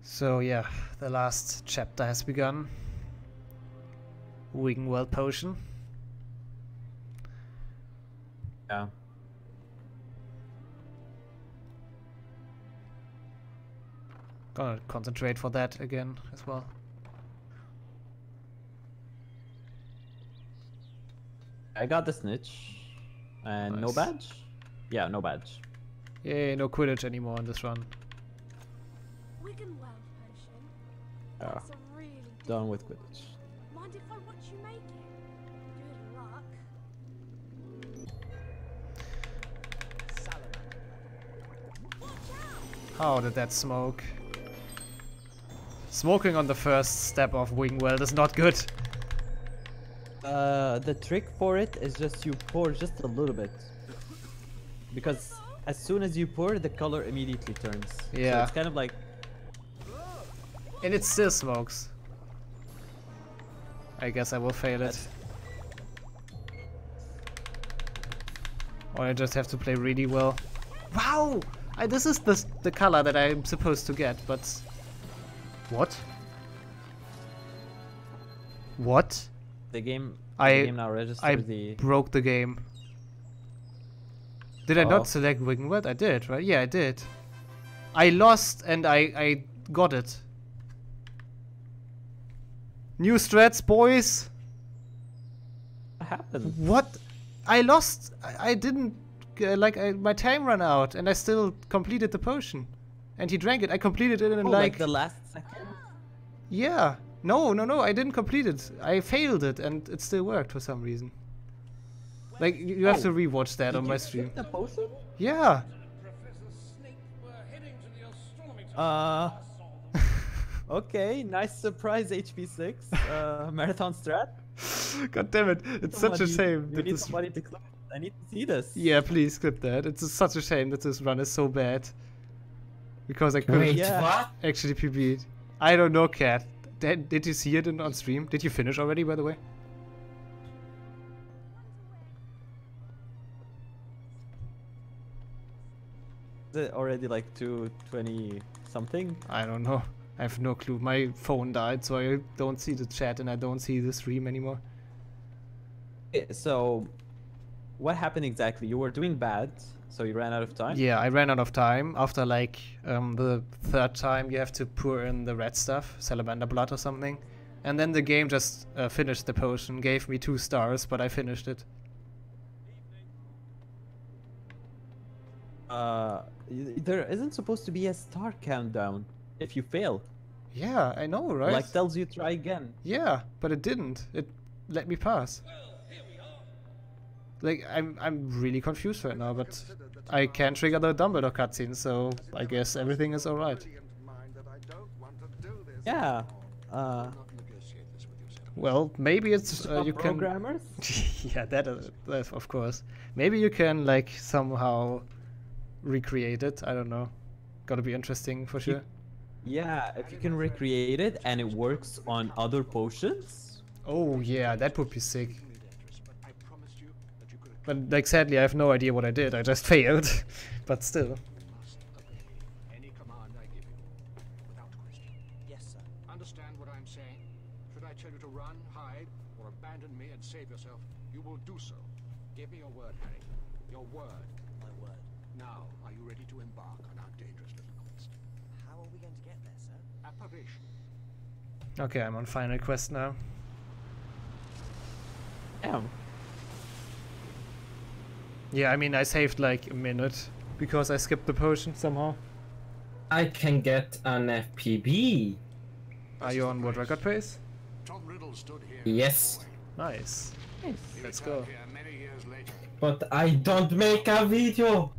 So yeah, the last chapter has begun. Wiggenweld potion. Yeah. Gonna concentrate for that again as well. I got the snitch. And no badge? Yeah, no badge. Yay, no Quidditch anymore in this run. Wiggenweld potion? Yeah. That's a really good Done with Quidditch. Mind if I watch you make it? Good luck. How did that smoke? Smoking on the first step of Wiggenweld is not good. The trick for it is just you pour just a little bit. Because as soon as you pour, the color immediately turns. Yeah. So it's kind of like... And it still smokes. I guess I will fail it. Or I just have to play really well. Wow! This is the color that I'm supposed to get, but... What? What? The game I now registers the... broke the game. Did I not select Wiggenweld? I did, right? Yeah, I did. I lost and I got it. New strats, boys! What happened? What? I lost. I didn't... my time ran out and I still completed the potion. And he drank it. I completed it in like the last second? Yeah. No, I didn't complete it. I failed it and it still worked for some reason. Like, you have to rewatch that on my stream. The potion? Yeah. Okay, nice surprise HP6. Marathon strat. God damn it. It's such a shame. You need somebody to clip. I need to see this. Yeah, please clip that. It's such a shame that this run is so bad. Because I couldn't actually PB. I don't know, Cat. Did you see it on stream? Did you finish already, by the way? Is it already like 2:20 something? I don't know. I have no clue. My phone died, so I don't see the chat and I don't see the stream anymore. So, what happened exactly? You were doing bad, so you ran out of time? Yeah, I ran out of time. After like the third time you have to pour in the red stuff, salamander blood or something. And then the game just finished the potion, gave me 2 stars, but I finished it. There isn't supposed to be a star countdown if you fail. Yeah, I know, right? Like tells you try again. Yeah, but it didn't. It let me pass. Like, I'm really confused right now, but I can trigger the Dumbledore cutscene, so I guess everything is alright. Yeah. Well, maybe it's you can. Programmers? Yeah, that of course. Maybe you can like somehow recreate it. I don't know. Gotta be interesting for sure. Yeah, if you can recreate it and it works on other potions. Oh yeah, that would be sick. But like sadly I have no idea what I did, I just failed. But still. Any command I give you, without question. Yes, sir. Understand what I'm saying? Should I tell you to run, hide, or abandon me and save yourself, you will do so. Give me your word, Harry. Your word. My word. Now, are you ready to embark on our dangerous little quest? How are we going to get there, sir? Apparition. Okay, I'm on final quest now. Damn. Yeah, I mean I saved like a minute because I skipped the potion somehow. I can get an FPB. Are you on what record pace? Tom Riddle stood here. Yes. Nice. Nice. Let's go. Here many years later. But I don't make a video.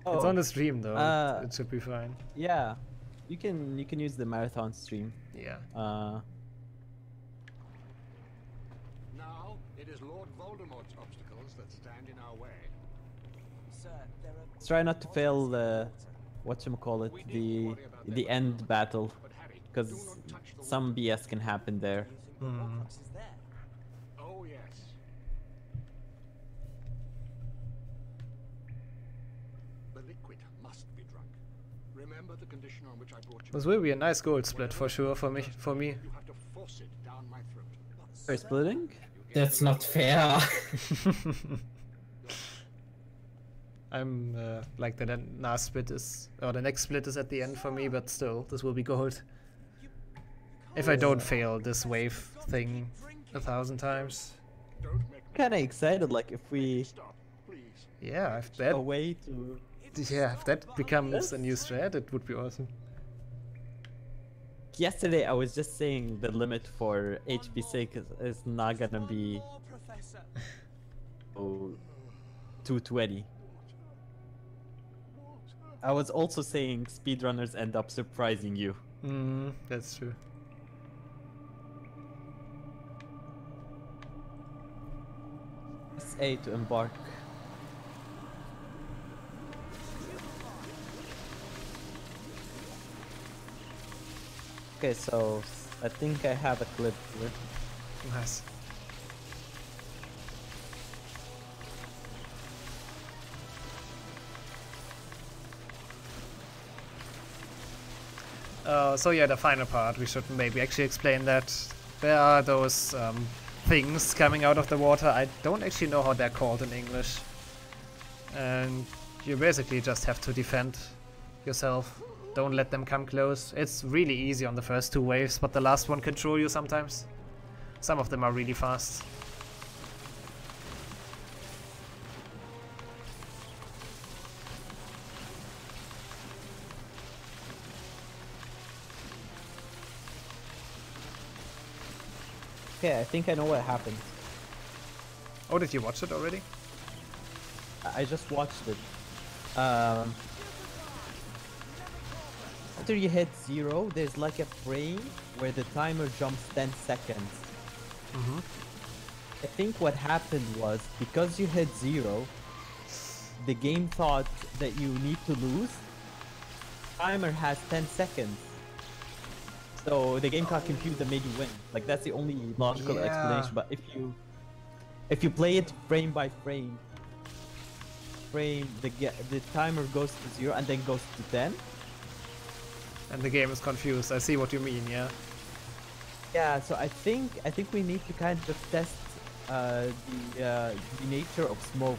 It's on the stream though. Uh, it should be fine. Yeah, you can use the marathon stream. Yeah. Now, it is Lord Voldemort's obstacles that stand in our way. Sir, there are... Let's try not to fail the whatchamacallit, the end battle, because some BS can happen there. Oh yes. The liquid must be drunk. Remember the condition on which I brought you. This will be a nice gold split for sure for me. You have to force it down my throat. Are you splitting? That's not fair. I'm like the last split is, or the next split is at the end for me, but still, this will be gold. If I don't fail this wave thing 1,000 times. Kinda excited, like if we... Yeah, if that... A way to... Yeah, if that becomes a new strat, it would be awesome. Yesterday I was just saying the limit for HP sake is not gonna be 220. I was also saying speedrunners end up surprising you. That's true. Press A to embark. Okay, so I think I have a clip here. Nice. So yeah, the final part, we should maybe actually explain that. There are those things coming out of the water. I don't actually know how they're called in English. And you basically just have to defend yourself. Don't let them come close. It's really easy on the first two waves, but the last one can throw you sometimes. Some of them are really fast. Okay, I think I know what happened. Oh, did you watch it already? I just watched it. After you hit 0, there's like a frame where the timer jumps 10 seconds. I think what happened was, because you hit 0, the game thought that you need to lose. Timer has 10 seconds. So the game got confused and made you win. Like, that's the only logical explanation. But if you play it frame by frame, the timer goes to 0 and then goes to 10. And the game is confused. I see what you mean, yeah. Yeah, so I think we need to kind of test the nature of smoke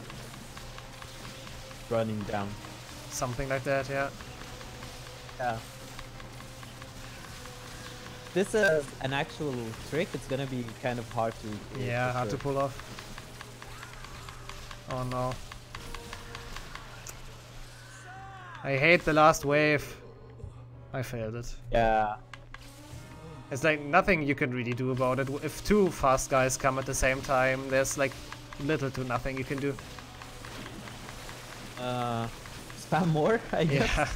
running down. Something like that, yeah. Yeah. This is an actual trick. It's gonna be kind of hard to. Yeah, hard to pull off. Oh no. I hate the last wave. I failed it. Yeah. It's like nothing you can really do about it. If two fast guys come at the same time, there's like little to nothing you can do. Spam more, I guess. Yeah.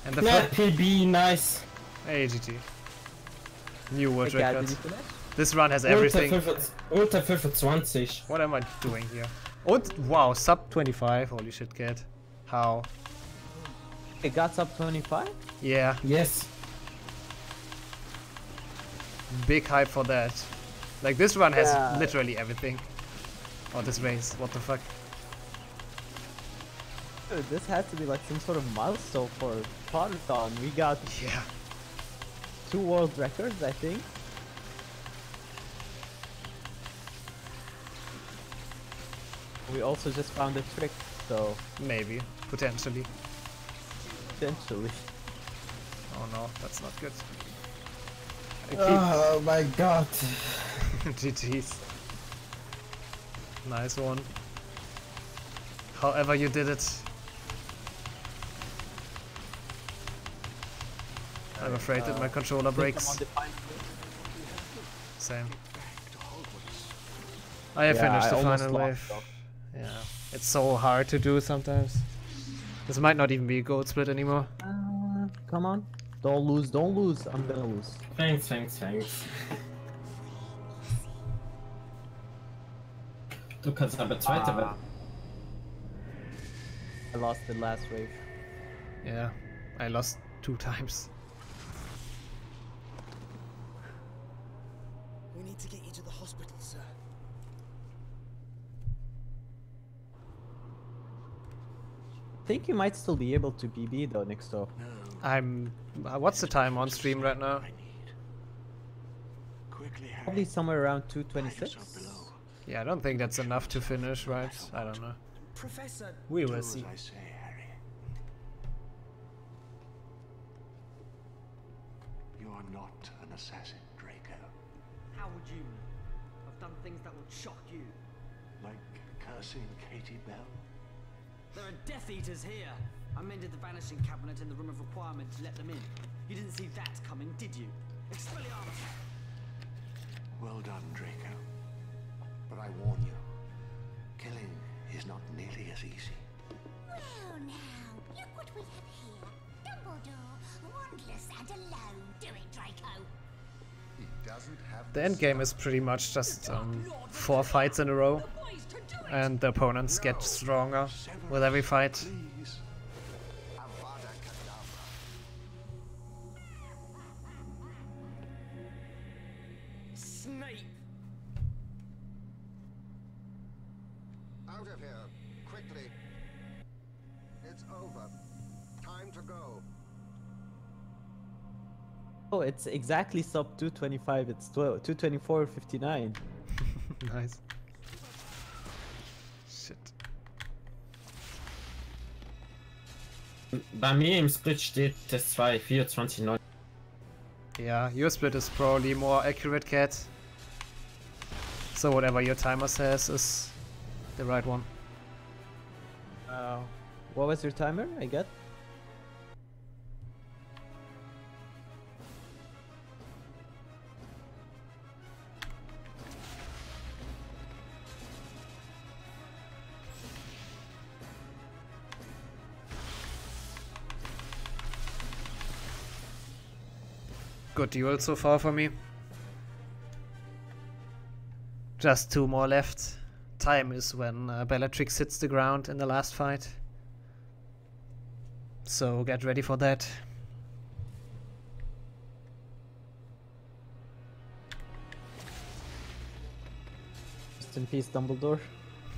And the PB, nice. Hey, GG. New world Okay, record. This run has everything. Ultra 25. What am I doing here? Oh, wow, sub 25. Holy shit, cat. How? It got sub 25? Yeah. Yes. Big hype for that. Like, this run has literally everything. Or this race, what the fuck? Dude, this has to be like some sort of milestone for Potterthon. We got 2 world records, I think. We also just found a trick, so maybe, potentially. Potentially. Oh no, that's not good. Oh my god. GG's. Nice one. However you did it. I'm afraid that my controller breaks. Same. I finished the final wave. Yeah, it's so hard to do sometimes. This might not even be a gold split anymore. Come on. Don't lose, don't lose. I'm gonna lose. Thanks. Du kannst aber Zweiter werden. I lost the last wave. Yeah, I lost 2 times. We need to get you to the hospital, sir. I think you might still be able to BB though, Nixto. I'm... what's the time on stream right now? Probably somewhere around 2:26. Yeah, I don't think that's enough to finish, right? I don't know. Professor, we will see. You are not an assassin, Draco. How would you know? I've done things that would shock you. Like cursing Katie Bell? There are Death Eaters here. I mended the vanishing cabinet in the room of requirement to let them in. You didn't see that coming, did you? Expelliarmus! Well done, Draco. But I warn you, killing is not nearly as easy. Well now, look what we have here. Dumbledore, wandless and alone. Do it, Draco. He doesn't have The end game is pretty much just 4 fights in a row, and the opponents get stronger with every fight. Snape! Out of here, quickly. It's over. Time to go. Oh, it's exactly sub 225. It's 224.59. Nice. Shit. Bei mir im Split steht das 2:24:9. Yeah, your split is probably more accurate, Cat. So whatever your timer says is the right one. What was your timer? I get. Good duel so far for me. Just 2 more left. Time is when Bellatrix hits the ground in the last fight. So get ready for that. Rest in peace, Dumbledore.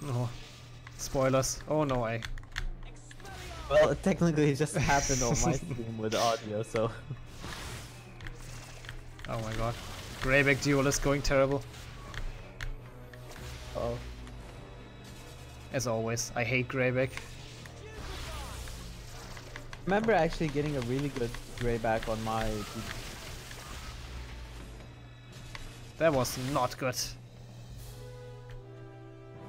Oh, spoilers. Oh no, Well, technically it just happened on my stream with audio, so... Oh my god. Greyback duel is going terrible. Uh-oh. As always, I hate Greyback. I remember actually getting a really good Greyback on my... That was not good.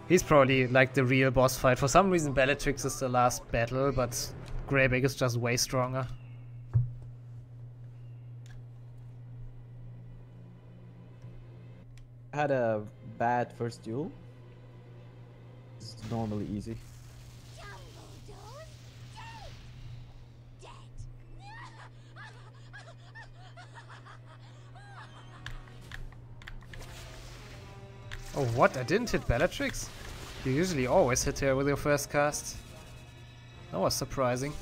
He's probably like the real boss fight. For some reason Bellatrix is the last battle, but Greyback is just way stronger. Had a bad first duel. It's normally easy. Oh what? I didn't hit Bellatrix? You usually always hit her with your first cast. That was surprising.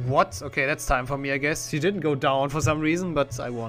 What? Okay, that's time for me, I guess. She didn't go down for some reason, but I won.